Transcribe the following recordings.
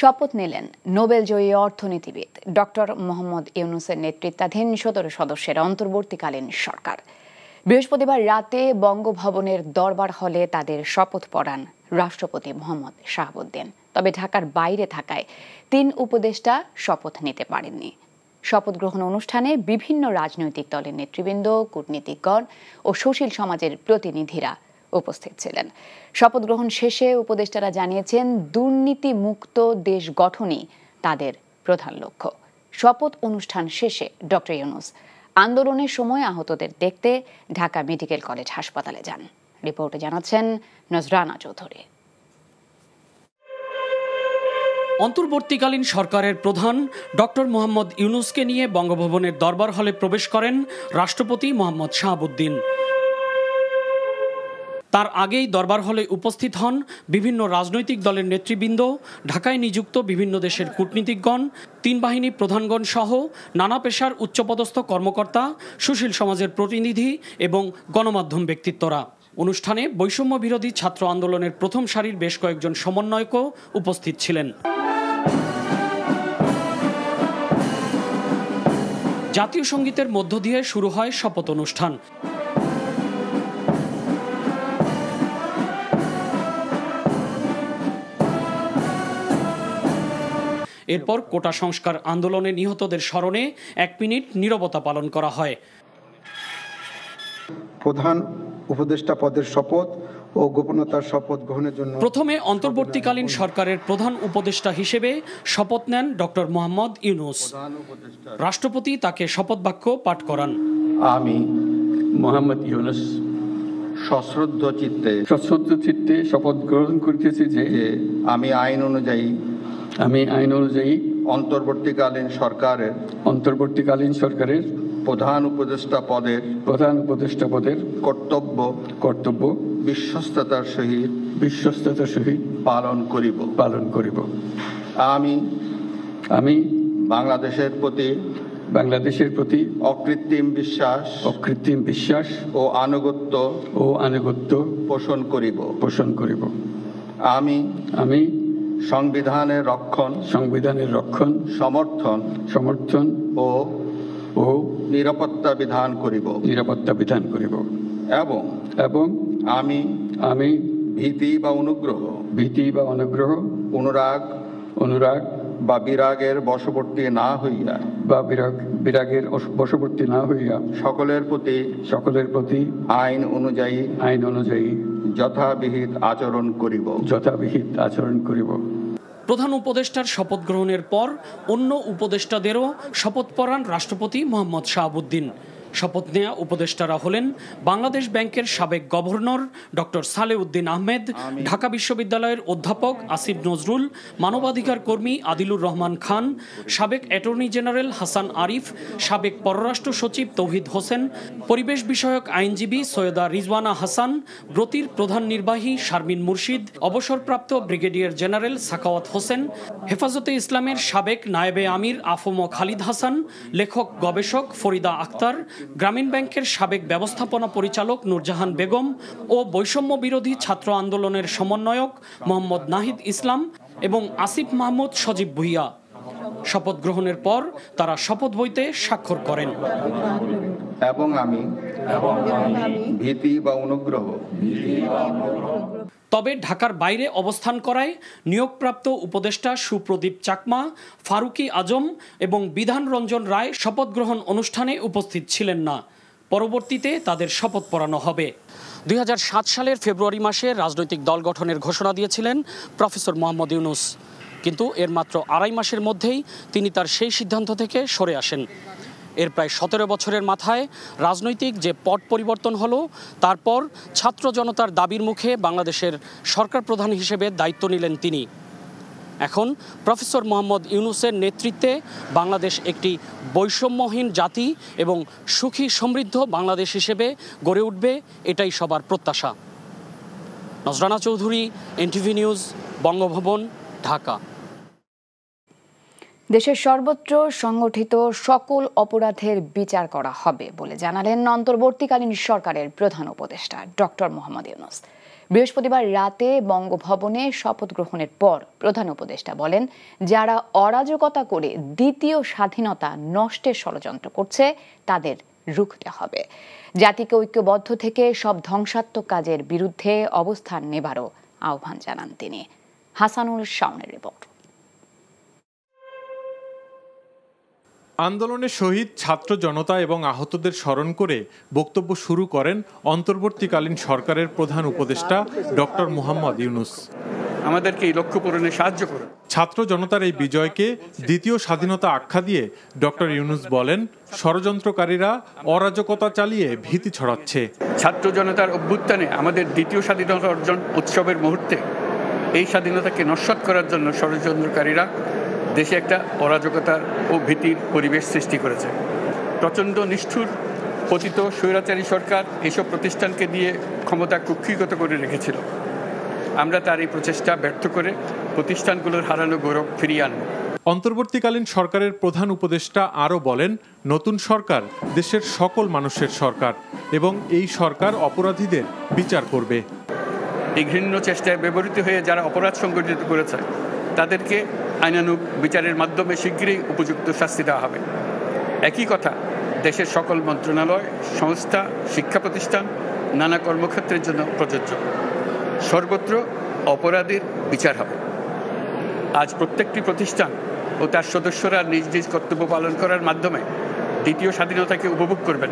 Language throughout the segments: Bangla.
শপথ নিলেন নোবেলজয়ী অর্থনীতিবিদ ডক্টর মোহাম্মদ ইউনূসের নেতৃত্বাধীন ১৭ সদস্যের অন্তর্বর্তীকালীন সরকার। বৃহস্পতিবার রাতে বঙ্গভবনের দরবার হলে তাদের শপথ পড়ান রাষ্ট্রপতি মোহাম্মদ শাহাবুদ্দিন। তবে ঢাকার বাইরে থাকায় ৩ উপদেষ্টা শপথ নিতে পারেননি। শপথ গ্রহণ অনুষ্ঠানে বিভিন্ন রাজনৈতিক দলের নেতৃবৃন্দ, কূটনীতিকগণ ও সুশীল সমাজের প্রতিনিধিরা উপস্থিত ছিলেন। শপথ গ্রহণ শেষে উপদেষ্টারা জানিয়েছেন, দুর্নীতিমুক্ত দেশ গঠনই তাদের প্রধান লক্ষ্য। শপথ অনুষ্ঠান শেষে ডক্টর ইউনূস আন্দোলনের সময় আহতদের দেখতে ঢাকা মেডিকেল কলেজ হাসপাতালে যান। রিপোর্টে জানাচ্ছেন নজরানা চৌধুরী। অন্তর্বর্তীকালীন সরকারের প্রধান ডক্টর মোহাম্মদ ইউনূসকে নিয়ে বঙ্গভবনের দরবার হলে প্রবেশ করেন রাষ্ট্রপতি মোহাম্মদ শাহাবুদ্দিন। তার আগেই দরবার হলে উপস্থিত হন বিভিন্ন রাজনৈতিক দলের নেতৃবৃন্দ, ঢাকায় নিযুক্ত বিভিন্ন দেশের কূটনীতিকগণ, ৩ বাহিনী প্রধানগণ সহ নানা পেশার উচ্চপদস্থ কর্মকর্তা, সুশীল সমাজের প্রতিনিধি এবং গণমাধ্যম ব্যক্তিত্বরা। অনুষ্ঠানে বৈষম্য বিরোধী ছাত্র আন্দোলনের প্রথম সারির বেশ কয়েকজন সমন্বয়কও উপস্থিত ছিলেন। জাতীয় সঙ্গীতের মধ্য দিয়ে শুরু হয় শপথ অনুষ্ঠান। এরপর কোটা সংস্কার আন্দোলনে নিহতদের স্মরণে ১ মিনিট নীরবতা পালন করা হয়। প্রধান উপদেষ্টা পদের শপথ ও গোপনতার শপথ গ্রহণের জন্য প্রথমে অন্তর্বর্তীকালীন সরকারের প্রধান উপদেষ্টা হিসেবে শপথ নেন ডক্টর মোহাম্মদ ইউনূস। রাষ্ট্রপতি তাকে শপথ বাক্য পাঠ করান। আমি মোহাম্মদ ইউনূস সশ্রদ্ধ চিত্তে শপথ গ্রহণ করিতেছি যে আমি আইন অনুযায়ী অন্তর্বর্তীকালীন সরকারের প্রধান উপদেষ্টা পদের কর্তব্য বিশ্বস্ততার সহিত পালন করিব। আমি বাংলাদেশের প্রতি অকৃত্রিম বিশ্বাস ও আনুগত্য পোষণ করিব। আমি সংবিধানের রক্ষণ সমর্থন ও নিরাপত্তা বিধান করিব এবং আমি ভীতি বা অনুগ্রহ অনুরাগ বা বিরাগের বশবর্তী না হইয়া সকলের প্রতি আইন অনুযায়ী যথাবিহিত আচরণ করিব। প্রধান উপদেষ্টার শপথ গ্রহণের পর অন্য উপদেষ্টাদেরও শপথ পড়ান রাষ্ট্রপতি মোহাম্মদ শাহাবুদ্দিন। শপথ নেয়া উপদেষ্টারা হলেন বাংলাদেশ ব্যাংকের সাবেক গভর্নর ডক্টর সালেউদ্দিন আহমেদ, ঢাকা বিশ্ববিদ্যালয়ের অধ্যাপক আসিফ নজরুল, মানবাধিকার কর্মী আদিলুর রহমান খান, সাবেক অ্যাটর্নি জেনারেল হাসান আরিফ, সাবেক পররাষ্ট্র সচিব তৌহিদ হোসেন, পরিবেশ বিষয়ক আইনজীবী সৈয়দা রিজওয়ানা হাসান, ব্রতির প্রধান নির্বাহী শারমিন মুর্শিদ, অবসরপ্রাপ্ত ব্রিগেডিয়ার জেনারেল সাখাওয়াত হোসেন, হেফাজতে ইসলামের সাবেক নায়েবে আমির আফম খালিদ হাসান, লেখক গবেষক ফরিদা আক্তার, গ্রামীণ ব্যাংকের সাবেক ব্যবস্থাপনা পরিচালক নূরজাহান বেগম ও বৈষম্য বিরোধী ছাত্র আন্দোলনের সমন্বয়ক মোহাম্মদ নাহিদ ইসলাম এবং আসিফ মাহমুদ সজীব ভুইয়া। শপথ গ্রহণের পর তারা শপথ বইতে স্বাক্ষর করেন। এবং আমি ভীতি বা অনুগ্রহ তবে ঢাকার বাইরে অবস্থান করায় নিয়োগপ্রাপ্ত উপদেষ্টা সুপ্রদীপ চাকমা, ফারুকি আজম এবং বিধান রঞ্জন রায় শপথ গ্রহণ অনুষ্ঠানে উপস্থিত ছিলেন না। পরবর্তীতে তাদের শপথ পড়ানো হবে। ২০০৭ সালের ফেব্রুয়ারি মাসে রাজনৈতিক দল গঠনের ঘোষণা দিয়েছিলেন প্রফেসর মোহাম্মদ ইউনূস, কিন্তু এর মাত্র ২.৫ মাসের মধ্যেই তিনি তার সেই সিদ্ধান্ত থেকে সরে আসেন। এর প্রায় ১৭ বছরের মাথায় রাজনৈতিক যে পট পরিবর্তন হলো, তারপর ছাত্র জনতার দাবির মুখে বাংলাদেশের সরকার প্রধান হিসেবে দায়িত্ব নিলেন তিনি। এখন প্রফেসর মোহাম্মদ ইউনূসের নেতৃত্বে বাংলাদেশ একটি বৈষম্যহীন জাতি এবং সুখী সমৃদ্ধ বাংলাদেশ হিসেবে গড়ে উঠবে, এটাই সবার প্রত্যাশা। নজরানা চৌধুরী, এনটিভি নিউজ, বঙ্গভবন, ঢাকা। দেশের সর্বত্র সংগঠিত সকল অপরাধের বিচার করা হবে বলে জানালেন অন্তর্বর্তীকালীন সরকারের প্রধান উপদেষ্টা ডক্টর মোহাম্মদ ইউনূস। বৃহস্পতিবার রাতে বঙ্গভবনে শপথ গ্রহণের পর প্রধান উপদেষ্টা বলেন, যারা অরাজকতা করে দ্বিতীয় স্বাধীনতা নষ্টের ষড়যন্ত্র করছে তাদের রুখতে হবে। জাতিকে ঐক্যবদ্ধ থেকে সব ধ্বংসাত্মক কাজের বিরুদ্ধে অবস্থান নেবারও আহ্বান জানান তিনি। হাসানুল শাওনের রিপোর্ট। আন্দোলনে শহীদ ছাত্র জনতা এবং আহতদের স্মরণ করে বক্তব্য শুরু করেন অন্তর্বর্তীকালীন সরকারের প্রধান উপদেষ্টা ডক্টর মোহাম্মদ ইউনূস। আমাদেরকে এই লক্ষ্য পূরণে সাহায্য করুন। ছাত্র জনতার এই বিজয়কে দ্বিতীয় স্বাধীনতা আখ্যা দিয়ে ডক্টর ইউনূস বলেন, ষড়যন্ত্রকারীরা অরাজকতা চালিয়ে ভীতি ছড়াচ্ছে। ছাত্র জনতার অভ্যুত্থানে আমাদের দ্বিতীয় স্বাধীনতা অর্জন উৎসবের মুহূর্তে এই স্বাধীনতাকে নস্যাৎ করার জন্য ষড়যন্ত্রকারীরা দেশে একটা অরাজকতার ও ভীতির পরিবেশ সৃষ্টি করেছে। প্রচণ্ড নিষ্ঠুর পতিত স্বৈরাচারী সরকার এসব প্রতিষ্ঠানকে দিয়ে ক্ষমতা কুক্ষিগত করে রেখেছিল। আমরা তার এই প্রচেষ্টা ব্যর্থ করে প্রতিষ্ঠানগুলোর হারানো গৌরব ফিরিয়ে আনব। অন্তর্বর্তীকালীন সরকারের প্রধান উপদেষ্টা আরও বলেন, নতুন সরকার দেশের সকল মানুষের সরকার এবং এই সরকার অপরাধীদের বিচার করবে। এই ঘৃণ্য চেষ্টায় ব্যবহৃত হয়ে যারা অপরাধ সংগঠিত করেছে তাদেরকে আইনানুগ বিচারের মাধ্যমে শীঘ্রই উপযুক্ত শাস্তি দেওয়া হবে। একই কথা দেশের সকল মন্ত্রণালয়, সংস্থা, শিক্ষা প্রতিষ্ঠান, নানা কর্মক্ষেত্রের জন্য প্রযোজ্য। সর্বত্র অপরাধীর বিচার হবে। আজ প্রত্যেকটি প্রতিষ্ঠান ও তার সদস্যরা নিজ নিজ কর্তব্য পালন করার মাধ্যমে দ্বিতীয় স্বাধীনতাকে উপভোগ করবেন।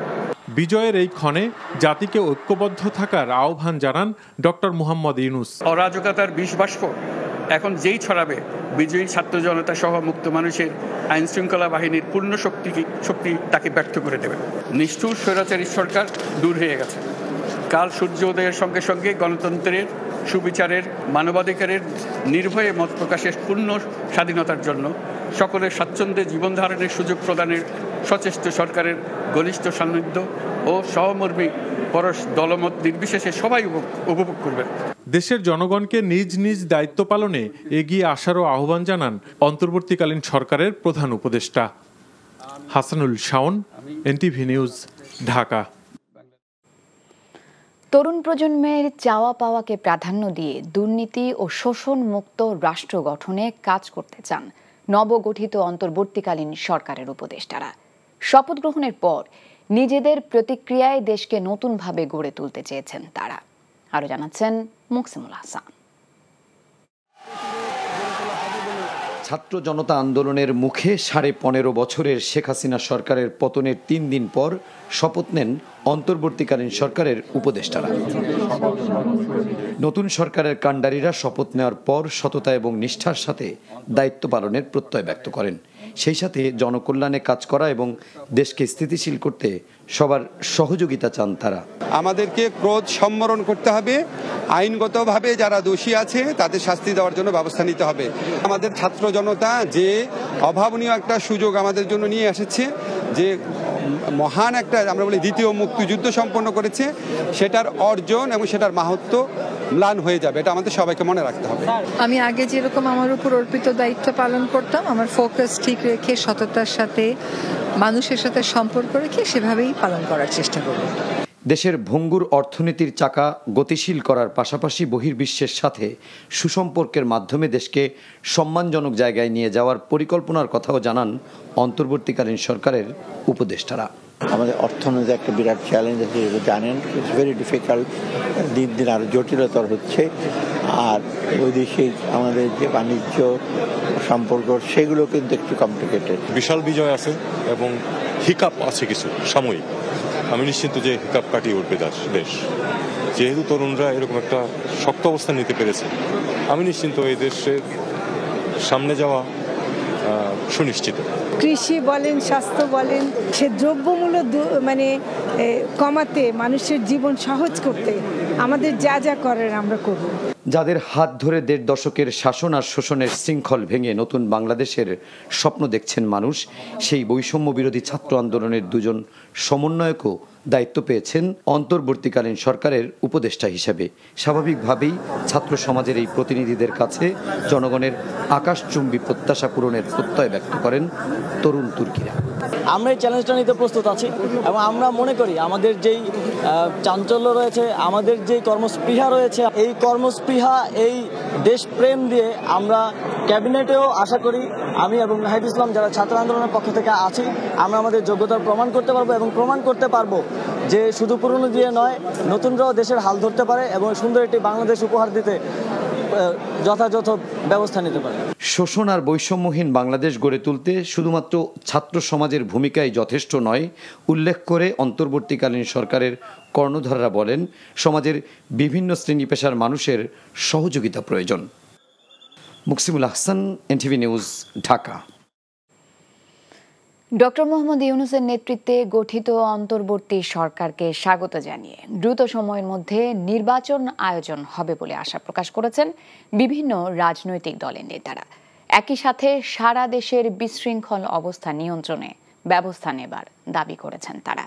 বিজয়ের এই ক্ষণে জাতিকে ঐক্যবদ্ধ থাকার আহ্বান জানান ডক্টর মোহাম্মদ ইউনূস। অরাজকতার বিষবাষ্প এখন যেই ছড়াবে, বিজয়ী ছাত্র জনতা সহ মুক্ত মানুষের আইন শৃঙ্খলা বাহিনীর পূর্ণ শক্তি তাকে ব্যর্থ করে দেবে। নিষ্ঠুর স্বৈরাচারী সরকার দূর হয়ে গেছে। কাল সূর্য উদয়ের সঙ্গে সঙ্গে গণতন্ত্রের, সুবিচারের, মানবাধিকারের নির্ভয়ে মত প্রকাশের পূর্ণ স্বাধীনতার জন্য সকলের স্বাচ্ছন্দ্যে জীবন ধারণের সুযোগ প্রদানের সচেষ্ট সরকারের ঘনিষ্ঠ সান্নিধ্য ও সহমর্মী পরশ দলমত নির্বিশেষে সবাই উপভোগ করবেন। দেশের জনগণকে নিজ নিজ দায়িত্ব পালনে এগিয়ে আসারও আহ্বান জানান অন্তর্বর্তীকালীন সরকারের প্রধান উপদেষ্টা। Hasanul Shawon, NTV news, Dhaka. তরুণ প্রজন্মের চাওয়া পাওয়াকে প্রাধান্য দিয়ে দুর্নীতি ও শোষণ মুক্ত রাষ্ট্র গঠনে কাজ করতে চান নবগঠিত অন্তর্বর্তীকালীন সরকারের উপদেষ্টারা। শপথ গ্রহণের পর নিজেদের প্রতিক্রিয়ায় দেশকে নতুনভাবে গড়ে তুলতে চেয়েছেন তারা। আরো জানাচ্ছেন মুকসিমুল হাসান। ছাত্র জনতা আন্দোলনের মুখে 15.5 বছরের শেখ হাসিনা সরকারের পতনের 3 দিন পর শপথ নেন অন্তর্বর্তীকালীন সরকারের উপদেষ্টারা। নতুন সরকারের কাণ্ডারীরা শপথ নেওয়ার পর সততা এবং নিষ্ঠার সাথে দায়িত্ব পালনের প্রত্যয় ব্যক্ত করেন। সেই সাথে জনকল্যাণে কাজ করা এবং দেশকে স্থিতিশীল করতে সবার সহযোগিতা চান তারা। আমাদেরকে ক্রোধ সম্বরণ করতে হবে, আইনগতভাবে যারা দোষী আছে তাদের শাস্তি দেওয়ার জন্য ব্যবস্থা নিতে হবে। আমাদের ছাত্র জনতা যে অভাবনীয় একটা সুযোগ আমাদের জন্য নিয়ে এসেছে, যে মহান একটা আমরা বলি দ্বিতীয় মুক্তিযুদ্ধ সম্পন্ন করেছে, সেটার অর্জন এবং সেটার মাহাত্ম্য ম্লান হয়ে যাবে, এটা আমাদের সবাইকে মনে রাখতে হবে। আমি আগে যেরকম আমার উপর অর্পিত দায়িত্ব পালন করতাম, আমার ফোকাস ঠিক রেখে সততার সাথে মানুষের সাথে সম্পর্ক রেখে সেভাবেই পালন করার চেষ্টা করব। দেশের ভঙ্গুর অর্থনীতির চাকা গতিশীল করার পাশাপাশি বহির্বিশ্বের সাথে সুসম্পর্কের মাধ্যমে দেশকে সম্মানজনক জায়গায় নিয়ে যাওয়ার পরিকল্পনার কথাও জানান অন্তর্বর্তীকালীন সরকারের উপদেষ্টারা। আমাদের অর্থনীতি একটা বিরাট চ্যালেঞ্জ আছে, জানেন, ইটস ভেরি ডিফিকাল্ট, দিন দিন আরও জটিলতর হচ্ছে। আর বৈদেশিক আমাদের যে বাণিজ্য সম্পর্ক সেগুলো কিন্তু একটু কমপ্লিকেটেড। বিশাল বিজয় আছে এবং হিকাপ আছে কিছু সাময়িক। আমি নিশ্চিন্ত যে হিকাপ কাটিয়ে উঠবে দেশ, যেহেতু তরুণরা এরকম একটা শক্ত অবস্থান নিতে পেরেছে। আমি নিশ্চিন্ত এই দেশের সামনে যাওয়া সুনিশ্চিত। কৃষি বলেন, স্বাস্থ্য বলেন, সে দ্রব্যমূল্য কমাতে, মানুষের জীবন সহজ করতে আমাদের যা যা করার আমরা করব। যাদের হাত ধরে 1.5 দশকের শাসন আর শোষণের শৃঙ্খল ভেঙে নতুন বাংলাদেশের স্বপ্ন দেখছেন মানুষ, সেই বৈষম্য বিরোধী ছাত্র আন্দোলনের 2জন সমন্বয়কও দায়িত্ব পেয়েছেন অন্তর্বর্তীকালীন সরকারের উপদেষ্টা হিসেবে। স্বাভাবিকভাবেই ছাত্র সমাজের এই প্রতিনিধিদের কাছে জনগণের আকাশচুম্বী প্রত্যাশা পূরণের প্রত্যয় ব্যক্ত করেন তরুণ তুর্কিরা। আমরা এই চ্যালেঞ্জটা নিতে প্রস্তুত আছি এবং আমরা মনে করি আমাদের যেই চাঞ্চল্য রয়েছে, আমাদের যেই কর্মস্পৃহা রয়েছে, এই কর্মস্পৃহা, এই দেশপ্রেম দিয়ে আমরা ক্যাবিনেটেও আশা করি আমি এবং নাহিদ ইসলাম যারা ছাত্র আন্দোলনের পক্ষ থেকে আছি, আমরা আমাদের যোগ্যতার প্রমাণ করতে পারবো এবং প্রমাণ করতে পারবো যে শুধু পুরনো দিয়ে নয়, নতুনরাও দেশের হাল ধরতে পারে এবং সুন্দর একটি বাংলাদেশ উপহার দিতে যথাযথ ব্যবস্থা নিতে পারে। শোষণ আর বৈষম্যহীন বাংলাদেশ গড়ে তুলতে শুধুমাত্র ছাত্র সমাজের ভূমিকাই যথেষ্ট নয় উল্লেখ করে অন্তর্বর্তীকালীন সরকারের কর্ণধাররা বলেন, সমাজের বিভিন্ন শ্রেণী পেশার মানুষের সহযোগিতা প্রয়োজন। Muksimul Ahsan, NTV news, Dhaka. Doctor Mohammad ইউনূসের নেতৃত্বে গঠিত অন্তর্বর্তী সরকারকে স্বাগত জানিয়ে দ্রুত সময়ের মধ্যে নির্বাচন আয়োজন হবে বলে আশা প্রকাশ করেছেন বিভিন্ন রাজনৈতিক দলের নেতারা। একই সাথে সারা দেশের বিশৃঙ্খল অবস্থা নিয়ন্ত্রণে ব্যবস্থা নেবার দাবি করেছেন তারা।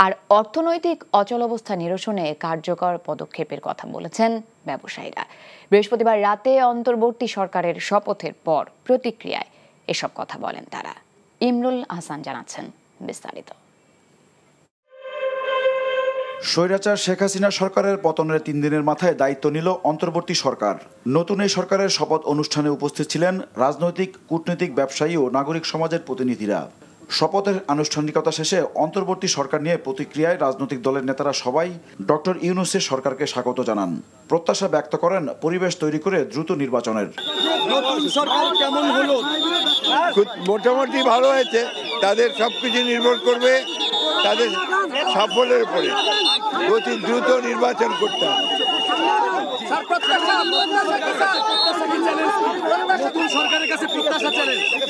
আর অর্থনৈতিক অচলাবস্থা নিরসনে কার্যকর পদক্ষেপের কথা বলেছেন ব্যবসায়ীরা। বৃহস্পতিবার রাতে অন্তর্বর্তী সরকারের শপথের পর প্রতিক্রিয়ায় এসব কথা বলেন তারা। ইমরুল হাসান জানাচ্ছেন বিস্তারিত। স্বৈরাচার শেখ হাসিনা সরকারের পতনের 3 দিনের মাথায় দায়িত্ব নিল অন্তর্বর্তী সরকার। নতুন এই সরকারের শপথ অনুষ্ঠানে উপস্থিত ছিলেন রাজনৈতিক, কূটনৈতিক, ব্যবসায়ী ও নাগরিক সমাজের প্রতিনিধিরা। শপথের আনুষ্ঠানিকতা শেষে অন্তর্বর্তী সরকার নিয়ে প্রতিক্রিয়ায় রাজনৈতিক দলের নেতারা সবাই ডক্টর ইউনূসের সরকারকে স্বাগত জানান। প্রত্যাশা ব্যক্ত করেন পরিবেশ তৈরি করে দ্রুত নির্বাচনের। নতুন সরকার কেমন হলো? মোটামুটি ভালো হয়েছে। তাদের সবকিছু নির্ভর করবে তাদের সাফল্যের উপরে। অতি দ্রুত নির্বাচন করতে হবে।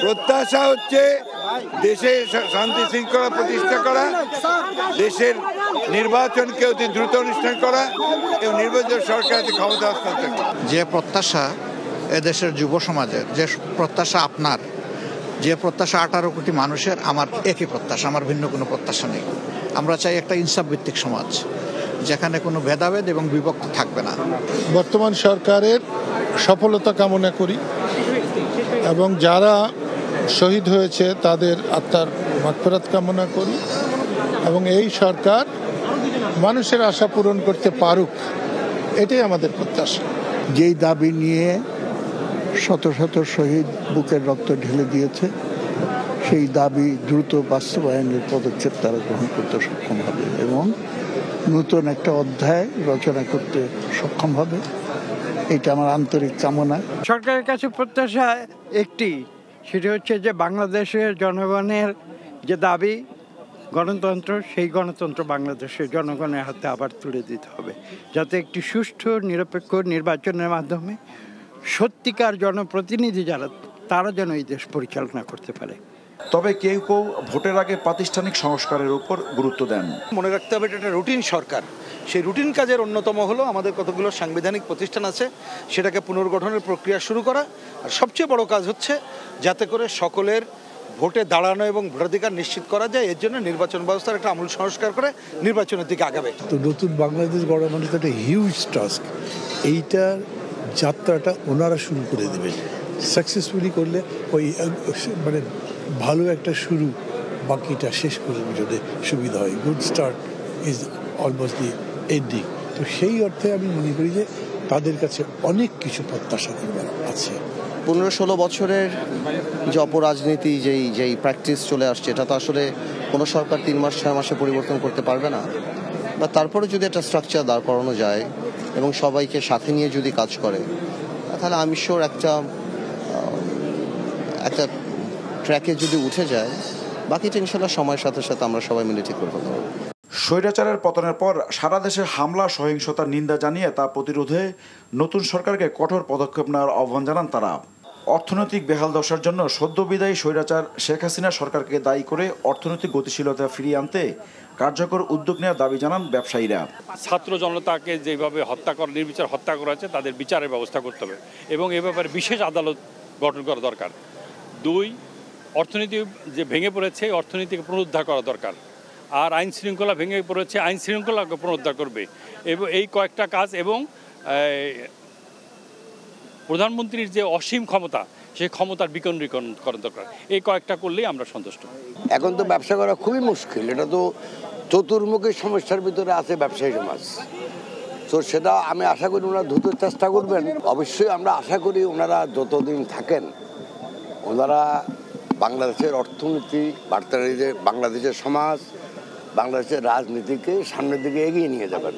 প্রত্যাশা হচ্ছে দেশে শান্তি শৃঙ্খলা প্রতিষ্ঠা করা, দেশের নির্বাচনকে অতি দ্রুত অনুষ্ঠান করা এবং নির্বাচিত সরকারকে ক্ষমতা হস্তান্তর করা। যে প্রত্যাশা এদেশের যুব সমাজের, যে প্রত্যাশা আপনার, যে প্রত্যাশা 18 কোটি মানুষের, আমার একই প্রত্যাশা, আমার ভিন্ন কোনো প্রত্যাশা নেই। আমরা চাই একটা ইনসাফ ভিত্তিক সমাজ যেখানে কোনো ভেদাভেদ এবং বিভক্ত থাকবে না। বর্তমান সরকারের সফলতা কামনা করি এবং যারা শহীদ হয়েছে তাদের আত্মার মাগফিরাত কামনা করি এবং এই সরকার মানুষের আশা পূরণ করতে পারুক, এটাই আমাদের প্রত্যাশা। যেই দাবি নিয়ে শত শত শহীদ বুকের রক্ত ঢেলে দিয়েছে, সেই দাবি দ্রুত বাস্তবায়নের পদক্ষেপ তারা গ্রহণ করতে সক্ষম হবে এবং নতুন একটা অধ্যায় রচনা করতে সক্ষম হবে, এটা আমার আন্তরিক কামনা। সরকারের কাছে প্রত্যাশা একটি, সেটা হচ্ছে যে বাংলাদেশের জনগণের যে দাবি গণতন্ত্র, সেই গণতন্ত্র বাংলাদেশের জনগণের হাতে আবার তুলে দিতে হবে, যাতে একটি সুষ্ঠু নিরপেক্ষ নির্বাচনের মাধ্যমে সত্যিকার জনপ্রতিনিধি যারা, তারা যেন এই দেশ পরিচালনা করতে পারে। তবে কেউ কেউ ভোটের আগে প্রাতিষ্ঠানিক সংস্কারের উপর গুরুত্ব দেন। মনে রাখতে হবে এটা একটা রুটিন সরকার। সেই রুটিন কাজের অন্যতম হলো আমাদের কতগুলো সাংবিধানিক প্রতিষ্ঠান আছে সেটাকে পুনর্গঠনের প্রক্রিয়া শুরু করা, আর সবচেয়ে বড় কাজ হচ্ছে যাতে করে সকলের ভোটে দাঁড়ানো এবং ভোটাধিকার নিশ্চিত করা যায়। এর জন্য নির্বাচন ব্যবস্থার একটা আমূল সংস্কার করে নির্বাচনের দিকে আগাবে। তো নতুন বাংলাদেশ গড়া মানে একটা হিউজ টাস্ক। এইটার যাত্রাটা ওনারা শুরু করে দেবেন। সাকসেসফুলি করলে ওই মানে ভালো একটা শুরু, বাকিটা শেষ করে যদি সুবিধা হয়। Good start is almost the ending. তো সেই অর্থে আমি মনে করি যে তাদের কাছে অনেক কিছু প্রত্যাশা করবার আছে। 15-16 বছরের যে অপরাজনীতি যেই প্র্যাকটিস চলে আসছে, এটা তো আসলে কোনো সরকার 3 মাস 6 মাসে পরিবর্তন করতে পারবে না। বা তারপরে যদি একটা স্ট্রাকচার দাঁড় করানো যায় এবং সবাইকে সাথে নিয়ে যদি কাজ করে, তাহলে আমি শিওর একটা ট্র্যাকে যদি উঠে যায়, বাকিটা ইনশাল্লাহ সময়ের সাথে সাথে আমরা সবাই মিলে ঠিক করতে পারবো। স্বৈরাচারের পতনের পর সারা দেশে হামলা সহিংসতার নিন্দা জানিয়ে তা প্রতিরোধে নতুন সরকারকে কঠোর পদক্ষেপ নেওয়ার আহ্বান জানান তারা। অর্থনৈতিক বেহাল দশার জন্য সদ্য বিদায়ী স্বৈরাচার শেখ হাসিনা সরকারকে দায়ী করে অর্থনৈতিক গতিশীলতা ফিরিয়ে আনতে কার্যকর উদ্যোগ নেওয়ার দাবি জানান ব্যবসায়ীরা। ছাত্র জনতাকে যেভাবে নির্বিচার হত্যা করা হয়েছে, তাদের বিচারের ব্যবস্থা করতে হবে এবং এ ব্যাপারে বিশেষ আদালত গঠন করা দরকার। 2, অর্থনীতি যে ভেঙে পড়েছে, অর্থনীতিকে পুনরুদ্ধার করা দরকার। আর আইন শৃঙ্খলা ভেঙে পড়েছে, আইন শৃঙ্খলাকে পুনরুদ্ধার করবে এবং এই কয়েকটা কাজ এবং প্রধানমন্ত্রীর যে অসীম ক্ষমতা সেই ক্ষমতার বিকেন্দ্রীকরণ করা দরকার। এই কয়েকটা করলেই আমরা সন্তুষ্ট। এখন তো ব্যবসা করা খুবই মুশকিল, এটা তো চতুর্মুখী সমস্যার ভিতরে আছে ব্যবসায়ী সমাজ। তো সেটা আমি আশা করি ওনারা দ্রুত চেষ্টা করবেন। অবশ্যই আমরা আশা করি ওনারা যতদিন থাকেন ওনারা বাংলাদেশের অর্থনীতি, বাংলাদেশের সমাজ, বাংলাদেশের রাজনীতিকে সামনের দিকে এগিয়ে নিয়ে যাবেন।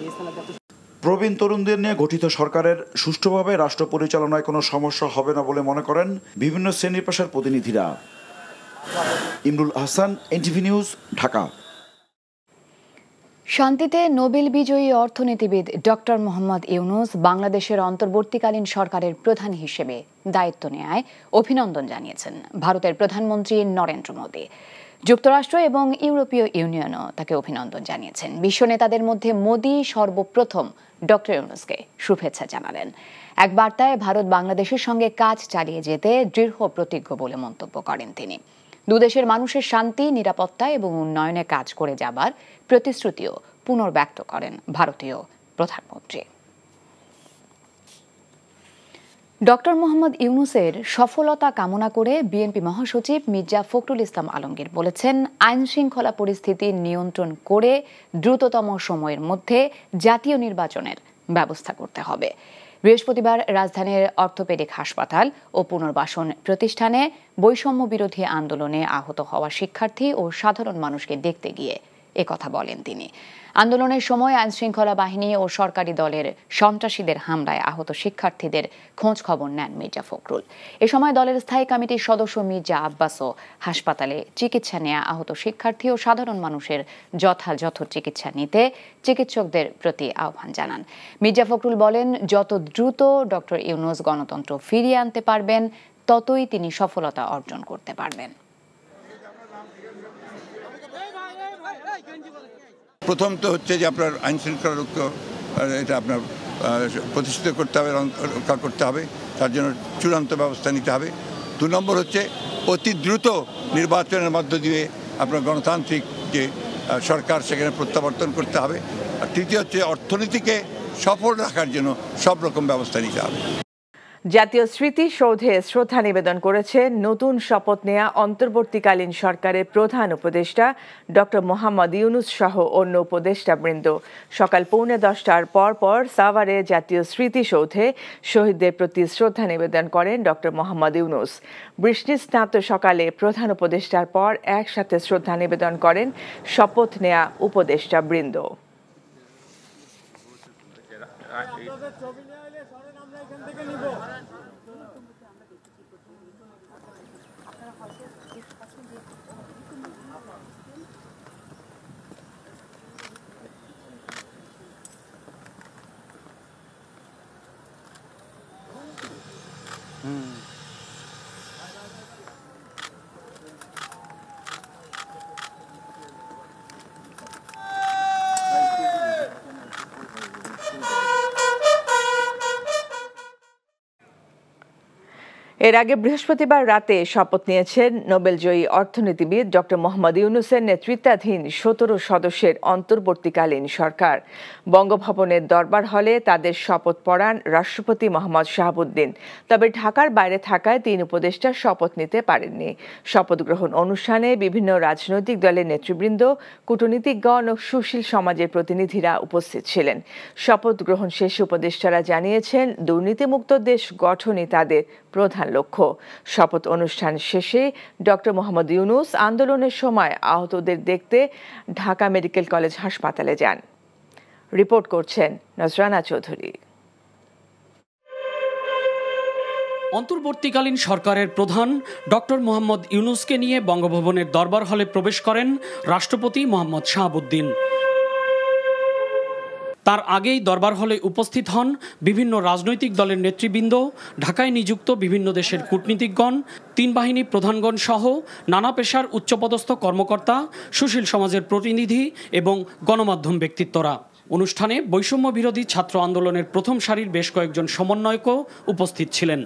প্রবীণ তরুণদের নিয়ে গঠিত সরকারের সুষ্ঠুভাবে রাষ্ট্র পরিচালনায় কোনো সমস্যা হবে না বলে মনে করেন বিভিন্ন শ্রেণী পেশার প্রতিনিধিরা। Imrul Ahsan, NTV news, Dhaka. শান্তিতে নোবেল বিজয়ী অর্থনীতিবিদ ডক্টর মোহাম্মদ ইউনূস বাংলাদেশের অন্তর্বর্তীকালীন সরকারের প্রধান হিসেবে দায়িত্ব নেয়ায় অভিনন্দন জানিয়েছেন ভারতের প্রধানমন্ত্রী নরেন্দ্র মোদী। যুক্তরাষ্ট্র এবং ইউরোপীয় ইউনিয়নও তাকে অভিনন্দন জানিয়েছেন। বিশ্ব নেতাদের মধ্যে মোদী সর্বপ্রথম ডক্টর ইউনূসকে শুভেচ্ছা জানালেন। এক বার্তায় ভারত বাংলাদেশের সঙ্গে কাজ চালিয়ে যেতে দৃঢ় প্রতিজ্ঞ বলে মন্তব্য করেন তিনি। দুদেশের মানুষের শান্তি, নিরাপত্তা এবং উন্নয়নে কাজ করে যাবার প্রতিশ্রুতিও পুনর্ব্যক্ত করেন ভারতীয় প্রধানমন্ত্রী। ডক্টর মোহাম্মদ ইউনূসের সফলতা কামনা করে বিএনপি মহাসচিব মির্জা ফখরুল ইসলাম আলমগীর বলেছেন, আইন শৃঙ্খলা পরিস্থিতি নিয়ন্ত্রণ করে দ্রুততম সময়ের মধ্যে জাতীয় নির্বাচনের ব্যবস্থা করতে হবে। বৃহস্পতিবার রাজধানীর অর্থোপেডিক হাসপাতাল ও পুনর্বাসন প্রতিষ্ঠানে বৈষম্য বিরোধী আন্দোলনে আহত হওয়া শিক্ষার্থী ও সাধারণ মানুষকে দেখতে গিয়ে একথা বলেন তিনি। আন্দোলনের সময় আইনশৃঙ্খলা বাহিনী ও সরকারি দলের সন্ত্রাসীদের হামলায় আহত শিক্ষার্থীদের খোঁজ খবর নেন মির্জা ফখরুল। এ সময় দলের স্থায়ী কমিটির সদস্য মির্জা আব্বাসও হাসপাতালে চিকিৎসা নেওয়া আহত শিক্ষার্থী ও সাধারণ মানুষের যথাযথ চিকিৎসা নিতে চিকিৎসকদের প্রতি আহ্বান জানান। মির্জা ফখরুল বলেন, যত দ্রুত ডক্টর ইউনূস গণতন্ত্র ফিরিয়ে আনতে পারবেন ততই তিনি সফলতা অর্জন করতে পারবেন। প্রথম তো হচ্ছে যে আপনার আইন শৃঙ্খলা এটা আপনার প্রতিষ্ঠিত করতে হবে, রক্ষা করতে হবে, তার জন্য চূড়ান্ত ব্যবস্থা নিতে হবে। 2 নম্বর হচ্ছে অতি দ্রুত নির্বাচনের মধ্য দিয়ে আপনার গণতান্ত্রিক যে সরকার সেখানে প্রত্যাবর্তন করতে হবে। আর তৃতীয় হচ্ছে অর্থনীতিকে সফল রাখার জন্য সব রকম ব্যবস্থা নিতে হবে। জাতীয় স্মৃতিসৌধে শ্রদ্ধা নিবেদন করেছে নতুন শপথ নেয়া অন্তর্বর্তীকালীন সরকারের প্রধান উপদেষ্টা ডক্টর মোহাম্মদ ইউনূস সহ অন্য উপদেষ্টাবৃন্দ। সকাল 10:45টার পর সাভারে জাতীয় স্মৃতিসৌধে শহীদদের প্রতি শ্রদ্ধা নিবেদন করেন ডক্টর মোহাম্মদ ইউনূস। বৃষ্টিস্নাত সকালে প্রধান উপদেষ্টার পর একসাথে শ্রদ্ধা নিবেদন করেন শপথ নেয়া উপদেষ্টাবৃন্দ। এর আগে বৃহস্পতিবার রাতে শপথ নিয়েছেন নোবেলজয়ী অর্থনীতিবিদ ডক্টর মোহাম্মদ ইউনূসের নেতৃত্বাধীন 17 সদস্যের অন্তর্বর্তীকালীন সরকার। বঙ্গভবনের দরবার হলে তাদের শপথ পড়ান রাষ্ট্রপতি মোহাম্মদ শাহাবুদ্দিন। তবে ঢাকার বাইরে থাকায় 3 উপদেষ্টা শপথ নিতে পারেননি। শপথ গ্রহণ অনুষ্ঠানে বিভিন্ন রাজনৈতিক দলের নেতৃবৃন্দ, কূটনীতিকগণ ও সুশীল সমাজের প্রতিনিধিরা উপস্থিত ছিলেন। শপথ গ্রহণ শেষে উপদেষ্টারা জানিয়েছেন, দুর্নীতিমুক্ত দেশ গঠনই তাদের প্রধান লক্ষ্য। শপথ অনুষ্ঠান শেষে ডক্টর মোহাম্মদ ইউনূস আন্দোলনের সময় আহতদের দেখতে ঢাকা মেডিকেল কলেজ হাসপাতালে যান। রিপোর্ট করছেন নজরানা চৌধুরী। অন্তর্বর্তীকালীন সরকারের প্রধান ডক্টর মোহাম্মদ ইউনূসকে নিয়ে বঙ্গভবনের দরবার হলে প্রবেশ করেন রাষ্ট্রপতি মোহাম্মদ শাহাবুদ্দিন। তার আগেই দরবার হলে উপস্থিত হন বিভিন্ন রাজনৈতিক দলের নেতৃবৃন্দ, ঢাকায় নিযুক্ত বিভিন্ন দেশের কূটনীতিকগণ, 3 বাহিনী প্রধানগণ সহ নানা পেশার উচ্চপদস্থ কর্মকর্তা, সুশীল সমাজের প্রতিনিধি এবং গণমাধ্যম ব্যক্তিত্বরা। অনুষ্ঠানে বৈষম্য বিরোধী ছাত্র আন্দোলনের প্রথম সারির বেশ কয়েকজন সমন্বয়কও উপস্থিত ছিলেন।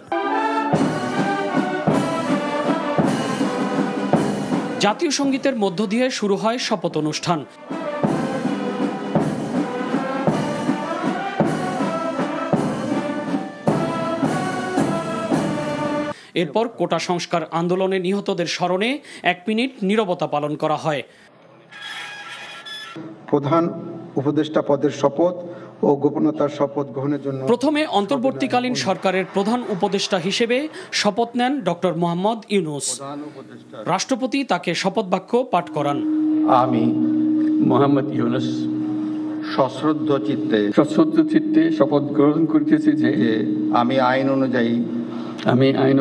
জাতীয় সঙ্গীতের মধ্য দিয়ে শুরু হয় শপথ অনুষ্ঠান। এরপর কোটা সংস্কার আন্দোলনে নিহতদের স্মরণে 1 মিনিট নীরবতা পালন করা হয়। প্রধান উপদেষ্টা পদের শপথ ও গোপনতার শপথ গ্রহণের জন্য প্রথমে অন্তর্বর্তীকালীন সরকারের প্রধান উপদেষ্টা হিসেবে শপথ নেন ডক্টর মোহাম্মদ ইউনূস। রাষ্ট্রপতি তাকে শপথ বাক্য পাঠ করান। আমি মোহাম্মদ ইউনূস সশ্রদ্ধ চিত্তে শপথ গ্রহণ করিতেছি যে আমি আইন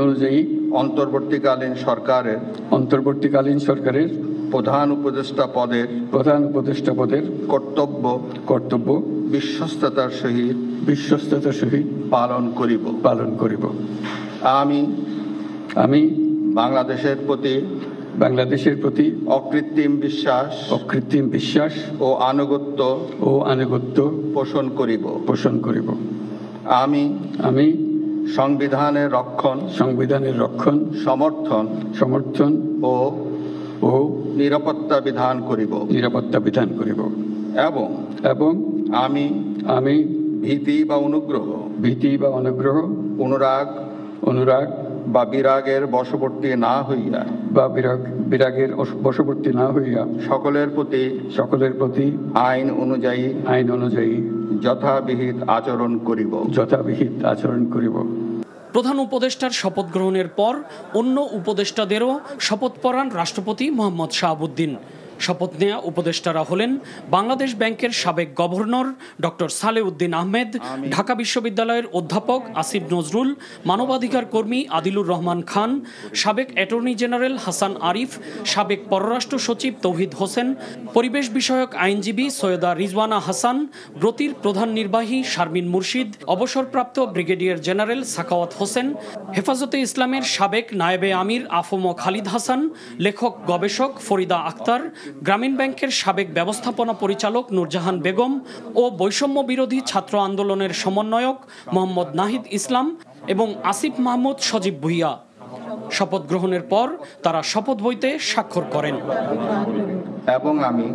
অনুযায়ী অন্তর্বর্তীকালীন সরকারের প্রধান উপদেষ্টা পদের কর্তব্য বিশ্বস্ততার সহিত পালন করিব। আমি বাংলাদেশের প্রতি অকৃত্রিম বিশ্বাস ও আনুগত্য পোষণ করিব। আমি সংবিধানের রক্ষণ সমর্থন ও নিরাপত্তা বিধান করিব এবং আমি ভীতি বা অনুরাগ বা বিরাগের বশবর্তী না হইয়া সকলের প্রতি আইন অনুযায়ী যথাবিহিত আচরণ করিব। প্রধান উপদেষ্টার শপথ গ্রহণের পর অন্য উপদেষ্টাদেরও শপথ পড়ান রাষ্ট্রপতি মোহাম্মদ শাহাবুদ্দিন। শপথ নেয়া উপদেষ্টারা হলেন বাংলাদেশ ব্যাংকের সাবেক গভর্নর ডক্টর সালেউদ্দিন আহমেদ, ঢাকা বিশ্ববিদ্যালয়ের অধ্যাপক আসিফ নজরুল, মানবাধিকার কর্মী আদিলুর রহমান খান, সাবেক অ্যাটর্নি জেনারেল হাসান আরিফ, সাবেক পররাষ্ট্র সচিব তৌহিদ হোসেন, পরিবেশ বিষয়ক আইনজীবী সৈয়দা রিজওয়ানা হাসান, ব্রতির প্রধান নির্বাহী শারমিন মুর্শিদ, অবসরপ্রাপ্ত ব্রিগেডিয়ার জেনারেল সাখাওয়াত হোসেন, হেফাজতে ইসলামের সাবেক নায়েবে আমির আফম খালিদ হাসান, লেখক গবেষক ফরিদা আক্তার, গ্রামীণ ব্যাংকের সাবেক ব্যবস্থাপনা পরিচালক নূরজাহান বেগম ও বৈষম্য বিরোধী ছাত্র আন্দোলনের সমন্বয়ক মোহাম্মদ নাহিদ ইসলাম এবং আসিফ মাহমুদ সজীব ভুইয়া। শপথ গ্রহণের পর তারা শপথ বইতে স্বাক্ষর করেন। এবং আমি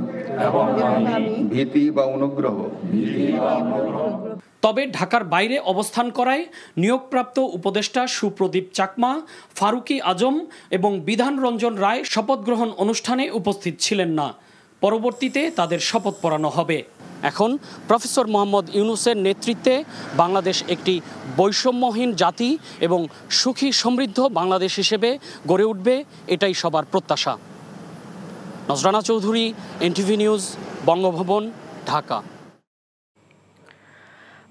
ভীতি বা অনুগ্রহ তবে ঢাকার বাইরে অবস্থান করায় নিয়োগপ্রাপ্ত উপদেষ্টা সুপ্রদীপ চাকমা, ফারুকি আজম এবং বিধান রঞ্জন রায় শপথ গ্রহণ অনুষ্ঠানে উপস্থিত ছিলেন না। পরবর্তীতে তাদের শপথ পড়ানো হবে। এখন প্রফেসর মোহাম্মদ ইউনূসের নেতৃত্বে বাংলাদেশ একটি বৈষম্যহীন জাতি এবং সুখী সমৃদ্ধ বাংলাদেশ হিসেবে গড়ে উঠবে, এটাই সবার প্রত্যাশা। নজরানা চৌধুরী, এনটিভি নিউজ, বঙ্গভবন, ঢাকা।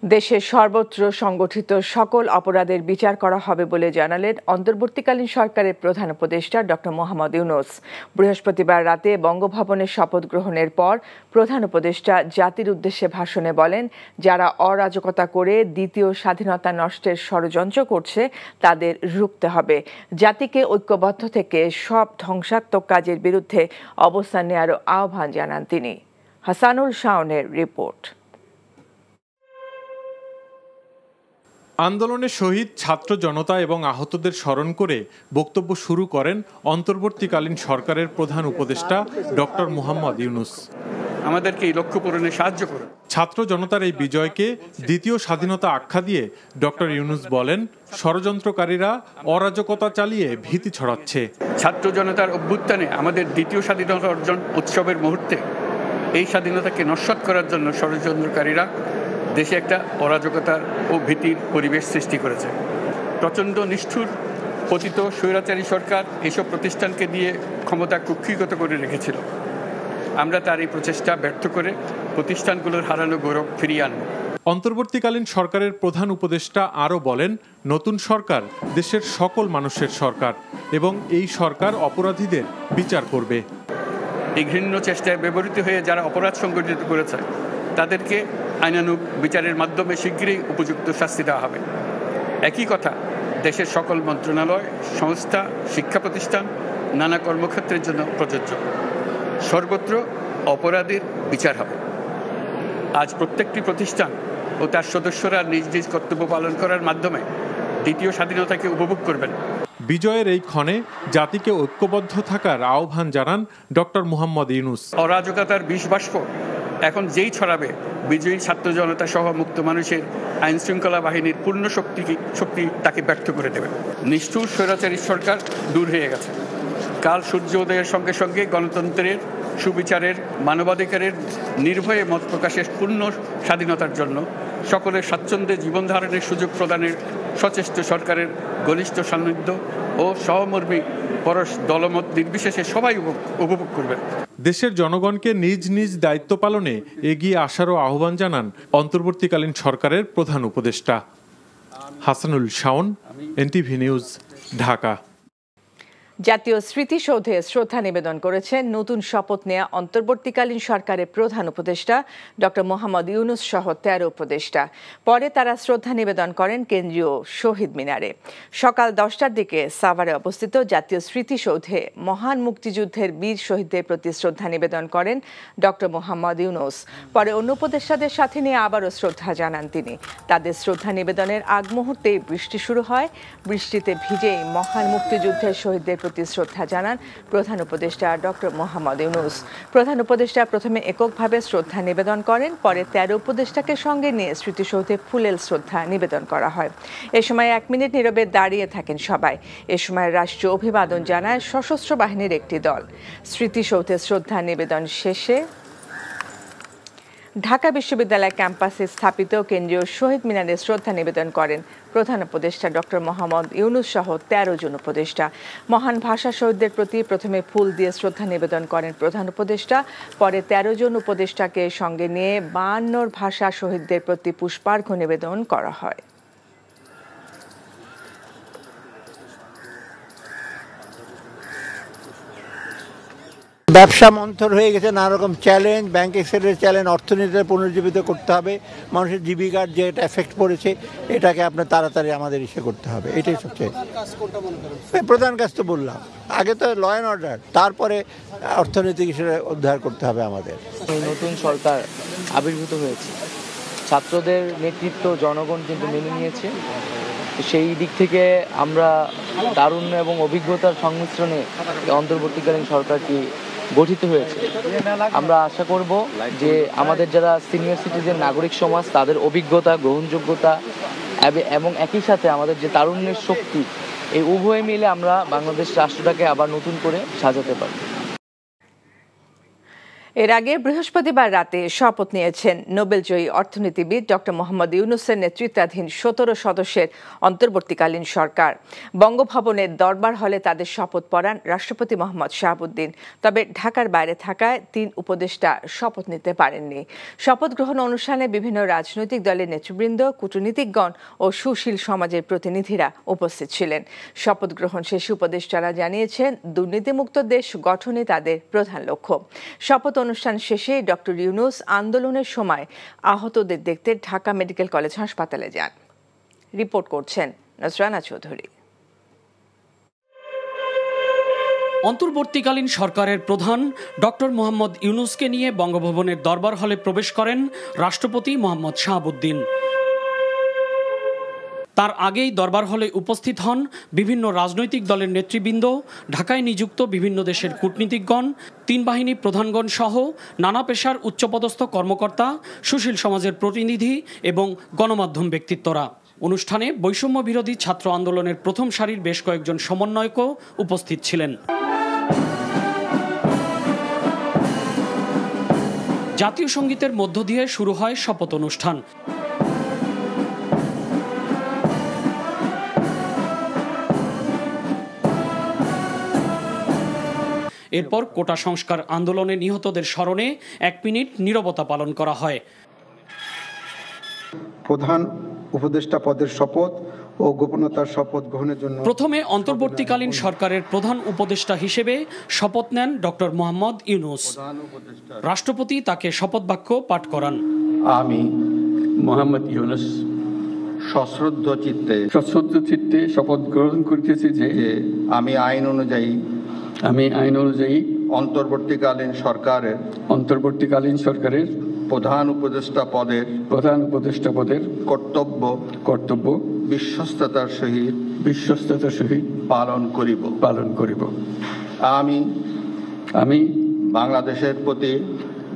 দেশের সর্বত্র সংগঠিত সকল অপরাধের বিচার করা হবে বলে জানালেন অন্তর্বর্তীকালীন সরকারের প্রধান উপদেষ্টা ডক্টর মোহাম্মদ ইউনূস। বৃহস্পতিবার রাতে বঙ্গভবনের শপথ গ্রহণের পর প্রধান উপদেষ্টা জাতির উদ্দেশ্যে ভাষণে বলেন, যারা অরাজকতা করে দ্বিতীয় স্বাধীনতা নষ্টের ষড়যন্ত্র করছে তাদের রুখতে হবে। জাতিকে ঐক্যবদ্ধ থেকে সব ধ্বংসাত্মক কাজের বিরুদ্ধে অবস্থান নেওয়ারও আহ্বান জানান তিনি। হাসানুল শাওনের রিপোর্ট। আন্দোলনে শহীদ ছাত্র জনতা এবং আহতদের স্মরণ করে বক্তব্য শুরু করেন অন্তর্বর্তীকালীন সরকারের প্রধান উপদেষ্টা ডক্টর মোহাম্মদ ইউনূস। আমাদেরকে এই লক্ষ্য পূরণে সাহায্য করুন। ছাত্র জনতার এই বিজয়কে দ্বিতীয় স্বাধীনতা আখ্যা দিয়ে ডক্টর ইউনূস বলেন, ষড়যন্ত্রকারীরা অরাজকতা চালিয়ে ভীতি ছড়াচ্ছে। ছাত্র জনতার অভ্যুত্থানে আমাদের দ্বিতীয় স্বাধীনতা অর্জন উৎসবের মুহূর্তে এই স্বাধীনতাকে নস্যাৎ করার জন্য ষড়যন্ত্রকারীরা দেশে একটা অরাজকতার ও ভীতির পরিবেশ সৃষ্টি করেছে। প্রচণ্ড নিষ্ঠুর পতিত স্বৈরাচারী সরকার এসব প্রতিষ্ঠানকে দিয়ে ক্ষমতা কুক্ষিগত করে রেখেছিল। আমরা তার এই প্রচেষ্টা ব্যর্থ করে প্রতিষ্ঠানগুলোর হারানো গৌরব ফিরিয়ে আনব। অন্তর্বর্তীকালীন সরকারের প্রধান উপদেষ্টা আরও বলেন, নতুন সরকার দেশের সকল মানুষের সরকার এবং এই সরকার অপরাধীদের বিচার করবে। এই ঘৃণ্য চেষ্টায় ব্যবহৃত হয়ে যারা অপরাধ সংগঠিত করেছে তাদেরকে আইনানুগ বিচারের মাধ্যমে শীঘ্রই উপযুক্ত শাস্তি দেওয়া হবে। একই কথা দেশের সকল মন্ত্রণালয়, সংস্থা, শিক্ষা প্রতিষ্ঠান, নানা কর্মক্ষেত্রের জন্য প্রযোজ্য। সর্বত্র অপরাধীর বিচার হবে। আজ প্রত্যেকটি প্রতিষ্ঠান ও তার সদস্যরা নিজ নিজ কর্তব্য পালন করার মাধ্যমে দ্বিতীয় স্বাধীনতাকে উপভোগ করবেন। বিজয়ের এই ক্ষণে জাতিকে ঐক্যবদ্ধ থাকার আহ্বান জানান ডক্টর মোহাম্মদ ইউনূস। অরাজকতার বিষ বাষ্প এখন যেই ছড়াবে বিজয়ী ছাত্র জনতা সহ মুক্ত মানুষের আইন শৃঙ্খলা বাহিনীর পূর্ণ শক্তি তাকে ব্যর্থ করে দেবে। নিষ্ঠুর স্বৈরাচারী সরকার দূর হয়ে গেছে। কাল সূর্য উদয়ের সঙ্গে সঙ্গে গণতন্ত্রের, সুবিচারের, মানবাধিকারের নির্ভয়ে মত প্রকাশের পূর্ণ স্বাধীনতার জন্য সকলের স্বাচ্ছন্দ্যে জীবন ধারণের সুযোগ প্রদানের সচেষ্ট সরকারের ঘনিষ্ঠ সান্নিধ্য ও সহমর্মী পরশ দলমত নির্বিশেষে সবাই উপভোগ করবেন। দেশের জনগণকে নিজ নিজ দায়িত্ব পালনে এগিয়ে আসারও আহ্বান জানান অন্তর্বর্তীকালীন সরকারের প্রধান উপদেষ্টা। Hasanul Shawon, NTV news, Dhaka. জাতীয় স্মৃতিসৌধে শ্রদ্ধা নিবেদন করেছেন নতুন শপথ নেয়া অন্তর্বর্তীকালীন সরকারের প্রধান উপদেষ্টা ডক্টর মোহাম্মদ ইউনূস সহ ১৩ উপদেষ্টা। পরে তারা শ্রদ্ধা নিবেদন করেন কেন্দ্রীয় শহীদ মিনারে। সকাল 10টার দিকে সাভারে অবস্থিত জাতীয় স্মৃতিসৌধে মহান মুক্তিযুদ্ধের বীর শহীদদের প্রতি শ্রদ্ধা নিবেদন করেন ডক্টর মোহাম্মদ ইউনূস। পরে অন্য উপদেষ্টাদের সাথে নিয়ে আবারও শ্রদ্ধা জানান তিনি। তাদের শ্রদ্ধা নিবেদনের আগ মুহূর্তেই বৃষ্টি শুরু হয়। বৃষ্টিতে ভিজেই মহান মুক্তিযুদ্ধের শহীদদের প্রতি শ্রদ্ধা জানান প্রধান উপদেষ্টা ডক্টর মোহাম্মদ ইউনূস। প্রধান উপদেষ্টা প্রথমে এককভাবে শ্রদ্ধা নিবেদন করেন, পরে ১৩ উপদেষ্টাকে সঙ্গে নিয়ে স্মৃতিসৌধে ফুলেল শ্রদ্ধা নিবেদন করা হয়। এ সময় 1 মিনিট নীরবে দাঁড়িয়ে থাকেন সবাই। এ সময় রাষ্ট্রীয় অভিবাদন জানায় সশস্ত্র বাহিনীর একটি দল। স্মৃতিসৌধে শ্রদ্ধা নিবেদন শেষে ঢাকা বিশ্ববিদ্যালয় ক্যাম্পাসে স্থাপিত কেন্দ্রীয় শহীদ মিনারে শ্রদ্ধা নিবেদন করেন প্রধান উপদেষ্টা ডক্টর মোহাম্মদ ইউনূস সহ ১৩ জন উপদেষ্টা। মহান ভাষা শহীদদের প্রতি প্রথমে ফুল দিয়ে শ্রদ্ধা নিবেদন করেন প্রধান উপদেষ্টা। পরে ১৩ জন উপদেষ্টাকে সঙ্গে নিয়ে ৫২ ভাষা শহীদদের প্রতি পুষ্পার্ঘ্য নিবেদন করা হয়। ব্যবসা মন্থর হয়ে গেছে, নানা রকম চ্যালেঞ্জ, ব্যাংক এক্সেলের চ্যালেঞ্জ, অর্থনীতিতে পুনর্জীবিত করতে হবে, মানুষের জীবিকার যে এটা এফেক্ট পড়েছে এটাকে আপনার তাড়াতাড়ি আমাদের ইসে করতে হবে। এটাই সবচেয়ে প্রধান কাজ। তো বললাম আগে তো ল অ্যান্ড অর্ডার, তারপরে অর্থনৈতিক হিসেবে উদ্ধার করতে হবে আমাদের। নতুন সরকার আবির্ভূত হয়েছে, ছাত্রদের নেতৃত্ব জনগণ কিন্তু মেনে নিয়েছে। সেই দিক থেকে আমরা তারুণ্য এবং অভিজ্ঞতার সংমিশ্রণে অন্তর্বর্তীকালীন সরকারটি গঠিত হয়েছে। আমরা আশা করব যে আমাদের যারা সিনিয়র সিটিজেন নাগরিক সমাজ তাদের অভিজ্ঞতা, গ্রহণযোগ্যতা এবং একই সাথে আমাদের যে তারুণ্যের শক্তি, এই উভয় মিলে আমরা বাংলাদেশ রাষ্ট্রটাকে আবার নতুন করে সাজাতে পারি। এর আগে বৃহস্পতিবার রাতে শপথ নিয়েছেন নোবেলজয়ী অর্থনীতিবিদ ডক্টর মোহাম্মদ ইউনূসের নেতৃত্বাধীন 17 সদস্যের অন্তর্বর্তীকালীন সরকার। বঙ্গভবনের দরবার হলে তাদের শপথ পড়ান রাষ্ট্রপতি মোহাম্মদ শাহাবুদ্দিন। তবে ঢাকার বাইরে থাকায় 3 উপদেষ্টা শপথ নিতে পারেননি। শপথ গ্রহণ অনুষ্ঠানে বিভিন্ন রাজনৈতিক দলের নেতৃবৃন্দ, কূটনীতিকগণ ও সুশীল সমাজের প্রতিনিধিরা উপস্থিত ছিলেন। শপথ গ্রহণ শেষে উপদেষ্টারা জানিয়েছেন দুর্নীতিমুক্ত দেশ গঠনই তাদের প্রধান লক্ষ্য। শপথ অনুষ্ঠান শেষে ডক্টর ইউনূস আন্দোলনের সময় আহতদের দেখতে ঢাকা মেডিকেল কলেজ হাসপাতালে যান। রিপোর্ট করছেন নজরানা চৌধুরী। অন্তর্বর্তীকালীন সরকারের প্রধান ডক্টর মোহাম্মদ ইউনূসকে নিয়ে বঙ্গভবনের দরবার হলে প্রবেশ করেন রাষ্ট্রপতি মোহাম্মদ শাহাবুদ্দিন। তার আগেই দরবার হলে উপস্থিত হন বিভিন্ন রাজনৈতিক দলের নেতৃবৃন্দ, ঢাকায় নিযুক্ত বিভিন্ন দেশের কূটনীতিকগণ, 3 বাহিনী প্রধানগণ সহ নানা পেশার উচ্চপদস্থ কর্মকর্তা, সুশীল সমাজের প্রতিনিধি এবং গণমাধ্যম ব্যক্তিত্বরা। অনুষ্ঠানে বৈষম্য বিরোধী ছাত্র আন্দোলনের প্রথম সারির বেশ কয়েকজন সমন্বয়কও উপস্থিত ছিলেন। জাতীয় সঙ্গীতের মধ্য দিয়ে শুরু হয় শপথ অনুষ্ঠান। এরপর কোটা সংস্কার আন্দোলনে নিহতদের স্মরণে 1 মিনিট নীরবতা পালন করা হয়। প্রধান উপদেষ্টা পদের শপথ ও গোপনতার শপথ গ্রহণের জন্য প্রথমে অন্তর্বর্তীকালীন সরকারের প্রধান উপদেষ্টা হিসেবে শপথ নেন ডক্টর মোহাম্মদ ইউনূস। রাষ্ট্রপতি তাকে শপথ বাক্য পাঠ করান। আমি মোহাম্মদ ইউনূস সশ্রদ্ধ চিত্তে শপথ গ্রহণ করিতেছি যে আমি আইন অনুযায়ী অন্তর্বর্তীকালীন সরকারের প্রধান উপদেষ্টা পদের কর্তব্য বিশ্বস্ততার সহিত পালন করিব। আমি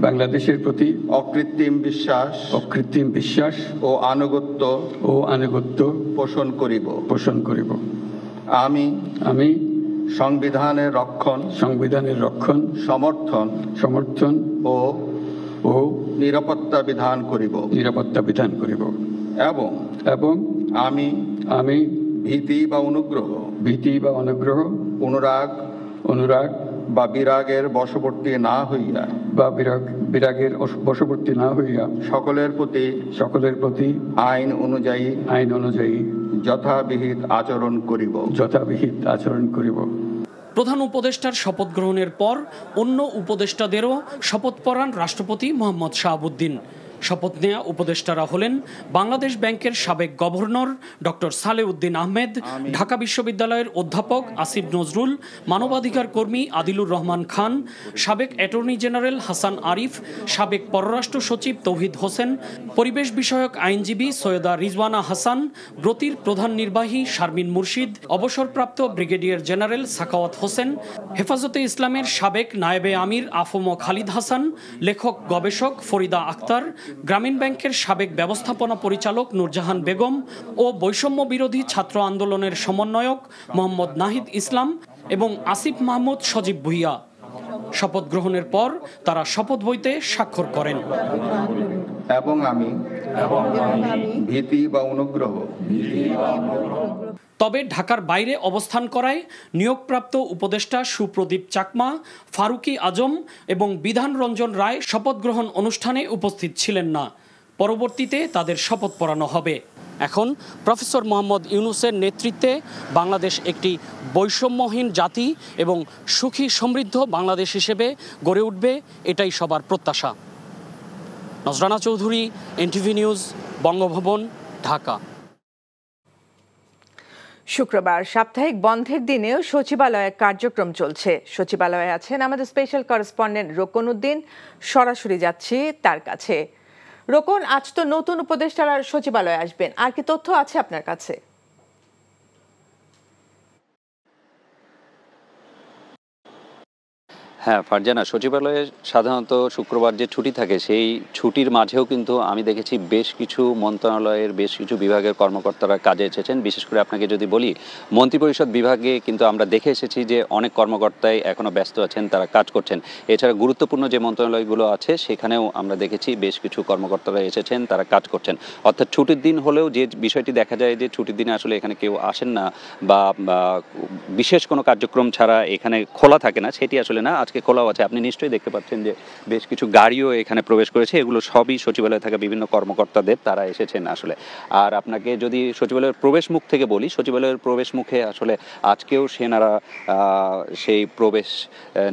বাংলাদেশের প্রতি অকৃত্রিম বিশ্বাস ও আনুগত্য পোষণ করিব। আমি সংবিধানের রক্ষণ সমর্থন ও নিরাপত্তা বিধান করিব এবং আমি ভীতি বা অনুগ্রহ অনুরাগ বা বিরাগের বশবর্তী না হইয়া সকলের প্রতি আইন অনুযায়ী যথাবিহিত আচরণ করিব। প্রধান উপদেষ্টার শপথ গ্রহণের পর অন্য উপদেষ্টাদেরও শপথ পড়ান রাষ্ট্রপতি মোহাম্মদ শাহাবুদ্দিন। শপথ নেয়া উপদেষ্টারা হলেন বাংলাদেশ ব্যাংকের সাবেক গভর্নর ডক্টর সালেউদ্দিন আহমেদ, ঢাকা বিশ্ববিদ্যালয়ের অধ্যাপক আসিফ নজরুল, মানবাধিকার কর্মী আদিলুর রহমান খান, সাবেক অ্যাটর্নি জেনারেল হাসান আরিফ, সাবেক পররাষ্ট্র সচিব তৌহিদ হোসেন, পরিবেশ বিষয়ক আইনজীবী সৈয়দা রিজওয়ানা হাসান, ব্রতির প্রধান নির্বাহী শারমিন মুর্শিদ, অবসরপ্রাপ্ত ব্রিগেডিয়ার জেনারেল সাখাওয়াত হোসেন, হেফাজতে ইসলামের সাবেক নায়েবে আমির আফম খালিদ হাসান, লেখক গবেষক ফরিদা আক্তার, গ্রামীণ ব্যাংকের সাবেক ব্যবস্থাপনা পরিচালক নূরজাহান বেগম ও বৈষম্য বিরোধী ছাত্র আন্দোলনের সমন্বয়ক মোহাম্মদ নাহিদ ইসলাম এবং আসিফ মাহমুদ সজীব ভুইয়া। শপথ গ্রহণের পর তারা শপথ বইতে স্বাক্ষর করেন। এবং আমি ভীতি বা অনুগ্রহ তবে ঢাকার বাইরে অবস্থান করায় নিয়োগপ্রাপ্ত উপদেষ্টা সুপ্রদীপ চাকমা, ফারুকি আজম এবং বিধান রঞ্জন রায় শপথ গ্রহণ অনুষ্ঠানে উপস্থিত ছিলেন না। পরবর্তীতে তাদের শপথ পড়ানো হবে। এখন প্রফেসর মোহাম্মদ ইউনূসের নেতৃত্বে বাংলাদেশ একটি বৈষম্যহীন জাতি এবং সুখী সমৃদ্ধ বাংলাদেশ হিসেবে গড়ে উঠবে, এটাই সবার প্রত্যাশা। নজরানা চৌধুরী, এনটিভি নিউজ, বঙ্গভবন, ঢাকা। শুক্রবার সাপ্তাহিক বন্ধের দিনেও সচিবালয়ে কার্যক্রম চলছে। সচিবালয়ে আছেন আমাদের স্পেশাল করেসপন্ডেন্ট রোকন উদ্দিন। সরাসরি যাচ্ছি তার কাছে। রোকন, আজ তো নতুন উপদেষ্টারা সচিবালয়ে আসবেন, আর কি তথ্য আছে আপনার কাছে? হ্যাঁ ফারজানা, সচিবালয়ে সাধারণত শুক্রবার যে ছুটি থাকে সেই ছুটির মাঝেও কিন্তু আমি দেখেছি বেশ কিছু মন্ত্রণালয়ের বেশ কিছু বিভাগের কর্মকর্তারা কাজে এসেছেন। বিশেষ করে আপনাকে যদি বলি, মন্ত্রিপরিষদ বিভাগে কিন্তু আমরা দেখে এসেছি যে অনেক কর্মকর্তাই এখনও ব্যস্ত আছেন, তারা কাজ করছেন। এছাড়া গুরুত্বপূর্ণ যে মন্ত্রণালয়গুলো আছে সেখানেও আমরা দেখেছি বেশ কিছু কর্মকর্তারা এসেছেন, তারা কাজ করছেন। অর্থাৎ ছুটির দিন হলেও যে বিষয়টি দেখা যায় যে ছুটির দিনে আসলে এখানে কেউ আসেন না বা বিশেষ কোনো কার্যক্রম ছাড়া এখানে খোলা থাকে না, সেটি আসলে না, আজকে খোলাও আছে। আপনি নিশ্চয়ই দেখতে পাচ্ছেন যে বেশ কিছু গাড়িও এখানে প্রবেশ করেছে। এগুলো সবই সচিবালয়ে থাকা বিভিন্ন কর্মকর্তাদের, তারা এসেছেন আসলে। আর আপনাকে যদি সচিবালয়ের প্রবেশ মুখ থেকে বলি, সচিবালয়ের প্রবেশ মুখে আসলে আজকেও সেনারা সেই প্রবেশ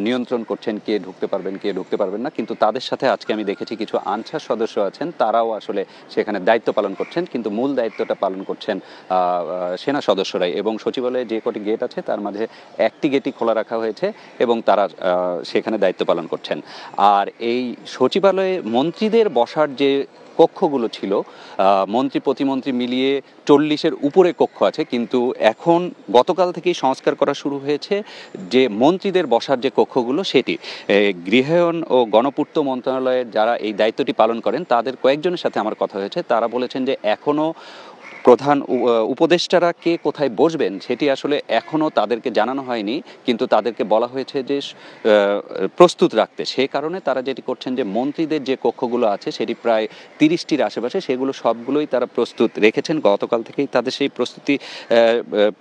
নিয়ন্ত্রণ করছেন, কে ঢুকতে পারবেন কে ঢুকতে পারবেন না। কিন্তু তাদের সাথে আজকে আমি দেখেছি কিছু আনসার সদস্য আছেন, তারাও আসলে সেখানে দায়িত্ব পালন করছেন, কিন্তু মূল দায়িত্বটা পালন করছেন সেনা সদস্যরাই। এবং সচিবালয়ে যে কটি গেট আছে তার মাঝে একটি গেটই খোলা রাখা হয়েছে এবং তারা সেখানে দায়িত্ব পালন করছেন। আর এই সচিবালয়ে মন্ত্রীদের বসার যে কক্ষগুলো ছিল, মন্ত্রী প্রতিমন্ত্রী মিলিয়ে 40-এর উপরে কক্ষ আছে, কিন্তু এখন গতকাল থেকেই সংস্কার করা শুরু হয়েছে যে মন্ত্রীদের বসার যে কক্ষগুলো সেটি গৃহায়ন ও গণপূর্ত মন্ত্রণালয়ের যারা এই দায়িত্বটি পালন করেন তাদের কয়েকজনের সাথে আমার কথা হয়েছে। তারা বলেছেন যে এখনও প্রধান উপদেষ্টারা কে কোথায় বসবেন সেটি আসলে এখনও তাদেরকে জানানো হয়নি, কিন্তু তাদেরকে বলা হয়েছে যে প্রস্তুত রাখতে। সে কারণে তারা যেটি করছেন যে মন্ত্রীদের যে কক্ষগুলো আছে সেটি প্রায় 30টির আশেপাশে, সেগুলো সবগুলোই তারা প্রস্তুত রেখেছেন। গতকাল থেকেই তাদের সেই প্রস্তুতি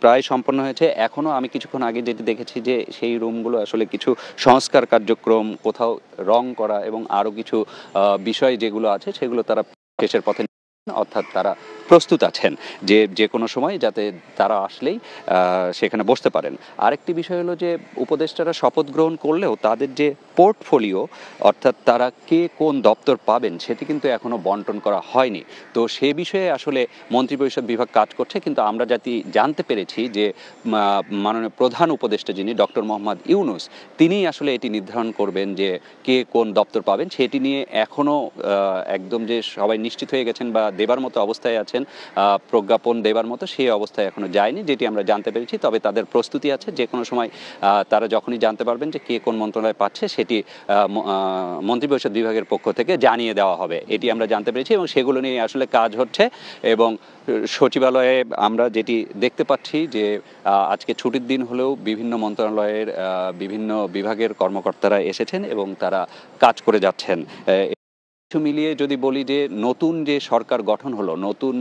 প্রায় সম্পন্ন হয়েছে। এখনও আমি কিছুক্ষণ আগে যেটি দেখেছি যে সেই রুমগুলো আসলে কিছু সংস্কার কার্যক্রম, কোথাও রং করা এবং আরও কিছু বিষয় যেগুলো আছে সেগুলো তারা শেষের পথে, অর্থাৎ তারা প্রস্তুত আছেন যে কোনো সময় যাতে তারা আসলেই সেখানে বসতে পারেন। আরেকটি বিষয় হলো যে উপদেষ্টারা শপথ গ্রহণ করলেও তাদের যে পোর্টফোলিও অর্থাৎ তারা কে কোন দপ্তর পাবেন সেটি কিন্তু এখনো বন্টন করা হয়নি। তো সে বিষয়ে আসলে মন্ত্রিপরিষদ বিভাগ কাজ করছে, কিন্তু আমরা জানতে পেরেছি যে মাননীয় প্রধান উপদেষ্টা যিনি ডক্টর মোহাম্মদ ইউনূস তিনিই আসলে এটি নির্ধারণ করবেন যে কে কোন দপ্তর পাবেন। সেটি নিয়ে এখনো একদম যে সবাই নিশ্চিত হয়ে গেছেন বা দেবার মতো অবস্থায় আছেন, প্রজ্ঞাপন দেবার মতো সেই অবস্থায় এখনো যায়নি, যেটি আমরা জানতে পেরেছি। তবে তাদের প্রস্তুতি আছে, যে কোনো সময় তারা যখনই জানতে পারবেন যে কে কোন মন্ত্রণালয় পাচ্ছে সেটি মন্ত্রিপরিষদ বিভাগের পক্ষ থেকে জানিয়ে দেওয়া হবে, এটি আমরা জানতে পেরেছি। এবং সেগুলো নিয়ে আসলে কাজ হচ্ছে। এবং সচিবালয়ে আমরা যেটি দেখতে পাচ্ছি যে আজকে ছুটির দিন হলেও বিভিন্ন মন্ত্রণালয়ের বিভিন্ন বিভাগের কর্মকর্তারা এসেছেন এবং তারা কাজ করে যাচ্ছেন। কিছু মিলিয়ে যদি বলি যে নতুন যে সরকার গঠন হলো, নতুন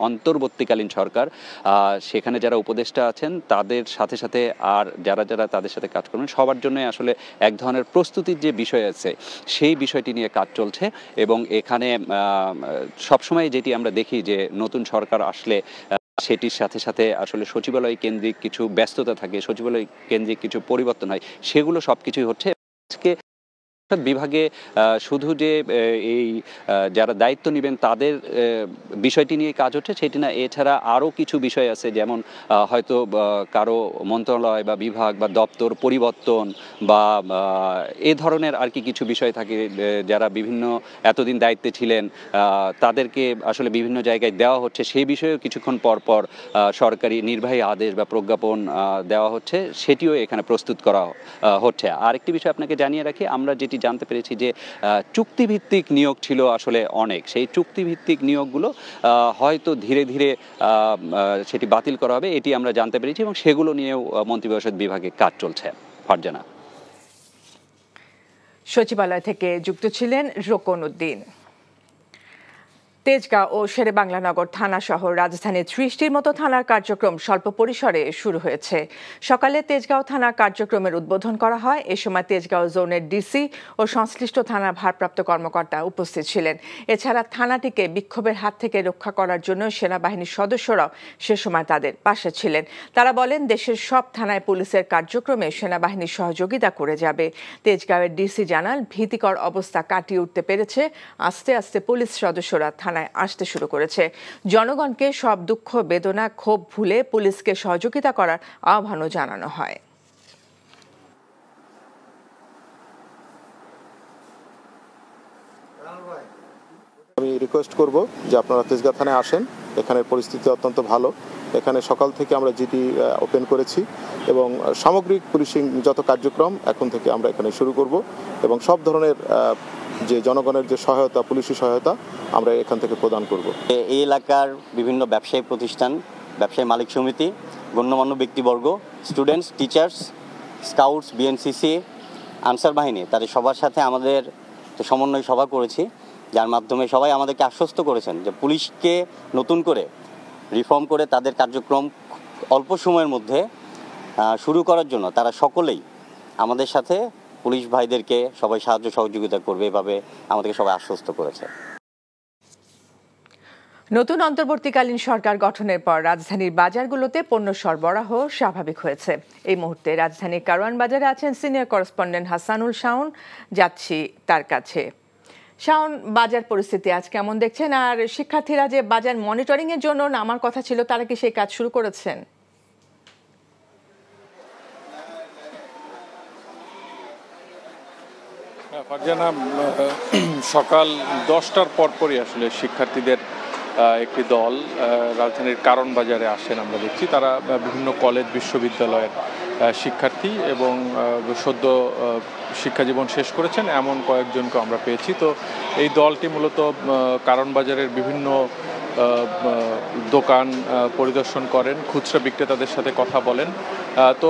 অন্তর্বর্তীকালীন সরকার, সেখানে যারা উপদেষ্টা আছেন তাদের সাথে সাথে আর যারা যারা তাদের সাথে কাজ করবেন সবার জন্য আসলে এক ধরনের প্রস্তুতির যে বিষয় আছে সেই বিষয়টি নিয়ে কাজ চলছে। এবং এখানে সবসময় যেটি আমরা দেখি যে নতুন সরকার আসলে সেটির সাথে সাথে আসলে সচিবালয় কেন্দ্রিক কিছু ব্যস্ততা থাকে, সচিবালয় কেন্দ্রিক কিছু পরিবর্তন হয়, সেগুলো সব কিছুই হচ্ছে। আজকে বিভাগে শুধু যে এই যারা দায়িত্ব নেবেন তাদের বিষয়টি নিয়ে কাজ হচ্ছে সেটি না, এছাড়া আরও কিছু বিষয় আছে, যেমন হয়তো কারো মন্ত্রণালয় বা বিভাগ বা দপ্তর পরিবর্তন বা এ ধরনের আর কি কিছু বিষয় থাকে, যারা বিভিন্ন এতদিন দায়িত্বে ছিলেন তাদেরকে আসলে বিভিন্ন জায়গায় দেওয়া হচ্ছে, সেই বিষয়েও কিছুক্ষণ পর পর সরকারি নির্বাহী আদেশ বা প্রজ্ঞাপন দেওয়া হচ্ছে, সেটিও এখানে প্রস্তুত করা হচ্ছে। আরেকটি বিষয় আপনাকে জানিয়ে রাখি, আমরা যেটি জানতে পেরেছি যে চুক্তিভিত্তিক নিয়োগ ছিল আসলে অনেক, সেই চুক্তিভিত্তিক নিয়োগগুলো হয়তো ধীরে ধীরে সেটি বাতিল করা হবে, এটি আমরা জানতে পেরেছি। এবং সেগুলো নিয়েও মন্ত্রিপরিষদ বিভাগে কাজ চলছে। ফারজানা। সচিবালয় থেকে যুক্ত ছিলেন রোকন উদ্দিন। তেজগাঁও ও শেরেবাংলানগর থানা সহ রাজধানীর 30টির মতো থানার কার্যক্রম স্বল্প পরিসরে শুরু হয়েছে। সকালে তেজগাঁও থানার কার্যক্রমের উদ্বোধন করা হয়। এ সময় তেজগাঁও জোনের ডিসি ও সংশ্লিষ্ট থানার ভারপ্রাপ্ত কর্মকর্তা উপস্থিত ছিলেন। এছাড়া থানাটিকে বিক্ষোভের হাত থেকে রক্ষা করার জন্য সেনাবাহিনীর সদস্যরাও সে সময় তাদের পাশে ছিলেন। তারা বলেন, দেশের সব থানায় পুলিশের কার্যক্রমে সেনাবাহিনীর সহযোগিতা করে যাবে। তেজগাঁওয়ের ডিসি জানান, ভীতিকর অবস্থা কাটিয়ে উঠতে পেরেছে, আস্তে আস্তে পুলিশ সদস্যরা থানায় আসতে শুরু করেছে। জনগণকে সব দুঃখ বেদনা ক্ষোভ ভুলে পুলিশকে সহযোগিতা করার আহ্বানও জানানো হয়। আমি রিকোয়েস্ট করব যে আপনারা তেজগাঁও থানায় আসেন, এখানের পরিস্থিতি অত্যন্ত ভালো। এখানে সকাল থেকে আমরা জিটি ওপেন করেছি এবং সামগ্রিক পুলিশিং যত কার্যক্রম এখন থেকে আমরা এখানে শুরু করব এবং সব ধরনের যে জনগণের যে সহায়তা, পুলিশি সহায়তা আমরা এখান থেকে প্রদান করব। এই এলাকার বিভিন্ন ব্যবসায়ী প্রতিষ্ঠান, ব্যবসায়ী মালিক সমিতি, গণ্যমান্য ব্যক্তিবর্গ, students, teachers, scouts, BNCC, answer বাহিনী, তাদের সবার সাথে আমাদের সমন্বয় সভা করেছি, যার মাধ্যমে সবাই আমাদেরকে আশ্বস্ত করেছেন যে পুলিশকে নতুন করে রিফর্ম করে তাদের কার্যক্রম অল্প সময়ের মধ্যে শুরু করার জন্য তারা সকলেই আমাদের সাথে পুলিশ ভাইদেরকে সবাই সাহায্য সহযোগিতা করবে, এভাবে আমাদেরকে সবাই আশ্বস্ত করেছে। নতুন অন্তর্বর্তীকালীন সরকার গঠনের পর রাজধানীর বাজারগুলোতে পণ্য সরবরাহ স্বাভাবিক হয়েছে। এই মুহূর্তে রাজধানীর কারওয়ান বাজারে আছেন সিনিয়র করেসপন্ডেন্ট হাসানুল শাওন, যাচ্ছি তার কাছে। শাওন, বাজার পরিস্থিতি আজ কেমন দেখছেন? আর শিক্ষার্থীরা যে বাজার মনিটরিং এর জন্য নামার কথা ছিল, তারা কি সেই কাজ শুরু করেছেন? ফারজানা, সকাল 10টার পরপরই আসলে শিক্ষার্থীদের একটি দল রাজধানীর কারওয়ান বাজারে আসেন। আমরা দেখছি তারা বিভিন্ন কলেজ, বিশ্ববিদ্যালয়ের শিক্ষার্থী এবং সদ্য শিক্ষাজীবন শেষ করেছেন এমন কয়েকজনকে আমরা পেয়েছি। তো এই দলটি মূলত কারওয়ান বাজারের বিভিন্ন দোকান পরিদর্শন করেন, খুচরা বিক্রেতাদের সাথে কথা বলেন। তো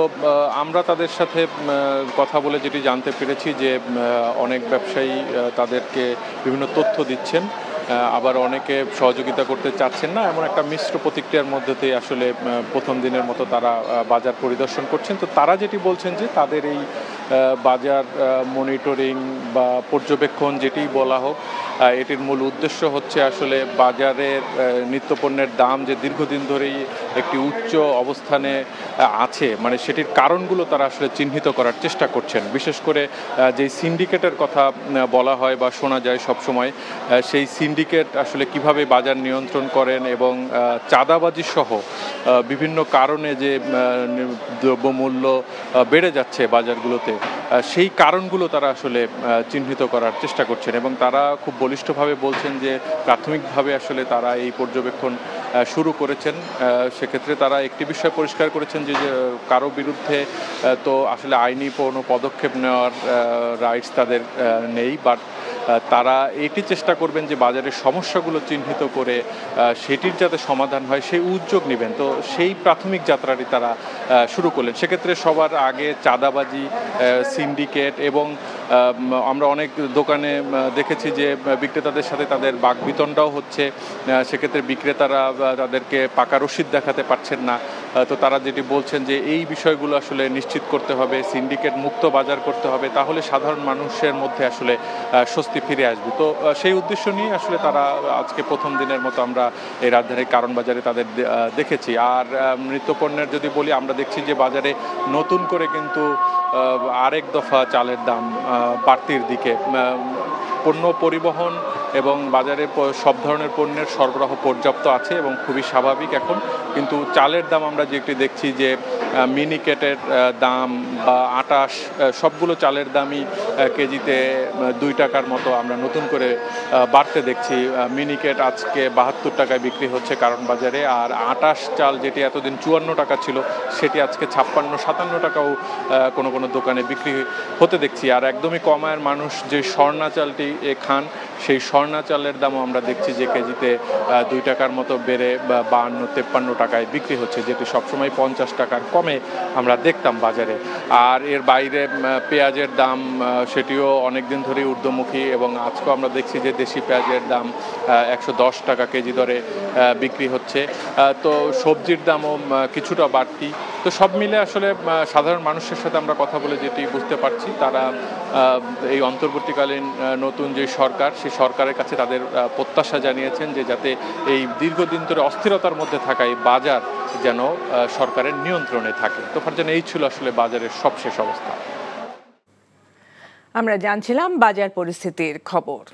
আমরা তাদের সাথে কথা বলে যেটি জানতে পেরেছি যে অনেক ব্যবসায়ী তাদেরকে বিভিন্ন তথ্য দিচ্ছেন আবার অনেকে সহযোগিতা করতে চাচ্ছেন না, এমন একটা মিশ্র প্রতিক্রিয়ার মধ্যে আসলে প্রথম দিনের মতো তারা বাজার পরিদর্শন করছেন। তো তারা যেটি বলছেন যে তাদের এই বাজার মনিটরিং বা পর্যবেক্ষণ যেটি বলা হোক, এটির মূল উদ্দেশ্য হচ্ছে আসলে বাজারের নিত্যপণ্যের দাম যে দীর্ঘদিন ধরেই একটি উচ্চ অবস্থানে আছে, মানে সেটির কারণগুলো তারা আসলে চিহ্নিত করার চেষ্টা করছেন। বিশেষ করে যে সিন্ডিকেটের কথা বলা হয় বা শোনা যায় সবসময়, সেই সিন্ডিকেট আসলে কিভাবে বাজার নিয়ন্ত্রণ করেন এবং চাঁদাবাজি সহ বিভিন্ন কারণে যে দ্রব্যমূল্য বেড়ে যাচ্ছে বাজারগুলোতে, সেই কারণগুলো তারা আসলে চিহ্নিত করার চেষ্টা করছেন। এবং তারা খুব বলিষ্ঠভাবে বলছেন যে প্রাথমিকভাবে আসলে তারা এই পর্যবেক্ষণ শুরু করেছেন। সেক্ষেত্রে তারা একটি বিষয় পরিষ্কার করেছেন যে কারো বিরুদ্ধে তো আসলে আইনি কোনো পদক্ষেপ নেওয়ার রাইটস তাদের নেই, বাট তারা এটি চেষ্টা করবেন যে বাজারের সমস্যাগুলো চিহ্নিত করে সেটির যাতে সমাধান হয় সেই উদ্যোগ নেবেন। তো সেই প্রাথমিক যাত্রাটি তারা শুরু করলেন। সেক্ষেত্রে সবার আগে চাঁদাবাজি, সিন্ডিকেট এবং আমরা অনেক দোকানে দেখেছি যে বিক্রেতাদের সাথে তাদের বাকবিতণ্ডাও হচ্ছে। সেক্ষেত্রে বিক্রেতারা তাদেরকে পাকা রসিদ দেখাতে পারছেন না। তো তারা যেটি বলছেন যে এই বিষয়গুলো আসলে নিশ্চিত করতে হবে, সিন্ডিকেট মুক্ত বাজার করতে হবে, তাহলে সাধারণ মানুষের মধ্যে আসলে স্বস্তি ফিরে আসবে। তো সেই উদ্দেশ্য নিয়ে আসলে তারা আজকে প্রথম দিনের মতো আমরা এই রাজধানীর কারণ বাজারে তাদের দেখেছি। আর নিত্যপণ্যের যদি বলি, আমরা দেখছি যে বাজারে নতুন করে কিন্তু আরেক দফা চালের দাম বাড়তির দিকে। পণ্য পরিবহন এবং বাজারে সব ধরনের পণ্যের সরবরাহ পর্যাপ্ত আছে এবং খুবই স্বাভাবিক এখন, কিন্তু চালের দাম আমরা যেটি দেখছি যে মিনিকেটের দাম বা আটাশ, সবগুলো চালের দামই কেজিতে 2 টাকার মতো আমরা নতুন করে বাড়তে দেখছি। মিনিকেট আজকে 72 টাকায় বিক্রি হচ্ছে কারণ বাজারে, আর আটাশ চাল যেটি এতদিন 54 টাকা ছিল সেটি আজকে 56-57 টাকাও কোনো কোনো দোকানে বিক্রি হতে দেখছি। আর একদমই কম আয়ের মানুষ যে স্বর্ণা চালটি খান, সেই স্বর্ণা চালের দামও আমরা দেখছি যে কেজিতে 2 টাকার মতো বেড়ে 52-53 টাকায় বিক্রি হচ্ছে, যেটি সবসময় 50 টাকার কমে আমরা দেখতাম বাজারে। আর এর বাইরে পেঁয়াজের দাম সেটিও অনেক দিন ধরেই ঊর্ধ্বমুখী এবং আজকেও আমরা দেখছি যে দেশি পেঁয়াজের দাম 110 টাকা কেজি দরে বিক্রি হচ্ছে। তো সবজির দামও কিছুটা বাড়তি। তো সব মিলে আসলে সাধারণ মানুষের সাথে আমরা কথা বলে যেটি বুঝতে পারছি, তারা এই অন্তর্বর্তীকালীন নতুন যে সরকার, সেই সরকারের কাছে তাদের প্রত্যাশা জানিয়েছেন যে যাতে এই দীর্ঘদিন ধরে অস্থিরতার মধ্যে থাকা এই বাজার যেন সরকারের নিয়ন্ত্রণে থাকে। তো ফারজান, এই ছিল আসলে বাজারের সবশেষ অবস্থা। আমরা জানছিলাম বাজার পরিস্থিতির খবর।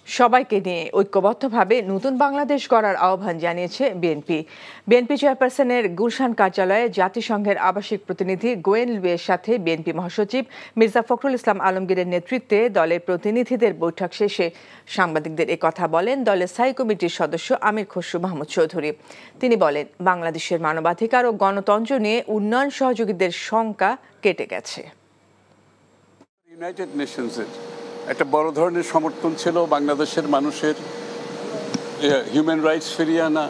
সবাইকে নিয়ে ঐক্যবদ্ধভাবে নতুন বাংলাদেশ গড়ার আহ্বান জানিয়েছে বিএনপি চেয়ারপারসনের গুলশান কার্যালয়ে জাতিসংঘের আবাসিক প্রতিনিধি গোয়েন লুইয়ের সাথে বিএনপি মহাসচিব মির্জা ফখরুল ইসলাম আলমগীরের নেতৃত্বে দলের প্রতিনিধিদের বৈঠক শেষে সাংবাদিকদের একথা বলেন দলের স্থায়ী কমিটির সদস্য আমির খসরু মাহমুদ চৌধুরী। তিনি বলেন, বাংলাদেশের মানবাধিকার ও গণতন্ত্র নিয়ে উন্নয়ন সহযোগীদের শঙ্কা কেটে গেছে। ইউনাইটেড নেশনসের একটা বড় ধরনের সমর্থন ছিল বাংলাদেশের মানুষের হিউম্যান রাইটস ফিরিয়ে আনা,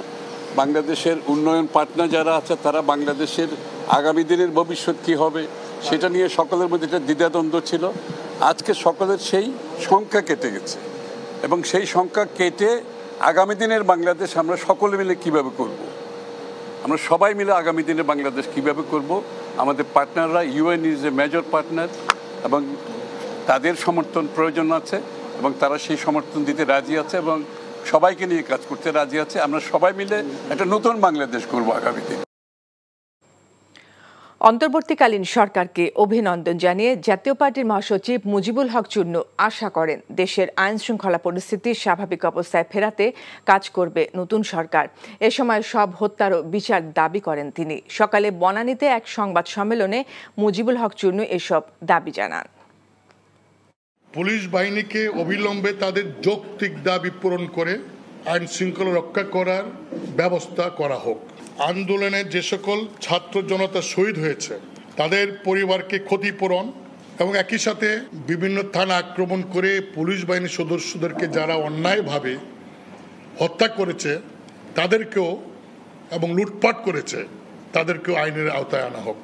বাংলাদেশের উন্নয়ন পার্টনার যারা আছে তারা বাংলাদেশের আগামী দিনের ভবিষ্যৎ কী হবে সেটা নিয়ে সকলের মধ্যে একটা দ্বিধাদ্বন্দ্ব ছিল। আজকে সকলের সেই শঙ্কা কেটে গেছে এবং সেই শঙ্কা কেটে আগামী দিনের বাংলাদেশ আমরা সকলে মিলে কিভাবে করব, আমরা সবাই মিলে আগামী দিনে বাংলাদেশ কিভাবে করব, আমাদের পার্টনাররা, UN is a major partner এবং তাদের সমর্থন প্রয়োজন আছে এবং তারা সেই সমর্থন দিতে রাজি আছে এবং সবাইকে নিয়ে কাজ করতে রাজি আছে। আমরা সবাই মিলে একটা নতুন বাংলাদেশ করব আগামীতে। অন্তর্বর্তীকালীন সরকারকে অভিনন্দন জানিয়ে জাতীয় পার্টির মহাসচিব মুজিবুল হক চুন্নু আশা করেন দেশের আইন শৃঙ্খলা পরিস্থিতি স্বাভাবিক অবস্থায় ফেরাতে কাজ করবে নতুন সরকার। এ সময় সব হত্যারও বিচার দাবি করেন তিনি। সকালে বনানীতে এক সংবাদ সম্মেলনে মুজিবুল হক চুন্নু এসব দাবি জানান। পুলিশ বাহিনীকে অবিলম্বে তাদের যৌক্তিক দাবি পূরণ করে আইন শৃঙ্খলা রক্ষা করার ব্যবস্থা করা হোক। আন্দোলনে যে সকল ছাত্র জনতা শহীদ হয়েছে তাদের পরিবারকে ক্ষতিপূরণ এবং একই সাথে বিভিন্ন থানা আক্রমণ করে পুলিশ বাহিনীর সদস্যদেরকে যারা অন্যায়ভাবে হত্যা করেছে তাদেরকেও এবং লুটপাট করেছে তাদেরকেও আইনের আওতায় আনা হোক।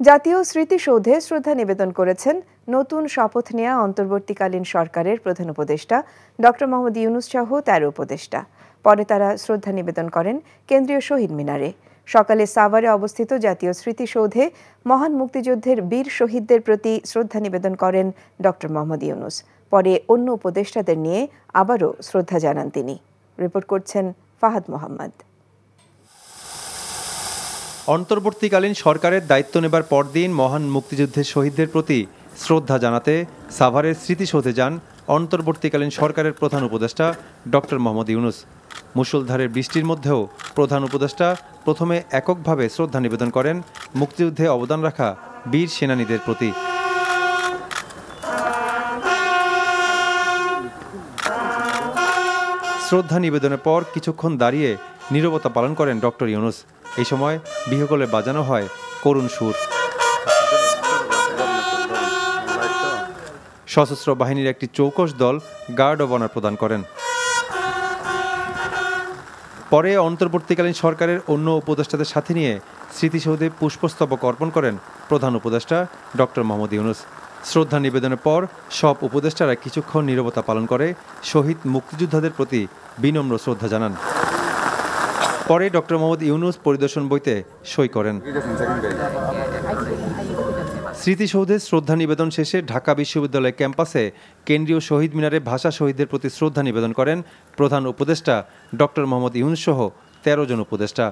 জাতীয় স্মৃতিসৌধে শ্রদ্ধা নিবেদন করেছেন নতুন শপথ নেওয়া অন্তর্বর্তীকালীন সরকারের প্রধান উপদেষ্টা ডক্টর মোহাম্মদ ইউনূস সহ ১৩ উপদেষ্টা। পরে তারা শ্রদ্ধা নিবেদন করেন কেন্দ্রীয় শহীদ মিনারে। সকালে সাভারে অবস্থিত জাতীয় স্মৃতিসৌধে মহান মুক্তিযুদ্ধের বীর শহীদদের প্রতি শ্রদ্ধা নিবেদন করেন ডক্টর মোহাম্মদ ইউনূস। পরে অন্য উপদেষ্টাদের নিয়ে আবারও শ্রদ্ধা জানান তিনি। রিপোর্ট করছেন ফাহাদ মোহাম্মদ। অন্তর্বর্তীকালীন সরকারের দায়িত্ব নেবার পরদিন মহান মুক্তিযুদ্ধের শহীদদের প্রতি শ্রদ্ধা জানাতে সাভারের স্মৃতিসৌধে যান অন্তর্বর্তীকালীন সরকারের প্রধান উপদেষ্টা ডক্টর মোহাম্মদ ইউনূস। মুষলধারের বৃষ্টির মধ্যেও প্রধান উপদেষ্টা প্রথমে এককভাবে শ্রদ্ধা নিবেদন করেন মুক্তিযুদ্ধে অবদান রাখা বীর সেনানীদের প্রতি। শ্রদ্ধা নিবেদনের পর কিছুক্ষণ দাঁড়িয়ে নীরবতা পালন করেন ডক্টর ইউনূস। এই সময় বিহগলে বাজানো হয় করুণ সুর। সশস্ত্র বাহিনীর একটি চৌকস দল গার্ড অব অনার প্রদান করেন। পরে অন্তর্বর্তীকালীন সরকারের অন্য উপদেষ্টাদের সাথে নিয়ে স্মৃতিসৌধে পুষ্পস্তবক অর্পণ করেন প্রধান উপদেষ্টা ডক্টর মোহাম্মদ ইউনূস। শ্রদ্ধা নিবেদনের পর সব উপদেষ্টারা কিছুক্ষণ নীরবতা পালন করে শহীদ মুক্তিযোদ্ধাদের প্রতি বিনম্র শ্রদ্ধা জানান। পরে ডক্টর মোহাম্মদ ইউনূস পরিদর্শন বইতে সই করেন। স্মৃতিসৌধে শ্রদ্ধা নিবেদন শেষে ঢাকা বিশ্ববিদ্যালয় ক্যাম্পাসে কেন্দ্রীয় শহীদ মিনারে ভাষা শহীদদের প্রতি শ্রদ্ধা নিবেদন করেন প্রধান উপদেষ্টা ডক্টর মোহাম্মদ ইউনূস সহ ১৩ জন উপদেষ্টা।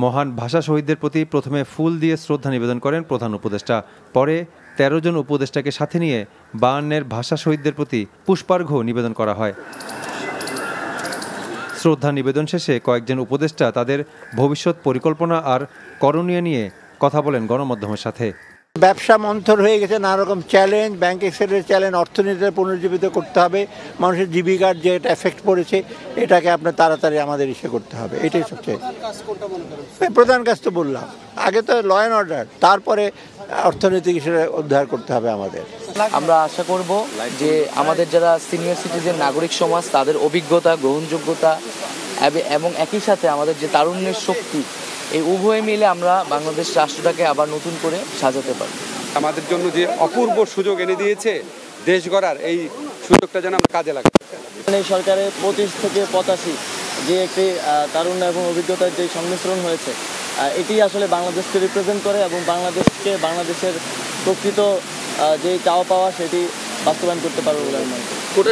মহান ভাষা শহীদদের প্রতি প্রথমে ফুল দিয়ে শ্রদ্ধা নিবেদন করেন প্রধান উপদেষ্টা। পরে ১৩ জন উপদেষ্টাকে সাথে নিয়ে ৫২-এর ভাষা শহীদদের প্রতি পুষ্পার্ঘ্য নিবেদন করা হয়। শ্রদ্ধা নিবেদন শেষে কয়েকজন উপদেষ্টা তাদের ভবিষ্যৎ পরিকল্পনা আর করণীয় নিয়ে কথা বলেন গণমাধ্যমের সাথে। ব্যবসা মন্থর হয়ে গেছে, নানা রকম চ্যালেঞ্জ, ব্যাংক এক্সেলের চ্যালেঞ্জ, অর্থনীতিতে পুনর্জীবিত করতে হবে, মানুষের জীবিকার যে এটা এফেক্ট পড়েছে এটাকে আপনার তাড়াতাড়ি আমাদের করতে হবে। এটাই সবচেয়ে প্রধান কাজ। তো বললাম আগে তো ল অ্যান্ড অর্ডার, তারপরে অর্থনৈতিক হিসেবে উদ্ধার করতে হবে আমাদের। আমরা আশা করব যে আমাদের যারা সিনিয়র সিটিজেন নাগরিক সমাজ তাদের অভিজ্ঞতা, গ্রহণযোগ্যতা এবং একই সাথে আমাদের যে তারুণ্যের শক্তি, এই উভয় মিলে আমরা বাংলাদেশ রাষ্ট্রটাকে আবার নতুন করে সাজাতে পারি। আমাদের জন্য যে অপূর্ব সুযোগ এনে দিয়েছে দেশ গড়ার, এই সুযোগটা যেন আমরা কাজে লাগাই। এই সরকারের ২৫ থেকে ৮৫ যে একটি তারুণ্য এবং অভিজ্ঞতার যে সংমিশ্রণ হয়েছে, এটি আসলে বাংলাদেশকে রিপ্রেজেন্ট করে এবং বাংলাদেশের প্রকৃত যে চাওয়া পাওয়া সেটি বাস্তবায়ন করতে পারবে বলে আমি মনে করি।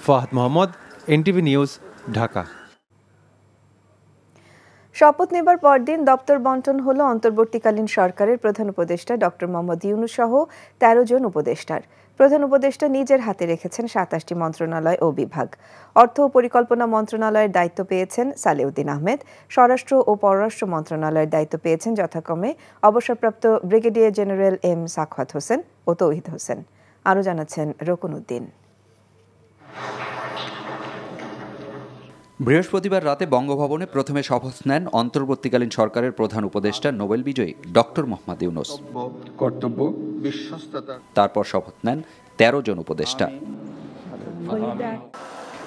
Fahad Mohammad, NTV news, Dhaka. শপথ নেবার পরদিন দপ্তর বন্টন হলো অন্তর্বর্তীকালীন সরকারের প্রধান উপদেষ্টা ডক্টর মোহাম্মদ ইউনূস সহ ১৩ জন উপদেষ্টার। প্রধান উপদেষ্টা নিজের হাতে রেখেছেন ২৭টি মন্ত্রণালয় ও বিভাগ। অর্থ ও পরিকল্পনা মন্ত্রণালয়ের দায়িত্ব পেয়েছেন সালেউদ্দিন আহমেদ। স্বরাষ্ট্র ও পররাষ্ট্র মন্ত্রণালয়ের দায়িত্ব পেয়েছেন যথাক্রমে অবসরপ্রাপ্ত brigadier general M Sakhawat Hossain ও তৌহিদ হোসেন। আরও জানাচ্ছেন রকুন উদ্দিন। বৃহস্পতিবার রাতে বঙ্গভবনে প্রথমে শপথ নেন অন্তর্বর্তীকালীন সরকারের প্রধান উপদেষ্টা নোবেল বিজয়ী ডক্টর মোহাম্মদ ইউনূস। কর্তব্য, বিশ্বস্ততা। তারপর শপথ নেন ১৩ জন উপদেষ্টা।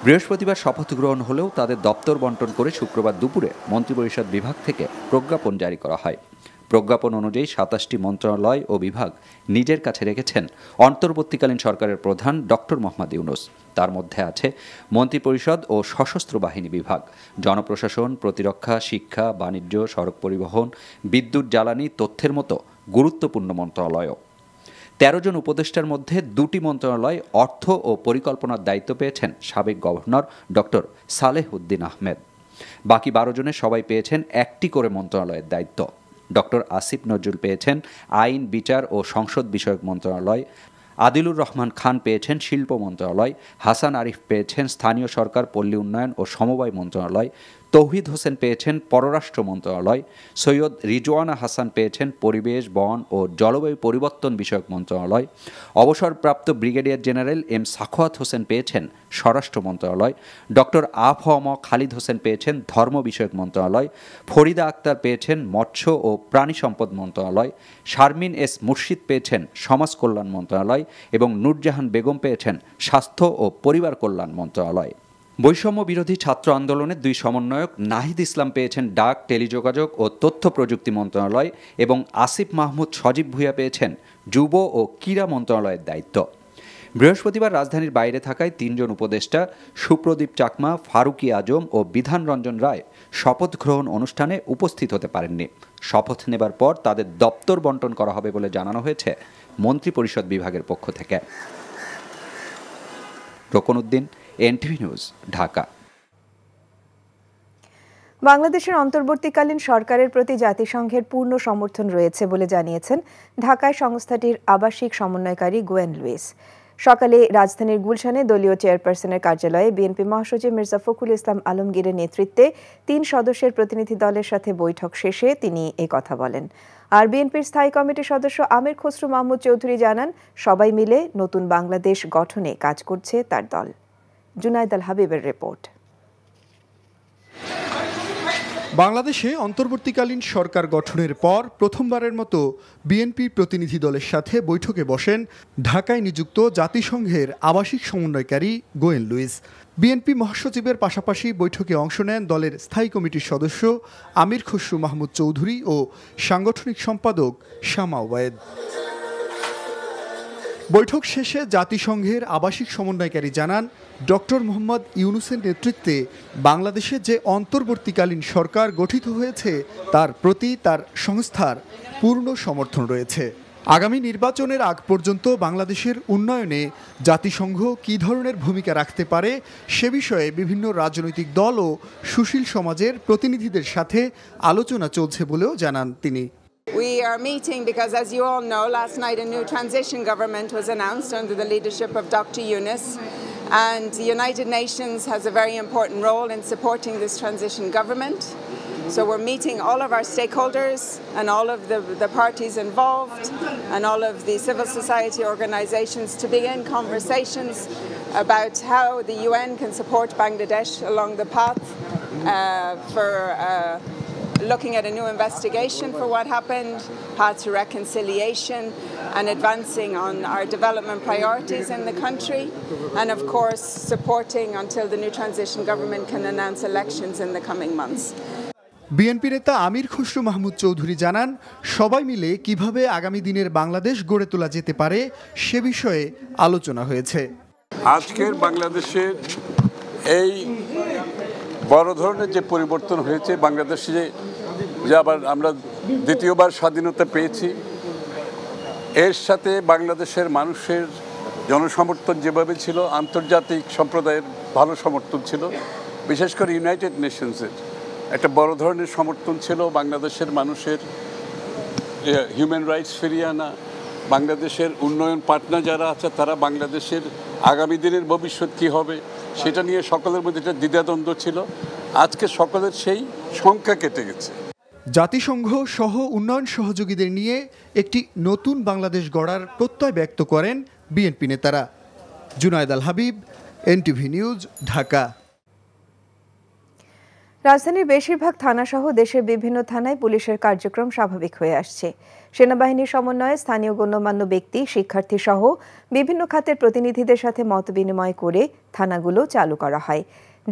বৃহস্পতিবার শপথ গ্রহণ হলেও তাদের দপ্তর বন্টন করে শুক্রবার দুপুরে মন্ত্রিপরিষদ বিভাগ থেকে প্রজ্ঞাপন জারি করা হয়। প্রজ্ঞাপন অনুযায়ী ২৭টি মন্ত্রণালয় ও বিভাগ নিজের কাছে রেখেছেন অন্তর্বর্তীকালীন সরকারের প্রধান ডক্টর মোহাম্মদ ইউনূস। তার মধ্যে আছে মন্ত্রিপরিষদ ও সশস্ত্র বাহিনী বিভাগ, জনপ্রশাসন, প্রতিরক্ষা, শিক্ষা, বাণিজ্য, সড়ক পরিবহন, বিদ্যুৎ, জ্বালানি, তথ্যের মতো গুরুত্বপূর্ণ মন্ত্রণালয়ও। ১৩ জন উপদেষ্টার মধ্যে ২টি মন্ত্রণালয় অর্থ ও পরিকল্পনার দায়িত্ব পেয়েছেন সাবেক গভর্নর ডক্টর সালেহউদ্দিন আহমেদ। বাকি ১২ জনের সবাই পেয়েছেন একটি করে মন্ত্রণালয়ের দায়িত্ব। ডক্টর আসিফ নজরুল পেয়েছেন আইন, বিচার ও সংসদ বিষয়ক মন্ত্রণালয়, আদিলুর রহমান খান পেয়েছেন শিল্প মন্ত্রণালয়, হাসান আরিফ পেয়েছেন স্থানীয় সরকার, পল্লী উন্নয়ন ও সমবায় মন্ত্রণালয়, তৌহিদ হোসেন পেয়েছেন পররাষ্ট্র মন্ত্রণালয়, সৈয়দ রিজওয়ানা হাসান পেয়েছেন পরিবেশ, বন ও জলবায়ু পরিবর্তন বিষয়ক মন্ত্রণালয়, অবসরপ্রাপ্ত brigadier general M Sakhawat Hossain পেয়েছেন স্বরাষ্ট্র মন্ত্রণালয়, ডক্টর আফম খালিদ হোসেন পেয়েছেন ধর্ম বিষয়ক মন্ত্রণালয়, ফরিদা আক্তার পেয়েছেন মৎস্য ও প্রাণী সম্পদ মন্ত্রণালয়, শারমিন এস মুর্শিদ পেয়েছেন সমাজ কল্যাণ মন্ত্রণালয় এবং নূরজাহান বেগম পেয়েছেন স্বাস্থ্য ও পরিবার কল্যাণ মন্ত্রণালয়। বৈষম্য বিরোধী ছাত্র আন্দোলনের 2 সমন্বয়ক নাহিদ ইসলাম পেয়েছেন ডাক, টেলিযোগাযোগ ও তথ্য প্রযুক্তি মন্ত্রণালয় এবং আসিফ মাহমুদ সজীব ভুঁইয়া পেয়েছেন যুব ও ক্রীড়া মন্ত্রণালয়ের দায়িত্ব। বৃহস্পতিবার রাজধানীর বাইরে থাকায় 3 জন উপদেষ্টা সুপ্রদীপ চাকমা, ফারুকি আজম ও বিধান রঞ্জন রায় শপথ গ্রহণ অনুষ্ঠানে উপস্থিত হতে পারেননি। শপথ নেবার পর তাদের দপ্তর বন্টন করা হবে বলে জানানো হয়েছে মন্ত্রিপরিষদ বিভাগের পক্ষ থেকে। Rokonuddin, NTV news, Dhaka. বাংলাদেশের অন্তর্বর্তীকালীন সরকারের প্রতি জাতিসংঘের পূর্ণ সমর্থন রয়েছে বলে জানিয়েছেন ঢাকায় সংস্থাটির আবাসিক সমন্বয়কারী গোয়েন লুইস। সকালে রাজধানীর গুলশানে দলীয় চেয়ারপারসনের কার্যালয়ে বিএনপি মহাসচিব মির্জা ফখরুল ইসলাম আলমগীরের নেতৃত্বে 3 সদস্যের প্রতিনিধি দলের সাথে বৈঠক শেষে তিনি এই কথা বলেন। আর বিএনপির স্থায়ী কমিটির সদস্য আমির খসরু মাহমুদ চৌধুরী জানান, সবাই মিলে নতুন বাংলাদেশ গঠনে কাজ করছে তার দল। জুনায়েদ আল হাবিবের রিপোর্ট। বাংলাদেশে অন্তর্বর্তীকালীন সরকার গঠনের পর প্রথমবারের মতো বিএনপি প্রতিনিধি দলের সাথে বৈঠকে বসেন ঢাকায় নিযুক্ত জাতিসংঘের আবাসিক সমন্বয়কারী গোয়েন লুইস। বিএনপি মহাসচিবের পাশাপাশি বৈঠকে অংশ নেন দলের স্থায়ী কমিটির সদস্য আমির খসরু মাহমুদ চৌধুরী ও সাংগঠনিক সম্পাদক শামা ওবায়েদ। বৈঠক শেষে জাতিসংঘের আবাসিক সমন্বয়কারী জানান, ডক্টর মোহাম্মদ ইউনূসের নেতৃত্বে বাংলাদেশে যে অন্তর্বর্তীকালীন সরকার গঠিত হয়েছে তার প্রতি তার সংস্থার পূর্ণ সমর্থন রয়েছে। আগামী নির্বাচনের আগ পর্যন্ত বাংলাদেশের উন্নয়নে জাতিসংঘ কী ধরনের ভূমিকা রাখতে পারে সে বিষয়ে বিভিন্ন রাজনৈতিক দল ও সুশীল সমাজের প্রতিনিধিদের সাথে আলোচনা চলছে বলেও জানান তিনি। We are meeting because, as you all know, last night a new transition government was announced under the leadership of Dr. Yunus, and the United Nations has a very important role in supporting this transition government. So we're meeting all of our stakeholders and all of the parties involved and all of the civil society organizations to begin conversations about how the UN can support Bangladesh along the path for looking at a new investigation for what happened, path to reconciliation, and advancing on our development priorities in the country, and of course supporting until the new transition government can announce elections in the coming months. BNP নেতা আমির খসরু মাহমুদ চৌধুরী জানান, সবাই মিলে কিভাবে আগামী দিনের বাংলাদেশ গড়ে তোলা যেতে পারে সে বিষয়ে আলোচনা হয়েছে। আজকের বাংলাদেশের এই বড় ধরনের যে পরিবর্তন হয়েছে, বাংলাদেশে যে আবার আমরা দ্বিতীয়বার স্বাধীনতা পেয়েছি, এর সাথে বাংলাদেশের মানুষের জনসমর্থন যেভাবে ছিল, আন্তর্জাতিক সম্প্রদায়ের ভালো সমর্থন ছিল, বিশেষ করে ইউনাইটেড নেশনসের একটা বড় ধরনের সমর্থন ছিল। বাংলাদেশের মানুষের হিউম্যান রাইটস ফিরিয়ে আনা, বাংলাদেশের উন্নয়ন পার্টনার যারা আছে তারা বাংলাদেশের আগামী দিনের ভবিষ্যৎ কী হবে সেটা নিয়ে সকলের মধ্যে একটা দ্বিধাদ্বন্দ্ব ছিল। আজকে সকলের সেই সংখ্যা কেটে গেছে। জাতিসংঘ সহ উন্নয়ন সহযোগীদের নিয়ে একটি নতুন বাংলাদেশ গড়ার প্রত্যয় ব্যক্ত করেন বিএনপি নেতারা। জুনায়েদ আল হাবিব, এনটিভি নিউজ, ঢাকা। রাজধানীর বেশিরভাগ থানাসহ দেশের বিভিন্ন থানায় পুলিশের কার্যক্রম স্বাভাবিক হয়ে আসছে। সেনাবাহিনীর সমন্বয়ে স্থানীয় গণ্যমান্য ব্যক্তি, শিক্ষার্থী সহ বিভিন্ন খাতের প্রতিনিধিদের সাথে মতবিনিময় করে থানাগুলো চালু করা হয়।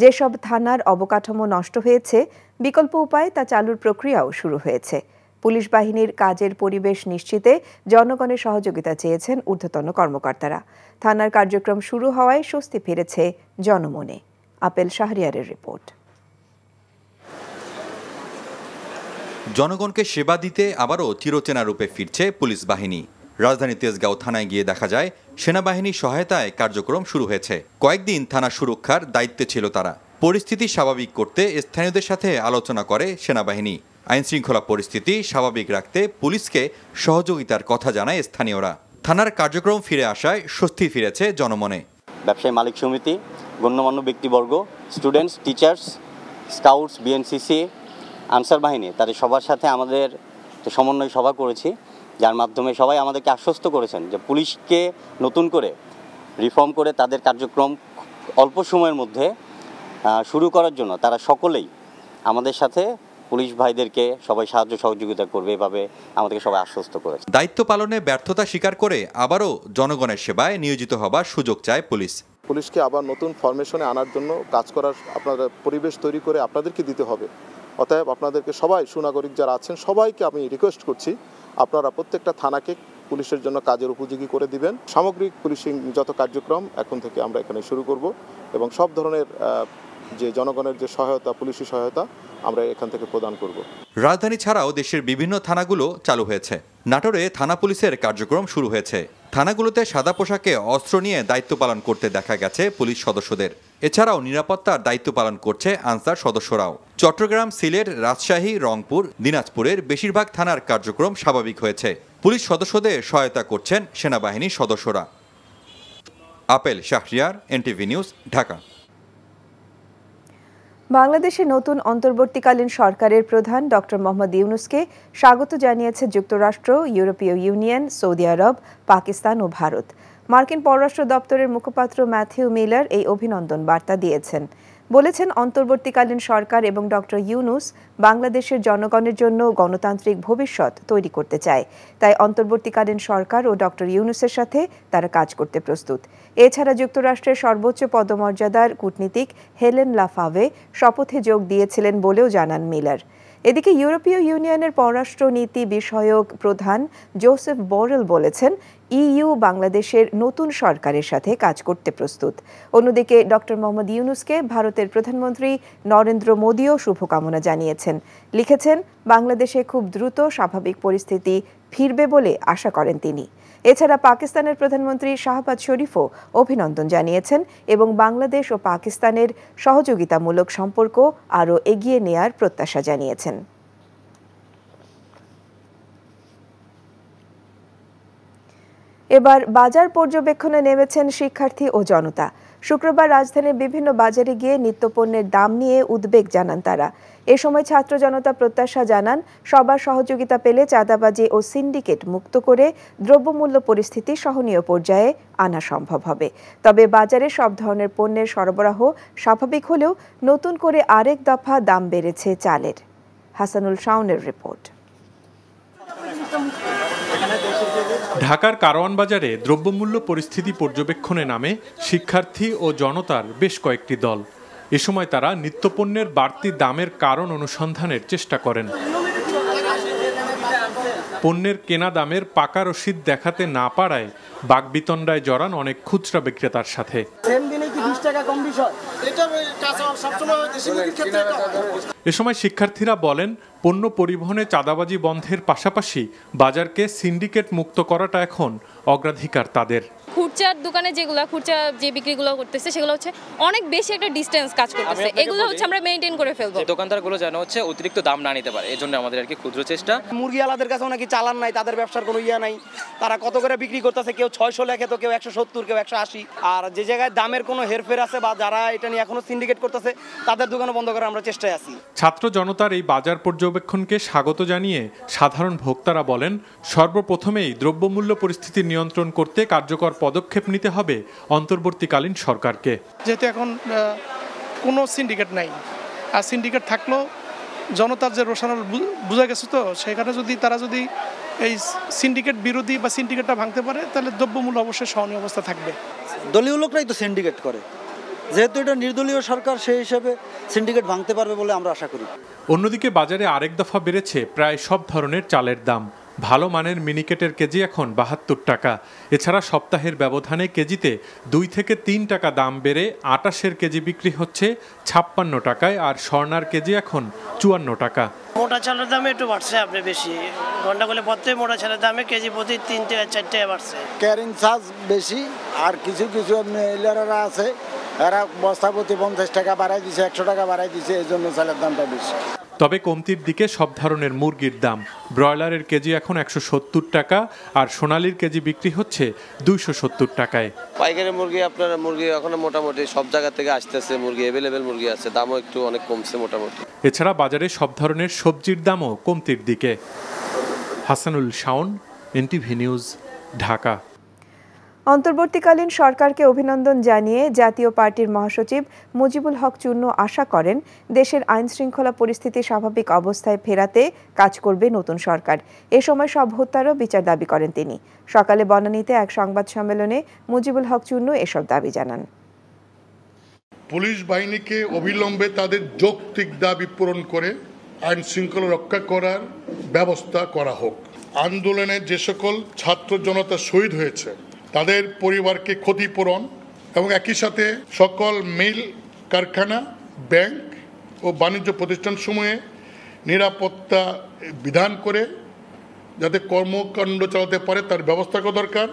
যেসব থানার অবকাঠামো নষ্ট হয়েছে, বিকল্প উপায়ে তা চালুর প্রক্রিয়াও শুরু হয়েছে। পুলিশ বাহিনীর কাজের পরিবেশ নিশ্চিতে জনগণের সহযোগিতা চেয়েছেন ঊর্ধ্বতন কর্মকর্তারা। থানার কার্যক্রম শুরু হওয়ায় স্বস্তি ফিরেছে জনমনে। আপেল শাহরিয়ারের রিপোর্ট। জনগণকে সেবা দিতে আবারও চিরচেনা রূপে ফিরছে পুলিশ বাহিনী। রাজধানী তেজগাঁও থানায় গিয়ে দেখা যায় সেনাবাহিনীর সহায়তায় কার্যক্রম শুরু হয়েছে। কয়েকদিন থানা সুরক্ষার দায়িত্বে ছিল তারা। পরিস্থিতি স্বাভাবিক করতে স্থানীয়দের সাথে আলোচনা করে সেনাবাহিনী। আইনশৃঙ্খলা পরিস্থিতি স্বাভাবিক রাখতে পুলিশকে সহযোগিতার কথা জানায় স্থানীয়রা। থানার কার্যক্রম ফিরে আসায় স্বস্তি ফিরেছে জনমনে। ব্যবসায়ী মালিক সমিতি, গণ্যমান্য ব্যক্তিবর্গ, students, teachers, scouts, BNCC, answer বাহিনী, তাদের সবার সাথে আমাদের সমন্বয় সভা করেছি, যার মাধ্যমে সবাই আমাদেরকে আশ্বস্ত করেছেন যে পুলিশকে নতুন করে রিফর্ম করে তাদের কার্যক্রম অল্প সময়ের মধ্যে শুরু করার জন্য তারা সকলেই আমাদের সাথে পুলিশ ভাইদেরকে সবাই সাহায্য সহযোগিতা করবে, এভাবে আমাদেরকে সবাই আশ্বস্ত করেছে। দায়িত্ব পালনে ব্যর্থতা স্বীকার করে আবারও জনগণের সেবায় নিয়োজিত হবার সুযোগ চায় পুলিশ। পুলিশকে আবার নতুন ফরমেশনে আনার জন্য কাজ করার আপনারা পরিবেশ তৈরি করে আপনাদেরকে দিতে হবে। অতএব আপনাদেরকে সবাই সুনাগরিক যারা আছেন সবাইকে আমি রিকোয়েস্ট করছি, আপনারা প্রত্যেকটা থানাকে পুলিশের জন্য কাজের উপযোগী করে দিবেন। সামগ্রিক পুলিশিং যত কার্যক্রম এখন থেকে আমরা এখানে শুরু করব এবং সব ধরনের যে জনগণের যে সহায়তা, পুলিশি সহায়তা আমরা এখান থেকে প্রদান করব। রাজধানী ছাড়াও দেশের বিভিন্ন থানাগুলো চালু হয়েছে। নাটোরে থানা পুলিশের কার্যক্রম শুরু হয়েছে। থানাগুলোতে সাদা পোশাকে অস্ত্র নিয়ে দায়িত্ব পালন করতে দেখা গেছে পুলিশ সদস্যদের। এছাড়াও নিরাপত্তার দায়িত্ব পালন করছে আনসার সদস্যরাও। চট্টগ্রাম, সিলেট, রাজশাহী, রংপুর, দিনাজপুরের বেশিরভাগ থানার কার্যক্রম স্বাভাবিক হয়েছে। পুলিশ সদস্যদের সহায়তা করছেন সেনাবাহিনীর সদস্যরা। Apel Shahriar, NTV news, Dhaka. বাংলাদেশে নতুন অন্তর্বর্তীকালীন সরকারের প্রধান ডক্টর মোহাম্মদ ইউনূসকে স্বাগত জানিয়েছে যুক্তরাষ্ট্র, ইউরোপীয় ইউনিয়ন, সৌদি আরব, পাকিস্তান ও ভারত। মার্কিন পররাষ্ট্র দপ্তরের মুখপাত্র ম্যাথিউ মিলার এই অভিনন্দন বার্তা দিয়েছেন। বলেছেন, অন্তর্বর্তীকালীন সরকার এবং ডক্টর ইউনূস বাংলাদেশের জনগণের জন্য গণতান্ত্রিক ভবিষ্যৎ তৈরি করতে চায়। তাই অন্তর্বর্তীকালীন সরকার ও ডক্টর ইউনূসের সাথে তারা কাজ করতে প্রস্তুত। এছাড়া যুক্তরাষ্ট্রের সর্বোচ্চ পদমর্যাদার কূটনীতিক হেলেন লাফাভে শপথে যোগ দিয়েছিলেন বলেও জানান মিলার। এদিকে ইউরোপীয় ইউনিয়নের পররাষ্ট্র নীতি বিষয়ক প্রধান জোসেফ বোরেল বলেছেন, ইইউ বাংলাদেশের নতুন সরকারের সাথে কাজ করতে প্রস্তুত। অন্যদিকে ডক্টর মোহাম্মদ ইউনূসকে ভারতের প্রধানমন্ত্রী নরেন্দ্র মোদিও শুভকামনা জানিয়েছেন। লিখেছেন, বাংলাদেশে খুব দ্রুত স্বাভাবিক পরিস্থিতি ফিরবে বলে আশা করেন তিনি। এছাড়া পাকিস্তানের প্রধানমন্ত্রী শাহবাজ শরীফও অভিনন্দন জানিয়েছেন এবং বাংলাদেশ ও পাকিস্তানের সহযোগিতামূলক সম্পর্ক আরও এগিয়ে নেয়ার প্রত্যাশা জানিয়েছেন। এবার বাজার পর্যবেক্ষণে নেমেছেন শিক্ষার্থী ও জনতা। শুক্রবার রাজধানীর বিভিন্ন বাজারে গিয়ে নিত্যপণ্যের দাম নিয়ে উদ্বেগ জানান তারা। এ সময় ছাত্র জনতা প্রত্যাশা জানান, সবার সহযোগিতা পেলে চাঁদাবাজি ও সিন্ডিকেট মুক্ত করে দ্রব্যমূল্য পরিস্থিতি সহনীয় পর্যায়ে আনা সম্ভব হবে। তবে বাজারে সব ধরনের পণ্যের সরবরাহ স্বাভাবিক হলেও নতুন করে আরেক দফা দাম বেড়েছে চালের। হাসানুল শাওনের রিপোর্ট। ঢাকার কারওয়ান বাজারে দ্রব্যমূল্য পরিস্থিতি পর্যবেক্ষণে নামে শিক্ষার্থী ও জনতার বেশ কয়েকটি দল। এ সময় তারা নিত্যপণ্যের বাড়তি দামের কারণ অনুসন্ধানের চেষ্টা করেন। পণ্যের কেনা দামের পাকা রসিদ দেখাতে না পারায় বাকবিতণ্ডায় জড়ান অনেক খুচরা বিক্রেতার সাথে। এ সময় শিক্ষার্থীরা বলেন, পণ্য পরিবহনে চাঁদাবাজি বন্ধের পাশাপাশি বাজারকে সিন্ডিকেট মুক্ত করাটা এখন অগ্রাধিকার তাদের। খুচরার দোকানে খুচরা যে বিক্রিগুলো করতেছে সেগুলো হচ্ছে অনেক বেশি একটা ডিস্টেন্স কাজ করতেছে, এগুলো হচ্ছে আমরা মেইনটেইন করে ফেলবো। দোকানদারগুলো যেন হচ্ছে অতিরিক্ত দাম না নিতে পারে, এজন্য আমাদের আর কি ক্ষুদ্র চেষ্টা। মুরগিওয়ালাদের কাছেও নাকি চালান নাই, তাদের ব্যবসার কোনো ইয়া নাই, তারা কত করে বিক্রি করতেছে, কেউ 600 লেখে তো কেউ 170, কেউ 180। আর যে জায়গায় দামের কোনো হেরফের আছে বা যারা এটা নিয়ে এখনো সিন্ডিকেট করতেছে তাদের দোকানও বন্ধ করার আমরা চেষ্টায় আছি। ছাত্র জনতার এই বাজার পর্যবেক্ষণকে স্বাগত জানিয়ে সাধারণ ভোক্তারা বলেন, সর্বপ্রথমেই দ্রব্যমূল্য পরিস্থিতি নিয়ন্ত্রণ করতে কার্যকর পদক্ষেপ নিতে হবে অন্তর্বর্তীকালীন সরকারকে। যেহেতু এখন কোনো সিন্ডিকেট নাই, আর সিন্ডিকেট থাকলেও জনতার যে রোষানল বোঝা গেছে, তো সেখানে যদি তারা যদি এই সিন্ডিকেট বিরোধী বা সিন্ডিকেটটা ভাঙতে পারে তাহলে দ্রব্যমূল্য অবশ্যই সহনীয় অবস্থা থাকবে। দলীয় লোকরাই তো সিন্ডিকেট করে, যেহেতু এটা নির্দলীয় সরকার, সেই হিসাবে সিন্ডিকেট ভাঙতে পারবে বলে আমরা আশা করি। অন্যদিকে বাজারে আরেক দফা বেড়েছে প্রায় সব ধরনের চালের দাম। ভালো মানের মিনিকেটের কেজি এখন 72 টাকা। এছাড়া সপ্তাহের ব্যবধানে কেজিতে 2 থেকে 3 টাকা দাম বেড়ে 28-এর কেজি বিক্রি হচ্ছে 56 টাকায়, আর স্বর্ণার কেজি এখন 54 টাকা। মোটা চালের দামে একটু বাড়ছে, আপনি বেশি ঘন্টাগুলো প্রত্যেক মোটা চালের দামে কেজি প্রতি 3 থেকে 4 টাকা বাড়ছে। ক্যারিং চার্জ বেশি, আর কিছু কিছু মিলাররা আছে এরা বস্তা প্রতি 50 টাকা বাড়াই দিছে, 100 টাকা বাড়াই দিছে, এই জন্য চালের দামটা বেশি। তবে কমতির দিকে সব ধরনের মুরগির দাম। ব্রয়লারের কেজি এখন 170 টাকা, আর সোনালির কেজি বিক্রি হচ্ছে 270 টাকায়। পাইকারি মুরগি এখন মোটামুটি সব জায়গা থেকে আসতেছে, মুরগি অ্যাভেলেবেল মুরগি আছে, দামও একটু অনেক কমছে মোটামুটি। এছাড়া বাজারে সব ধরনের সবজির দামও কমতির দিকে। Hasanul Shawon, NTV news, Dhaka. অন্তর্বর্তীকালীন সরকারকে অভিনন্দন জানিয়ে জাতীয় পার্টির মহাসচিব মুজিবুল হক চূন্য আশা করেন, দেশের আইনশৃঙ্খলা পরিস্থিতি স্বাভাবিক অবস্থায় ফেরাতে কাজ করবে নতুন সরকার। এ সময় সব হত্যারও বিচার দাবি করেন তিনি। সকালে বনানীতে এক সংবাদ সম্মেলনে মুজিবুল হক চূন্য এসব দাবি জানান। পুলিশ বাহিনীকে অবিলম্বে তাদের যৌক্তিক দাবি পূরণ করে আইন শৃঙ্খলা রক্ষা করার ব্যবস্থা করা হোক। আন্দোলনে যে সকল ছাত্র জনতা শহীদ হয়েছে তাদের পরিবারকে ক্ষতিপূরণ এবং একই সাথে সকল মিল, কারখানা, ব্যাংক ও বাণিজ্য প্রতিষ্ঠানসমূহে নিরাপত্তা বিধান করে যাতে কর্মকাণ্ড চালাতে পারে তার ব্যবস্থা করা দরকার।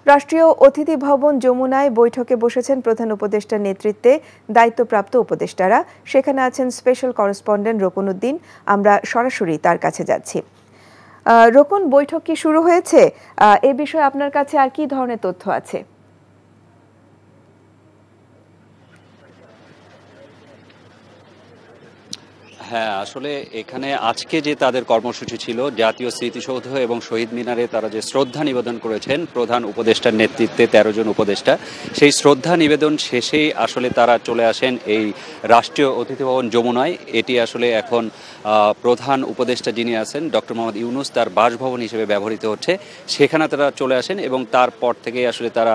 রাষ্ট্রীয় অতিথি ভবন যমুনায় বৈঠকে বসেছেন প্রধান উপদেষ্টার নেতৃত্বে দায়িত্বপ্রাপ্ত উপদেষ্টারা। সেখানে আছেন স্পেশাল করেসপন্ডেন্ট রোকন উদ্দিন। আমরা সরাসরি তার কাছে যাচ্ছি। রোকন, বৈঠক কি শুরু হয়েছে? এ বিষয়ে আপনার কাছে আর কি ধরনের তথ্য আছে? হ্যাঁ, আসলে এখানে আজকে যে তাদের কর্মসূচি ছিল, জাতীয় স্মৃতিসৌধ এবং শহীদ মিনারে তারা যে শ্রদ্ধা নিবেদন করেছেন প্রধান উপদেষ্টার নেতৃত্বে 13 জন উপদেষ্টা, সেই শ্রদ্ধা নিবেদন শেষেই আসলে তারা চলে আসেন এই রাষ্ট্রীয় অতিথি ভবন যমুনায়। এটি আসলে এখন প্রধান উপদেষ্টা যিনি আছেন ডক্টর মোহাম্মদ ইউনূস, তার বাসভবন হিসেবে ব্যবহৃত হচ্ছে। সেখানে তারা চলে আসেন এবং তারপর থেকেই আসলে তারা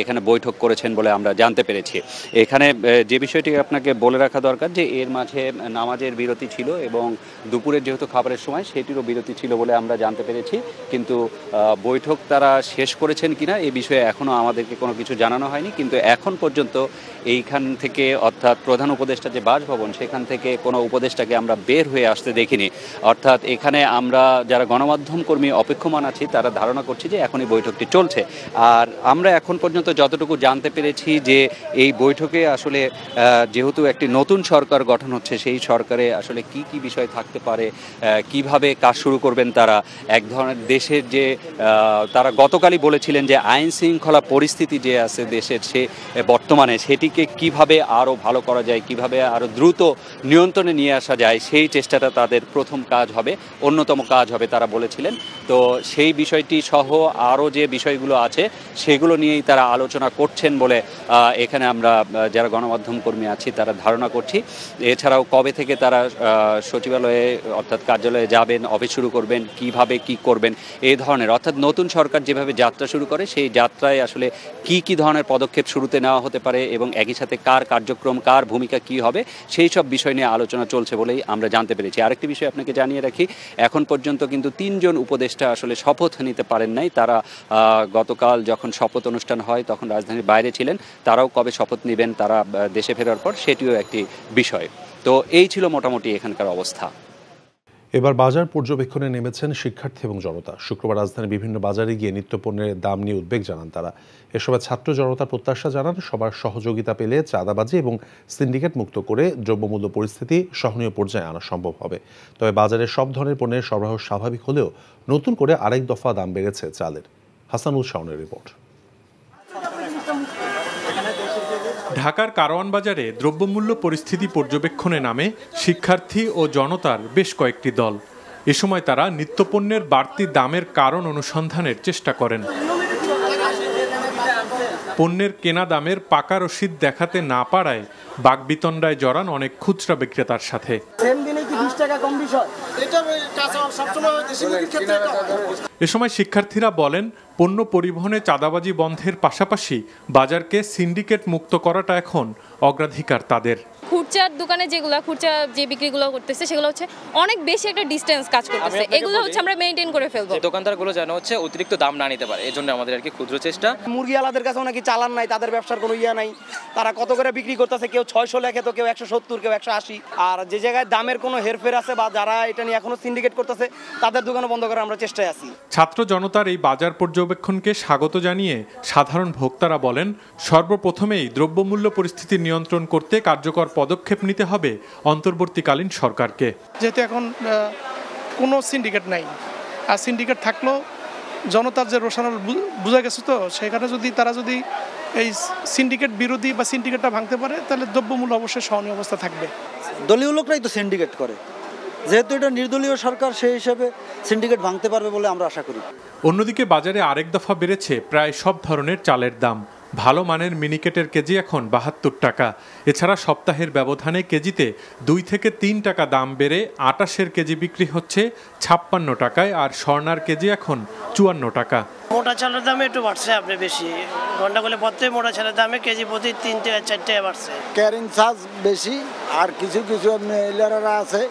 এখানে বৈঠক করেছেন বলে আমরা জানতে পেরেছি। এখানে যে বিষয়টি আপনাকে বলে রাখা দরকার যে এর মাঝে নামাজের বিরতি ছিল এবং দুপুরের যেহেতু খাবারের সময় সেটিরও বিরতি ছিল বলে আমরা জানতে পেরেছি। কিন্তু বৈঠক তারা শেষ করেছেন কিনা এ বিষয়ে এখনও আমাদেরকে কোনো কিছু জানানো হয়নি। কিন্তু এখন পর্যন্ত এইখান থেকে, অর্থাৎ প্রধান উপদেষ্টা যে বাসভবন, সেখান থেকে কোনো উপদেষ্টাকে আমরা বের হয়ে আসতে দেখিনি। অর্থাৎ এখানে আমরা যারা গণমাধ্যম কর্মী অপেক্ষমান আছি তারা ধারণা করছি যে এখনই বৈঠকটি চলছে। আর আমরা এখন পর্যন্ত যতটুকু জানতে পেরেছি যে এই বৈঠকে আসলে যেহেতু একটি নতুন সরকার গঠন হচ্ছে, সেই সরকারে আসলে কি কি বিষয় থাকতে পারে, কিভাবে কাজ শুরু করবেন তারা, এক ধরনের দেশের যে তারা গতকালই বলেছিলেন যে আইন শৃঙ্খলা পরিস্থিতি যে আছে দেশের, সে বর্তমানে সেটিকে কিভাবে আরও ভালো করা যায়, কিভাবে আরও দ্রুত নিয়ন্ত্রণে নিয়ে আসা যায়, সেই চেষ্টাটা তাদের প্রথম কাজ হবে, অন্যতম কাজ হবে তারা বলেছিলেন। তো সেই বিষয়টি সহ আরও যে বিষয়গুলো আছে সেগুলো নিয়েই তারা আলোচনা করছেন বলে এখানে আমরা যারা গণমাধ্যম কর্মী আছি তারা ধারণা করছি। এছাড়াও কবে থেকে তারা সচিবালয়ে অর্থাৎ কার্যালয়ে যাবেন, অফিস শুরু করবেন, কিভাবে কি করবেন, এই ধরনের, অর্থাৎ নতুন সরকার যেভাবে যাত্রা শুরু করে সেই যাত্রায় আসলে কি কি ধরনের পদক্ষেপ শুরুতে নেওয়া হতে পারে এবং একই সাথে কার কার্যক্রম, কার ভূমিকা কি হবে, সেই সব বিষয় নিয়ে আলোচনা চলছে বলেই আমরা জানতে পেরেছি। আরেকটি বিষয় আপনাকে জানিয়ে রাখি, এখন পর্যন্ত কিন্তু 3 জন উপদেষ্টা আসলে শপথ নিতে পারেন নাই। তারা গতকাল যখন শপথ অনুষ্ঠান হয় তখন রাজধানীর বাইরে ছিলেন। তারাও কবে শপথ নেবেন তারা দেশে ফেরার পর, সেটিও একটি বিষয়। তো এই ছিল মোটামুটি এখানকার অবস্থা। এবার বাজার পর্যবেক্ষণে নেমেছেন শিক্ষার্থী এবং জনতা। শুক্রবার রাজধানীর বিভিন্ন বাজারে গিয়ে নিত্যপণ্যের দাম নিয়ে উদ্বেগ জানান তারা। এসময় ছাত্র জনতার প্রত্যাশা জানান সবার সহযোগিতা পেলে চাঁদাবাজি এবং সিন্ডিকেট মুক্ত করে দ্রব্যমূল্য পরিস্থিতি সহনীয় পর্যায়ে আনা সম্ভব হবে। তবে বাজারে সব ধরনের পণ্যের সরবরাহ স্বাভাবিক হলেও নতুন করে আরেক দফা দাম বেড়েছে চালের। হাসানুল শাওনের রিপোর্ট। ঢাকার কারওয়ান বাজারে দ্রব্যমূল্য পরিস্থিতি পর্যবেক্ষণে নামে শিক্ষার্থী ও জনতার বেশ কয়েকটি দল। এ সময় তারা নিত্যপণ্যের বাড়তি দামের কারণ অনুসন্ধানের চেষ্টা করেন। পণ্যের কেনা দামের পাকা রসিদ দেখাতে না পারায় বাকবিতণ্ডায় জড়ান অনেক খুচরা বিক্রেতার সাথে। এ সময় শিক্ষার্থীরা বলেন, পণ্য পরিবহনে চাঁদাবাজি বন্ধের পাশাপাশি বাজারকে সিন্ডিকেট মুক্ত করাটা এখন অগ্রাধিকার তাদের। খুচরার দোকানে খুচরা যে বিক্রিগুলো করতেছে সেগুলো হচ্ছে অনেক বেশি একটা ডিস্টেন্স কাজ করতেছে। এগুলো হচ্ছে আমরা মেইনটেইন করে ফেলবো। দোকানদারগুলো যেন হচ্ছে অতিরিক্ত দাম না নিতে পারে, এজন্য আমাদের আর কি ক্ষুদ্র চেষ্টা। মুরগিওয়ালাদের কাছেও নাকি চালান নাই, তাদের ব্যবসার কোনো নাই। তারা কত করে বিক্রি করতেছে, কেউ 600 লেখে তো কেউ 170, কেউ 180। আর যে জায়গায় দামের কোনো হেরফের আছে বা যারা এটা নিয়ে এখনো সিন্ডিকেট করতেছে তাদের দোকানও বন্ধ করার আমরা চেষ্টায় আছি। ছাত্র জনতার এই বাজার পর্যবেক্ষণকে স্বাগত জানিয়ে সাধারণ ভোক্তারা বলেন, সর্বপ্রথমেই দ্রব্যমূল্য পরিস্থিতি নিয়ন্ত্রণ করতে কার্যকর পদক্ষেপ নিতে হবে অন্তর্বর্তীকালীন সরকারকে। যেহেতু এখন কোনো সিন্ডিকেট নাই, আর সিন্ডিকেট থাকলেও জনতার যে রোষানল বোঝা গেছে, তো সেখানে যদি তারা এই সিন্ডিকেট বিরোধী বা সিন্ডিকেটটা ভাঙতে পারে তাহলে দ্রব্যমূল্য অবশ্যই সহনীয় অবস্থা থাকবে। দলীয় লোকরাই তো সিন্ডিকেট করে, যেহেতু এটা নির্দলীয় সরকার সেই হিসেবে সিন্ডিকেট ভাঙতে পারবে বলে আমরা আশা করি। অন্যদিকে বাজারে আরেক দফা বেড়েছে প্রায় সব ধরনের চালের দাম। ভালো মানের মিনিকেটের কেজি এখন 72 টাকা। এছাড়া সপ্তাহের ব্যবধানে কেজিতে 2 থেকে 3 টাকা দাম বেড়ে 28-এর কেজি বিক্রি হচ্ছে 56 টাকায়, আর স্বর্ণার কেজি এখন 54 টাকা। মোটা চালের দামে একটু বাড়ছে, আপনি বেশি ঘন্টাগুলো প্রত্যেক মোটা চালের দামে কেজি প্রতি 3 থেকে 4 টাকা বাড়ছে। ক্যারিং চার্জ বেশি, আর কিছু কিছু এলাকারা আছে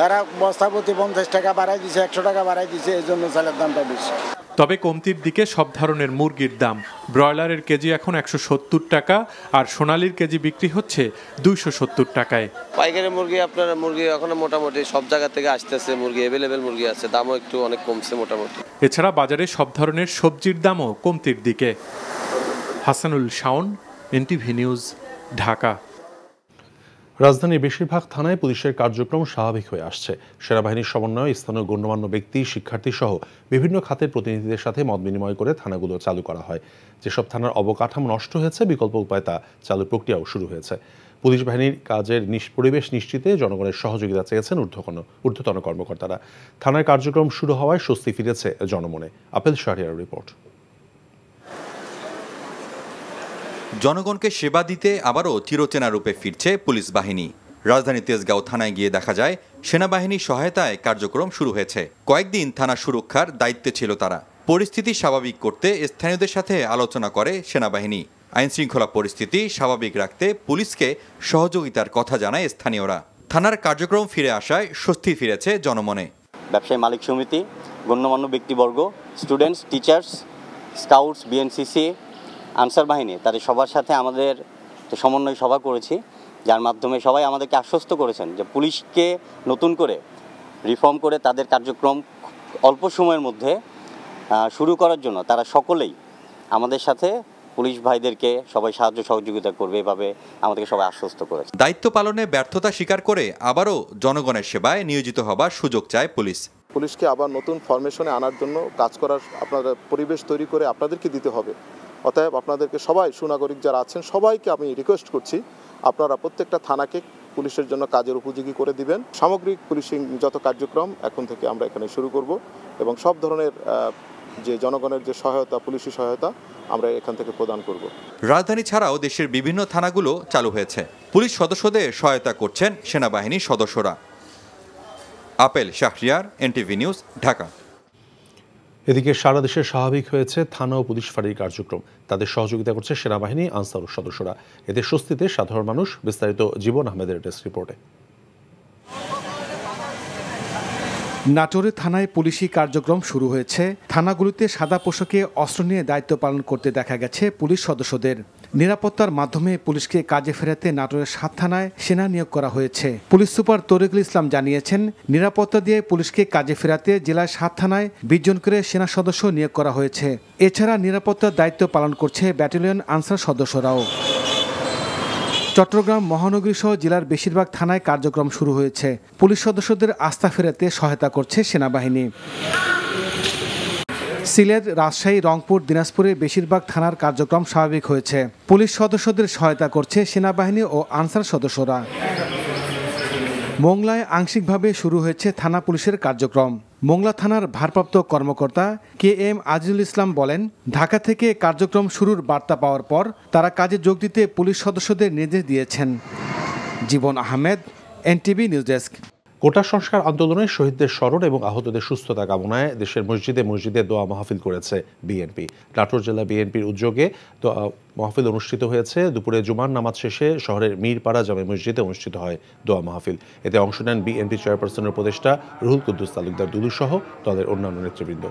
এরা বস্তা প্রতি 50 টাকা বাড়াই দিছে, 100 টাকা বাড়াই দিছে, এই জন্য চালের দামটা বেশি। তবে কমতির দিকে সব ধরনের মুরগির দাম। ব্রয়লারের কেজি এখন 170 টাকা, আর সোনালির কেজি বিক্রি হচ্ছে 270 টাকায়। পাইকারি মুরগি মুরগি এখন মোটামুটি সব জায়গা থেকে আসতেছে, মুরগি অ্যাভেলেবেল মুরগি আছে, দামও একটু অনেক কমছে মোটামুটি। এছাড়া বাজারে সব ধরনের সবজির দামও কমতির দিকে। Hasanul Shawon, NTV news, Dhaka. রাজধানীর বেশিরভাগ থানায় পুলিশের কার্যক্রম স্বাভাবিক হয়ে আসছে। সেনাবাহিনীর সমন্বয়ে স্থানীয় গণ্যমান্য ব্যক্তি, শিক্ষার্থী সহ বিভিন্ন খাতের প্রতিনিধিদের সাথে মত বিনিময় করে থানাগুলো চালু করা হয়। যেসব থানার অবকাঠামো নষ্ট হয়েছে, বিকল্প উপায় তা চালু প্রক্রিয়াও শুরু হয়েছে। পুলিশ বাহিনীর কাজের পরিবেশ নিশ্চিতে জনগণের সহযোগিতা চেয়েছেন ঊর্ধ্বতন কর্মকর্তারা। থানার কার্যক্রম শুরু হওয়ায় স্বস্তি ফিরেছে জনমনে। Apple Shahriar report. জনগণকে সেবা দিতে আবারও চিরচেনা রূপে ফিরছে পুলিশ বাহিনী। রাজধানী তেজগাঁও থানায় গিয়ে দেখা যায় সেনাবাহিনীর সহায়তায় কার্যক্রম শুরু হয়েছে। কয়েকদিন থানা সুরক্ষার দায়িত্বে ছিল তারা। পরিস্থিতি স্বাভাবিক করতে স্থানীয়দের সাথে আলোচনা করে সেনাবাহিনী। আইনশৃঙ্খলা পরিস্থিতি স্বাভাবিক রাখতে পুলিশকে সহযোগিতার কথা জানায় স্থানীয়রা। থানার কার্যক্রম ফিরে আসায় স্বস্তি ফিরেছে জনমনে। ব্যবসায়ী মালিক সমিতি, গণ্যমান্য ব্যক্তিবর্গ, students, teachers, scouts, BNCC, answer বাহিনী, তাদের সবার সাথে আমাদের সমন্বয় সভা করেছি, যার মাধ্যমে সবাই আমাদেরকে আশ্বস্ত করেছেন যে পুলিশকে নতুন করে রিফর্ম করে তাদের কার্যক্রম অল্প সময়ের মধ্যে শুরু করার জন্য তারা সকলেই আমাদের সাথে পুলিশ ভাইদেরকে সবাই সাহায্য সহযোগিতা করবে, এভাবে আমাদেরকে সবাই আশ্বস্ত করেছে। দায়িত্ব পালনে ব্যর্থতা স্বীকার করে আবারও জনগণের সেবায় নিয়োজিত হবার সুযোগ চায় পুলিশ। পুলিশকে আবার নতুন ফরমেশনে আনার জন্য কাজ করার আপনারা পরিবেশ তৈরি করে আপনাদেরকে দিতে হবে। অতএব আপনাদেরকে সবাই, সুনাগরিক যারা আছেন সবাইকে আমি রিকোয়েস্ট করছি, আপনারা প্রত্যেকটা থানাকে পুলিশের জন্য কাজের উপযোগী করে দিবেন। সামগ্রিক পুলিশিং যত কার্যক্রম এখন থেকে আমরা এখানে শুরু করব এবং সব ধরনের যে জনগণের যে সহায়তা, পুলিশি সহায়তা আমরা এখান থেকে প্রদান করব। রাজধানী ছাড়াও দেশের বিভিন্ন থানাগুলো চালু হয়েছে। পুলিশ সদস্যদের সহায়তা করছেন সেনাবাহিনীর সদস্যরা। Apel Shahriar, NTV news, Dhaka. এদিকে সারা দেশে স্বাভাবিক হয়েছে থানা ও পুলিশ ফাঁড়ির কার্যক্রম। তাদের সহযোগিতা করছে সেনাবাহিনী, আনসার সদস্যরা। এতে স্বস্তিতে সাধারণ মানুষ। বিস্তারিত জীবন আহমেদের ডেস্ক রিপোর্টে। নাটোরে থানায় পুলিশি কার্যক্রম শুরু হয়েছে। থানাগুলিতে সাদা পোশাকে অস্ত্র নিয়ে দায়িত্ব পালন করতে দেখা গেছে পুলিশ সদস্যদের। নিরাপত্তার মাধ্যমে পুলিশকে কাজে ফেরাতে নাটোরের 7 থানায় সেনা নিয়োগ করা হয়েছে। পুলিশ সুপার তরিকুল ইসলাম জানিয়েছেন, নিরাপত্তা দিয়ে পুলিশকে কাজে ফেরাতে জেলার 7 থানায় 20 জন করে সেনা সদস্য নিয়োগ করা হয়েছে। এছাড়া নিরাপত্তার দায়িত্ব পালন করছে ব্যাটালিয়ন আনসার সদস্যরাও। চট্টগ্রাম মহানগরী সহ জেলার বেশিরভাগ থানায় কার্যক্রম শুরু হয়েছে। পুলিশ সদস্যদের আস্থা ফেরাতে সহায়তা করছে সেনাবাহিনী। সিলেট, রাজশাহী, রংপুর, দিনাজপুরে বেশিরভাগ থানার কার্যক্রম স্বাভাবিক হয়েছে। পুলিশ সদস্যদের সহায়তা করছে সেনাবাহিনী ও আনসার সদস্যরা। মোংলায় আংশিকভাবে শুরু হয়েছে থানা পুলিশের কার্যক্রম। মোংলা থানার ভারপ্রাপ্ত কর্মকর্তা KM আজিজুল ইসলাম বলেন, ঢাকা থেকে কার্যক্রম শুরুর বার্তা পাওয়ার পর তারা কাজে যোগ দিতে পুলিশ সদস্যদের নির্দেশ দিয়েছেন। জীবন আহমেদ, এনটিভি নিউজ ডেস্ক। কোটা সংস্কার আন্দোলনে শহীদদের স্মরণ এবং আহতদের সুস্থতা কামনায় দেশের মসজিদে মসজিদে দোয়া মাহফিল করেছে বিএনপি। নাটোর জেলা বিএনপির উদ্যোগে দোয়া মাহফিল অনুষ্ঠিত হয়েছে। দুপুরে জুমার নামাজ শেষে শহরের মীরপাড়া জামে মসজিদে অনুষ্ঠিত হয় দোয়া মাহফিল। এতে অংশ নেন বিএনপি চেয়ারপারসনের উপদেষ্টা রুহুল কুদ্দুস তালুকদার দুদু সহ দলের অন্যান্য নেতৃবৃন্দ।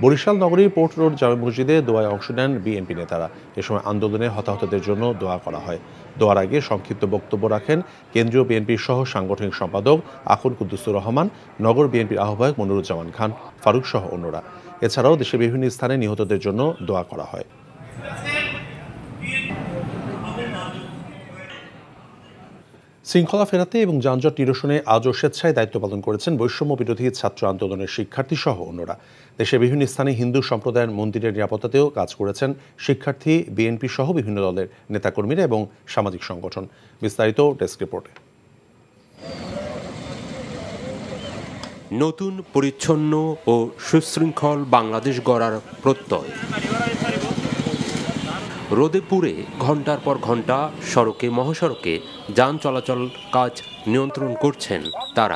বরিশাল নগরীর পোর্ট রোড জামে মসজিদে দোয়ায় অংশ নেন বিএনপি নেতারা। এ সময় আন্দোলনে হতাহতদের জন্য দোয়া করা হয়। দোয়ার আগে সংক্ষিপ্ত বক্তব্য রাখেন কেন্দ্রীয় বিএনপির সহ সাংগঠনিক সম্পাদক আখুন কুদ্দুসুর রহমান, নগর বিএনপির আহ্বায়ক মনিরুজ্জামান খান ফারুক সহ অন্যরা। এছাড়াও দেশের বিভিন্ন স্থানে নিহতদের জন্য দোয়া করা হয়। শৃঙ্খলা ফেরাতে এবং যানজট নিরসনে আজও স্বেচ্ছায় দায়িত্ব পালন করেছেন বৈষম্য বিরোধী ছাত্র আন্দোলনের শিক্ষার্থী সহ অন্যরা। দেশের বিভিন্ন স্থানে হিন্দু সম্প্রদায়ের মন্দিরের নিরাপত্তাতেও কাজ করেছেন শিক্ষার্থী, বিএনপি সহ বিভিন্ন দলের নেতাকর্মীরা এবং সামাজিক সংগঠন। বিস্তারিত ডেস্ক রিপোর্টে। নতুন, পরিচ্ছন্ন ও সুশৃঙ্খল বাংলাদেশ গড়ার প্রত্যয়। রোদে পুড়ে ঘন্টার পর ঘন্টা সড়কে মহাসড়কে যান চলাচল কাজ নিয়ন্ত্রণ করছেন তারা।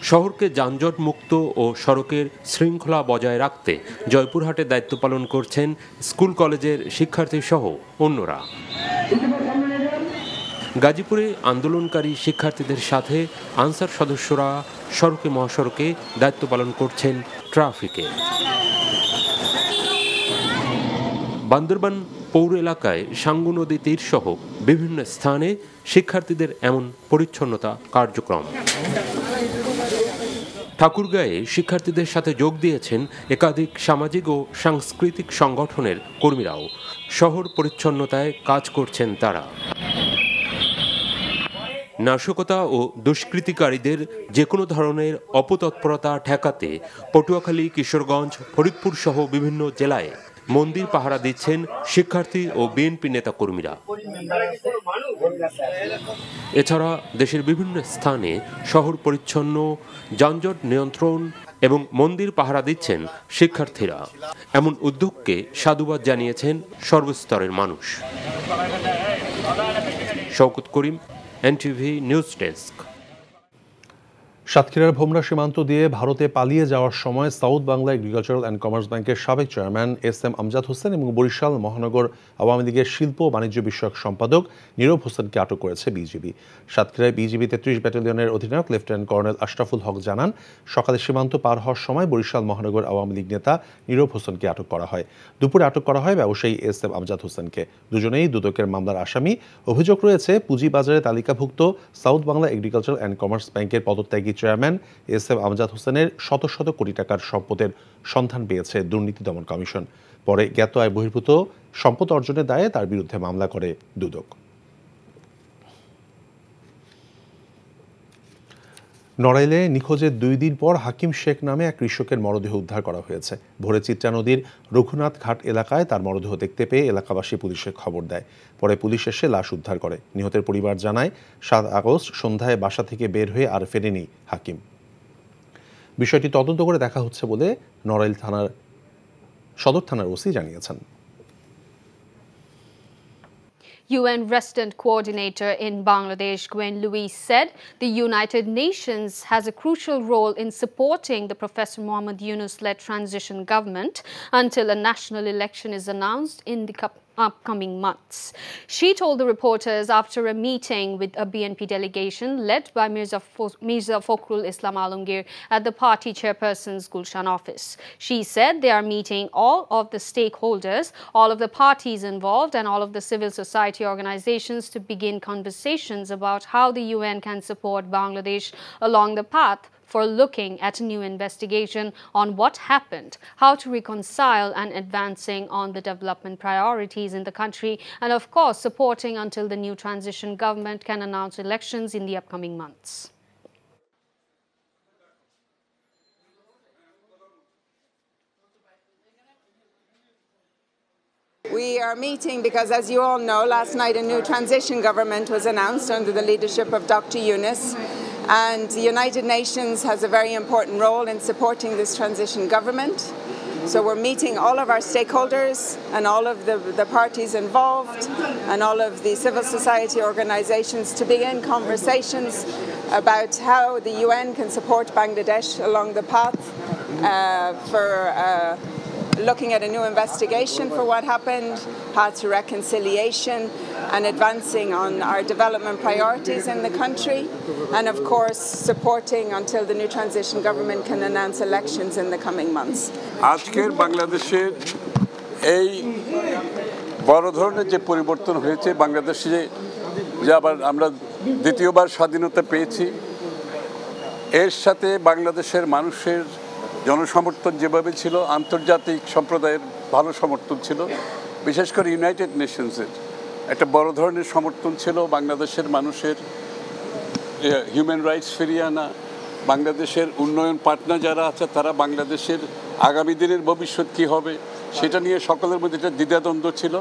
শহরকে যানজট মুক্ত ও সড়কের শৃঙ্খলা বজায় রাখতে জয়পুরহাটে দায়িত্ব পালন করছেন স্কুল কলেজের শিক্ষার্থী সহ অন্যরা। গাজীপুরে আন্দোলনকারী শিক্ষার্থীদের সাথে আনসার সদস্যরা সড়কে মহাসড়কে দায়িত্ব পালন করছেন ট্রাফিকে। বান্দরবান পৌর এলাকায় সাঙ্গু নদী তীর সহ বিভিন্ন স্থানে শিক্ষার্থীদের এমন পরিচ্ছন্নতা কার্যক্রম। ঠাকুরগাঁয়ে শিক্ষার্থীদের সাথে যোগ দিয়েছেন একাধিক সামাজিক ও সাংস্কৃতিক সংগঠনের কর্মীরাও। শহর পরিচ্ছন্নতায় কাজ করছেন তারা। নাশকতা ও দুষ্কৃতিকারীদের যে কোনো ধরনের অপতৎপরতা ঠেকাতে পটুয়াখালী, কিশোরগঞ্জ, ফরিদপুর সহ বিভিন্ন জেলায় মন্দির পাহারা দিচ্ছেন শিক্ষার্থী ও বিএনপি নেতাকর্মীরা। এছাড়া দেশের বিভিন্ন স্থানে শহর পরিচ্ছন্ন, যানজট নিয়ন্ত্রণ এবং মন্দির পাহারা দিচ্ছেন শিক্ষার্থীরা। এমন উদ্যোগকে সাধুবাদ জানিয়েছেন সর্বস্তরের মানুষ। শওকত করিম, এনটিভি নিউজ ডেস্ক। সাতক্ষীরার ভোমরা সীমান্ত দিয়ে ভারতে পালিয়ে যাওয়ার সময় south Bangla agricultural and commerce ব্যাংকের সাবেক চেয়ারম্যান এস.এম. আমজাদ হোসেন এবং বরিশাল মহানগর আওয়ামী লীগের শিল্প ও বাণিজ্য বিষয়ক সম্পাদক নীরব হোসেনকে আটক করেছে বিজিবি। সাতক্ষীরায় বিজিবি ৩৩ ব্যাটালিয়নের অধিনায়ক লেফটেন্যান্ট কর্নেল আশরাফুল হক জানান, সকালে সীমান্ত পার হওয়ার সময় বরিশাল মহানগর আওয়ামী লীগ নেতা নীরব হোসেনকে আটক করা হয়। দুপুরে আটক করা হয় ব্যবসায়ী এস.এম. আমজাদ হোসেনকে। দুজনেই দুদকের মামলার আসামি। অভিযোগ রয়েছে পুঁজিবাজারে তালিকাভুক্ত south Bangla agricultural and commerce ব্যাংকের পদত্যাগী চেয়ারম্যান এস.এম. আমজাদ হোসেনের শত শত কোটি টাকার সম্পদের সন্ধান পেয়েছে দুর্নীতি দমন কমিশন। পরে জ্ঞাত আয় বহির্ভূত সম্পদ অর্জনের দায়ে তার বিরুদ্ধে মামলা করে দুদক। নড়াইলে নিখোঁজের 2 দিন পর হাকিম শেখ নামে এক কৃষকের মরদেহ উদ্ধার করা হয়েছে। ভোরে চিত্রা নদীর রঘুনাথ ঘাট এলাকায় তার মরদেহ দেখতে পেয়ে এলাকাবাসী পুলিশে খবর দেয়। পরে পুলিশ এসে লাশ উদ্ধার করে। নিহতের পরিবার জানায়, 7 আগস্ট সন্ধ্যায় বাসা থেকে বের হয়ে আর ফেরেনি হাকিম। বিষয়টি তদন্ত করে দেখা হচ্ছে বলে নড়াইল সদর থানার ওসি জানিয়েছেন। UN Resident Coordinator in Bangladesh, Gwen Louise, said the United Nations has a crucial role in supporting the Professor Mohammad Yunus-led transition government until a national election is announced in the upcoming months. She told the reporters after a meeting with a BNP delegation led by Mirza Fakhrul Islam Alamgir at the party chairperson's Gulshan office. She said they are meeting all of the stakeholders, all of the parties involved and all of the civil society organizations to begin conversations about how the UN can support Bangladesh along the path for looking at a new investigation on what happened, how to reconcile and advancing on the development priorities in the country, and of course supporting until the new transition government can announce elections in the upcoming months. We are meeting because, as you all know, last night a new transition government was announced under the leadership of Dr. Yunus. And the United Nations has a very important role in supporting this transition government. So we're meeting all of our stakeholders and all of the parties involved and all of the civil society organizations to begin conversations about how the UN can support Bangladesh along the path for looking at a new investigation for what happened, path to reconciliation, and advancing on our development priorities in the country, and of course supporting until the new transition government can announce elections in the coming months. আজকের বাংলাদেশের এই বড় ধরনের যে পরিবর্তন হয়েছে, বাংলাদেশে যে আবার আমরা দ্বিতীয়বার স্বাধীনতা পেয়েছি, এর সাথে বাংলাদেশের মানুষের জনসমর্থন যেভাবে ছিল, আন্তর্জাতিক সম্প্রদায়ের ভালো সমর্থন ছিল, বিশেষ করে ইউনাইটেড নেশনসের একটা বড় ধরনের সমর্থন ছিল বাংলাদেশের মানুষের হিউম্যান রাইটস ফিরিয়ে আনা, বাংলাদেশের উন্নয়ন পার্টনার যারা আছে তারা বাংলাদেশের আগামী দিনের ভবিষ্যৎ কী হবে সেটা নিয়ে সকলের মধ্যে একটা দ্বিধাদ্বন্দ্ব ছিল।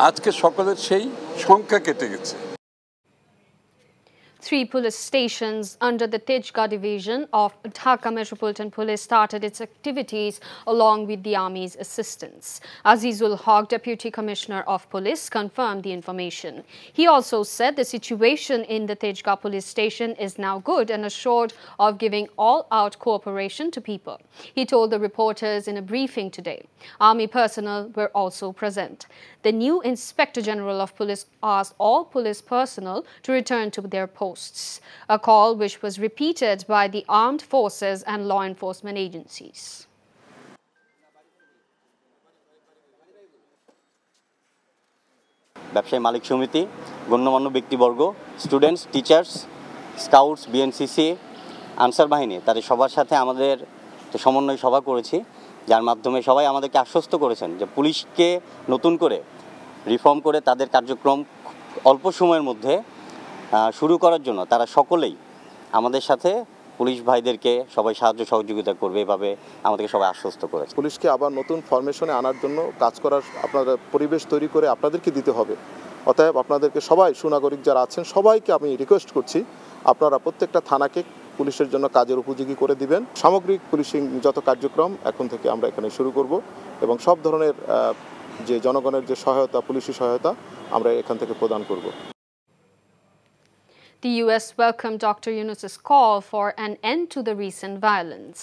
আজকে সকলের সেই সংখ্যা কেটে গেছে। 3 police stations under the Tejgaon division of Dhaka Metropolitan Police started its activities along with the Army's assistance. Azizul Haq, Deputy Commissioner of Police, confirmed the information. He also said the situation in the Tejgaon police station is now good and assured of giving all-out cooperation to people. He told the reporters in a briefing today. Army personnel were also present. The new Inspector General of Police asked all police personnel to return to their posts, a call which was repeated by the armed forces and law enforcement agencies. ব্যবসায়ী মালিক সমিতি, গণ্যমান্য ব্যক্তিবর্গ, students, teachers, scouts, BNCC, answer বাহিনী, তাদের সবার সাথে আমাদের সমন্বয় সভা করেছি, যার মাধ্যমে সবাই আমাদেরকে আশ্বস্ত করেছেন যে পুলিশকে নতুন করে রিফর্ম করে তাদের কার্যক্রম অল্প সময়ের মধ্যে শুরু করার জন্য তারা সকলেই আমাদের সাথে পুলিশ ভাইদেরকে সবাই সাহায্য সহযোগিতা করবে, এভাবে আমাদেরকে সবাই আশ্বস্ত করেছে। পুলিশকে আবার নতুন ফরমেশনে আনার জন্য কাজ করার আপনারা পরিবেশ তৈরি করে আপনাদেরকে দিতে হবে। অতএব আপনাদেরকে সবাই সুনাগরিক যারা আছেন সবাইকে আমি রিকোয়েস্ট করছি আপনারা প্রত্যেকটা থানাকে পুলিশের জন্য কাজের উপযোগী করে দিবেন। সামগ্রিক পুলিশিং যত কার্যক্রম এখন থেকে আমরা এখানে শুরু করব এবং সব ধরনের যে জনগণের যে সহায়তা, পুলিশি সহায়তা আমরা এখান থেকে প্রদান করব। The U.S. welcomed Dr. Yunus's call for an end to the recent violence.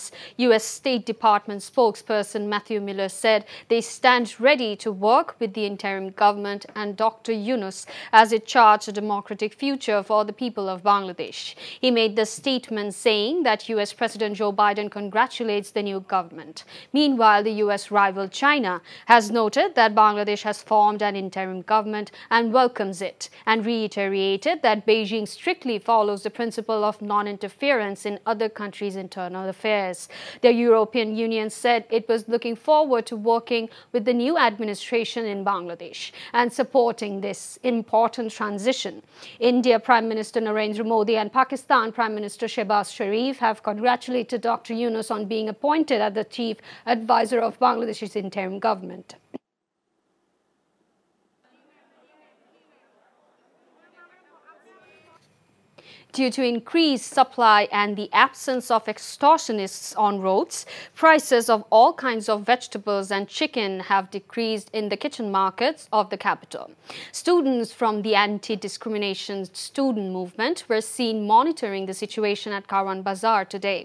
U.S. State Department spokesperson Matthew Miller said they stand ready to work with the interim government and Dr. Yunus as it charts a democratic future for the people of Bangladesh. He made the statement saying that U.S. President Joe Biden congratulates the new government. Meanwhile, the U.S. rival China has noted that Bangladesh has formed an interim government and welcomes it, and reiterated that Beijing strictly follows the principle of non-interference in other countries' internal affairs. The European Union said it was looking forward to working with the new administration in Bangladesh and supporting this important transition. India Prime Minister Narendra Modi and Pakistan Prime Minister Shehbaz Sharif have congratulated Dr. Yunus on being appointed as the chief advisor of Bangladesh's interim government. Due to increased supply and the absence of extortionists on roads, prices of all kinds of vegetables and chicken have decreased in the kitchen markets of the capital. Students from the anti-discrimination student movement were seen monitoring the situation at Karwan Bazaar today.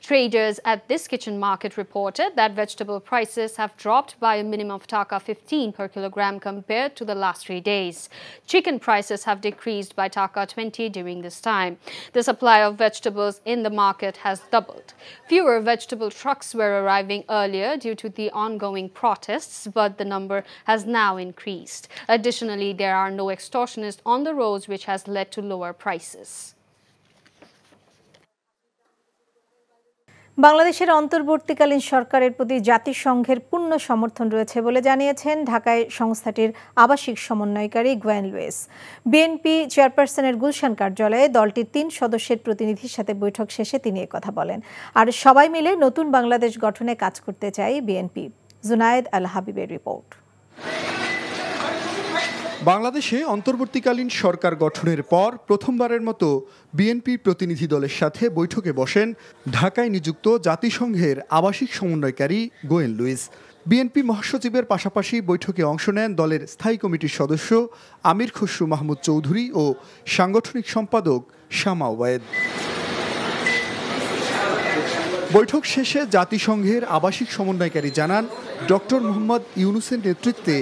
Traders at this kitchen market reported that vegetable prices have dropped by a minimum of Taka 15 per kilogram compared to the last 3 days. Chicken prices have decreased by Taka 20 during this time. The supply of vegetables in the market has doubled. Fewer vegetable trucks were arriving earlier due to the ongoing protests, but the number has now increased. Additionally, there are no extortionists on the roads, which has led to lower prices. বাংলাদেশের অন্তর্বর্তীকালীন সরকারের প্রতি জাতিসংঘের পূর্ণ সমর্থন রয়েছে বলে জানিয়েছেন ঢাকায় সংস্থাটির আবাসিক সমন্বয়কারী গোয়েন লুইস। বিএনপি চেয়ারপারসনের গুলশান কার্যালয়ে দলটির 3 সদস্যের প্রতিনিধির সাথে বৈঠক শেষে তিনি একথা বলেন। আর সবাই মিলে নতুন বাংলাদেশ গঠনে কাজ করতে চায় বিএনপি। জুনায়েদ আল হাবিবের রিপোর্ট। বাংলাদেশে অন্তর্বর্তীকালীন সরকার গঠনের পর প্রথমবারের মতো বিএনপি প্রতিনিধি দলের সাথে বৈঠকে বসেন ঢাকায় নিযুক্ত জাতিসংঘের আবাসিক সমন্বয়কারী গোয়েন লুইস। বিএনপি মহাসচিবের পাশাপাশি বৈঠকে অংশ নেন দলের স্থায়ী কমিটির সদস্য আমির খসরু মাহমুদ চৌধুরী ও সাংগঠনিক সম্পাদক শামা ওবায়েদ। বৈঠক শেষে জাতিসংঘের আবাসিক সমন্বয়কারী জানান, ডক্টর মোহাম্মদ ইউনূসের নেতৃত্বে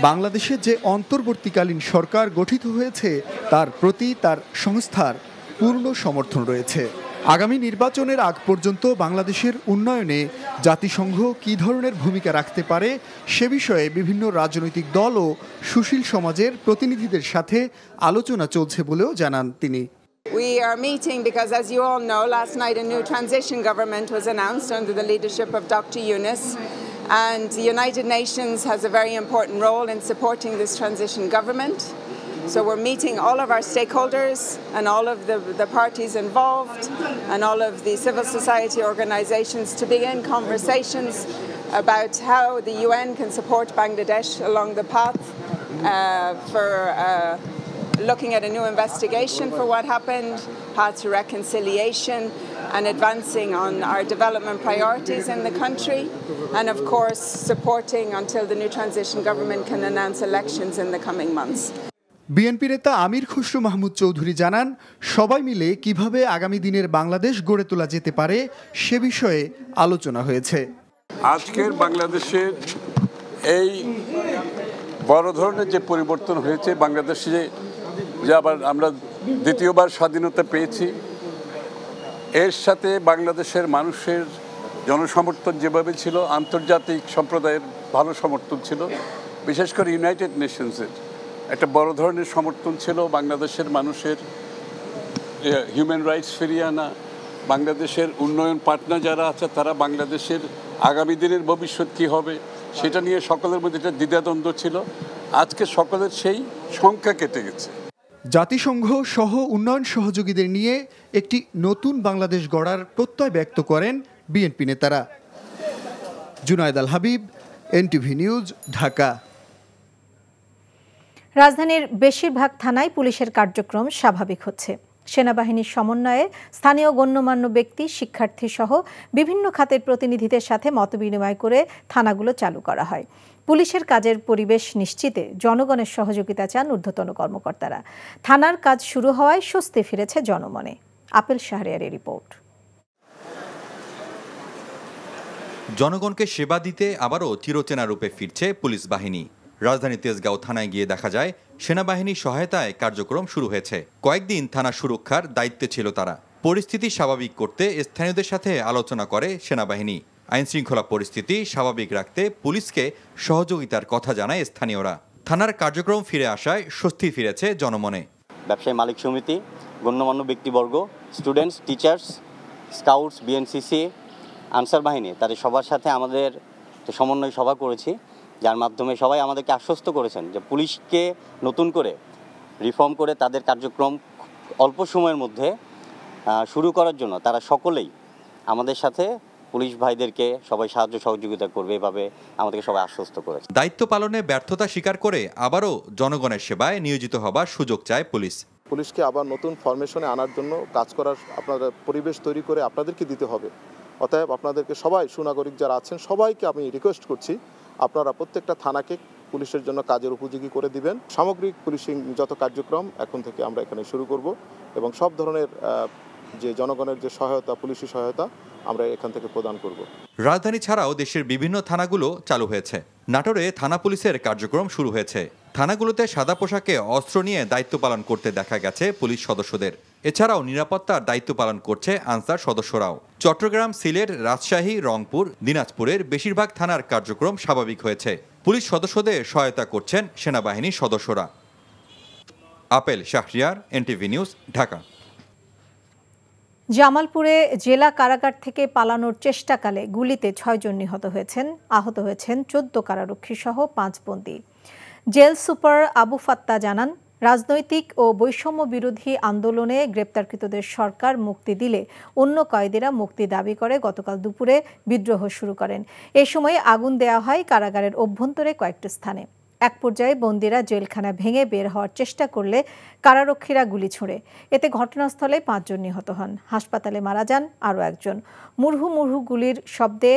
বাংলাদেশে যে অন্তর্বর্তীকালীন সরকার গঠিত হয়েছে তার প্রতি তার সংস্থার পূর্ণ সমর্থন রয়েছে। আগামী নির্বাচনের আগ পর্যন্ত বাংলাদেশের উন্নয়নে জাতিসংঘ কী ধরনের ভূমিকা রাখতে পারে সে বিষয়ে বিভিন্ন রাজনৈতিক দল ও সুশীল সমাজের প্রতিনিধিদের সাথে আলোচনা চলছে বলেও জানান তিনি। We are meeting because, as you all know, last night a new transition government was announced under the leadership of Dr. Yunus, and the United Nations has a very important role in supporting this transition government. So we're meeting all of our stakeholders and all of the parties involved and all of the civil society organizations to begin conversations about how the UN can support Bangladesh along the path for looking at a new investigation for what happened, path to reconciliation, and advancing on our development priorities in the country, and of course supporting until the new transition government can announce elections in the coming months. BNP নেতা আমির খসরু মাহমুদ চৌধুরী জানান, সবাই মিলে কিভাবে আগামী দিনের বাংলাদেশ গড়ে তোলা যেতে পারে সে বিষয়ে আলোচনা হয়েছে। আজকের বাংলাদেশের এই বড় ধরনের যে পরিবর্তন হয়েছে, বাংলাদেশে যে আবার আমরা দ্বিতীয়বার স্বাধীনতা পেয়েছি, এর সাথে বাংলাদেশের মানুষের জনসমর্থন যেভাবে ছিল, আন্তর্জাতিক সম্প্রদায়ের ভালো সমর্থন ছিল, বিশেষ করে ইউনাইটেড নেশনসের একটা বড় ধরনের সমর্থন ছিল। বাংলাদেশের মানুষের হিউম্যান রাইটস ফিরিয়ে আনা, বাংলাদেশের উন্নয়ন পার্টনার যারা আছে তারা বাংলাদেশের আগামী দিনের ভবিষ্যৎ কী হবে সেটা নিয়ে সকলের মধ্যে একটা দ্বিধাদ্বন্দ্ব ছিল। আজকে সকলের সেই সংখ্যা কেটে গেছে। জাতিসংঘ সহ উন্নয়ন সহযোগীদের নিয়ে একটি নতুন বাংলাদেশ গড়ার প্রত্যয় ব্যক্ত করেন বিএনপি নেতারা। জুনায়েদ আল হাবিব, এনটিভি নিউজ, ঢাকা। রাজধানীর বেশিরভাগ থানায় পুলিশের কার্যক্রম স্বাভাবিক হচ্ছে। সেনাবাহিনীর সমন্বয়ে স্থানীয় গণ্যমান্য ব্যক্তি, শিক্ষার্থী সহ বিভিন্ন খাতের প্রতিনিধিদের সাথে মতবিনিময় করে থানাগুলো চালু করা হয়। পুলিশের কাজের পরিবেশ নিশ্চিতে জনগণের সহযোগিতা চান ঊর্ধ্বতন কর্মকর্তারা। থানার কাজ শুরু হওয়ায় স্বস্তি ফিরেছে জনমনে। আপেল শাহরিয়ারের রিপোর্ট। জনগণকে সেবা দিতে আবারও চিরচেনা রূপে ফিরছে পুলিশ বাহিনী। রাজধানী তেজগাঁও থানায় গিয়ে দেখা যায় সেনাবাহিনীর সহায়তায় কার্যক্রম শুরু হয়েছে। কয়েকদিন থানা সুরক্ষার দায়িত্বে ছিল তারা। পরিস্থিতি স্বাভাবিক করতে স্থানীয়দের সাথে আলোচনা করে সেনাবাহিনী। আইনশৃঙ্খলা পরিস্থিতি স্বাভাবিক রাখতে পুলিশকে সহযোগিতার কথা জানায় স্থানীয়রা। থানার কার্যক্রম ফিরে আসায় স্বস্তি ফিরেছে জনমনে। ব্যবসায়ী মালিক সমিতি, গণ্যমান্য ব্যক্তিবর্গ, students, teachers, scouts, BNCC, answer বাহিনী, তাদের সবার সাথে আমাদের সমন্বয় সভা করেছি, যার মাধ্যমে সবাই আমাদেরকে আশ্বস্ত করেছেন যে পুলিশকে নতুন করে রিফর্ম করে তাদের কার্যক্রম অল্প সময়ের মধ্যে শুরু করার জন্য তারা সকলেই আমাদের সাথে পুলিশ ভাইদেরকে সবাই সাহায্য সহযোগিতা করবে, এভাবে আমাদেরকে সবাই আশ্বস্ত করেছে। দায়িত্ব পালনে ব্যর্থতা স্বীকার করে আবারও জনগণের সেবায় নিয়োজিত হবার সুযোগ চায় পুলিশ। পুলিশকে আবার নতুন ফরমেশনে আনার জন্য কাজ করার আপনারা পরিবেশ তৈরি করে আপনাদেরকে দিতে হবে। অতএব আপনাদেরকে সবাই, সুনাগরিক যারা আছেন সবাইকে আমি রিকোয়েস্ট করছি, আপনারা প্রত্যেকটা থানাকে পুলিশের জন্য কাজের উপযোগী করে দিবেন। সামগ্রিক পুলিশিং যত কার্যক্রম এখন থেকে আমরা এখানে শুরু করব এবং সব ধরনের যে জনগণের যে সহায়তা, পুলিশি সহায়তা আমরা এখান থেকে প্রদান করব। রাজধানী ছাড়াও দেশের বিভিন্ন থানাগুলো চালু হয়েছে। নাটোরে থানা পুলিশের কার্যক্রম শুরু হয়েছে। থানাগুলোতে সাদা পোশাকে অস্ত্র নিয়ে দায়িত্ব পালন করতে দেখা গেছে পুলিশ সদস্যদের। এছাড়াও নিরাপত্তার দায়িত্ব পালন করছে আনসার সদস্যরাও। চট্টগ্রাম, সিলেট, রাজশাহী, রংপুর, দিনাজপুরের বেশিরভাগ থানার কার্যক্রম স্বাভাবিক হয়েছে। পুলিশ সদস্যদের সহায়তা করছেন সেনাবাহিনীর সদস্যরা। Apel Shahriar, NTV news, Dhaka. জামালপুরে জেলা কারাগার থেকে পালানোর চেষ্টাকালে গুলিতে 6 জন নিহত হয়েছেন। আহত হয়েছেন 14 কারারক্ষী সহ 5 বন্দী। জেল সুপার আবু ফাত্তা জানান, রাজনৈতিক ও বৈষম্য বিরোধী আন্দোলনে গ্রেপ্তারকৃতদের সরকার মুক্তি দিলে অন্য কয়েদিরা মুক্তি দাবি করে গতকাল দুপুরে বিদ্রোহ শুরু করেন। এ সময় আগুন দেওয়া হয় কারাগারের অভ্যন্তরে কয়েকটি স্থানে। এক পর্যায়ে বন্দীরা জেলখানা ভেঙে বের হওয়ার চেষ্টা করলে কারারক্ষীরা গুলি ছোড়ে। এতে ঘটনাস্থলে 5 জন নিহত হন। হাসপাতালে মারা যান আরও একজন। মুরহু মুরহু গুলির শব্দে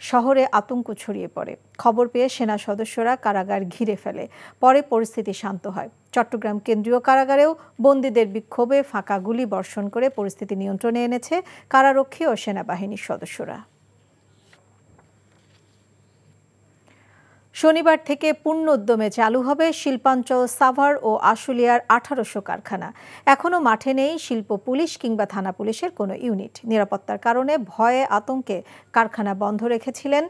শহরে আতঙ্ক ছড়িয়ে পড়ে। খবর পেয়ে সেনা সদস্যরা কারাগার ঘিরে ফেলে। পরে পরিস্থিতি শান্ত হয়। চট্টগ্রাম কেন্দ্রীয় কারাগারেও বন্দীদের বিক্ষোভে ফাঁকা গুলি বর্ষণ করে পরিস্থিতি নিয়ন্ত্রণে এনেছে কারারক্ষী ও সেনাবাহিনীর সদস্যরা। শনিবার থেকে পূর্ণ উদ্যমে চালু হবে শিল্পাঞ্চল সাভার ও আশুলিয়ার 1800 কারখানা। এখনও মাঠে নেই শিল্প পুলিশ কিংবা থানা পুলিশের কোনো ইউনিট। নিরাপত্তার কারণে ভয়ে আতঙ্কে কারখানা বন্ধ রেখেছিলেন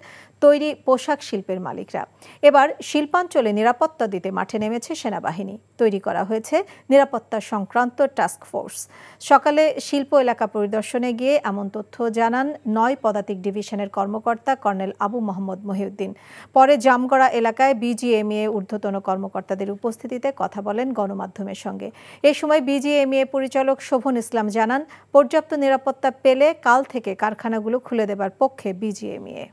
তৈরি পোশাক শিল্পের মালিকরা। এবার শিল্পাঞ্চলে নিরাপত্তা দিতে মাঠে নেমেছে সেনাবাহিনী। তৈরি করা হয়েছে নিরাপত্তা সংক্রান্ত টাস্ক ফোর্স। সকালে শিল্প এলাকা পরিদর্শনে গিয়ে এমন তথ্য জানান 9 পদাতিক ডিভিশনের কর্মকর্তা কর্নেল আবু মোহাম্মদ মহিউদ্দিন। পরে জামগড়া এলাকায় বিজিএমইএ ঊর্ধ্বতন কর্মকর্তাদের উপস্থিতিতে কথা বলেন গণমাধ্যমের সঙ্গে। এ সময় বিজিএমইএ পরিচালক শোভন ইসলাম জানান, পর্যাপ্ত নিরাপত্তা পেলে কাল থেকে কারখানাগুলো খুলে দেবার পক্ষে বিজিএমইএ।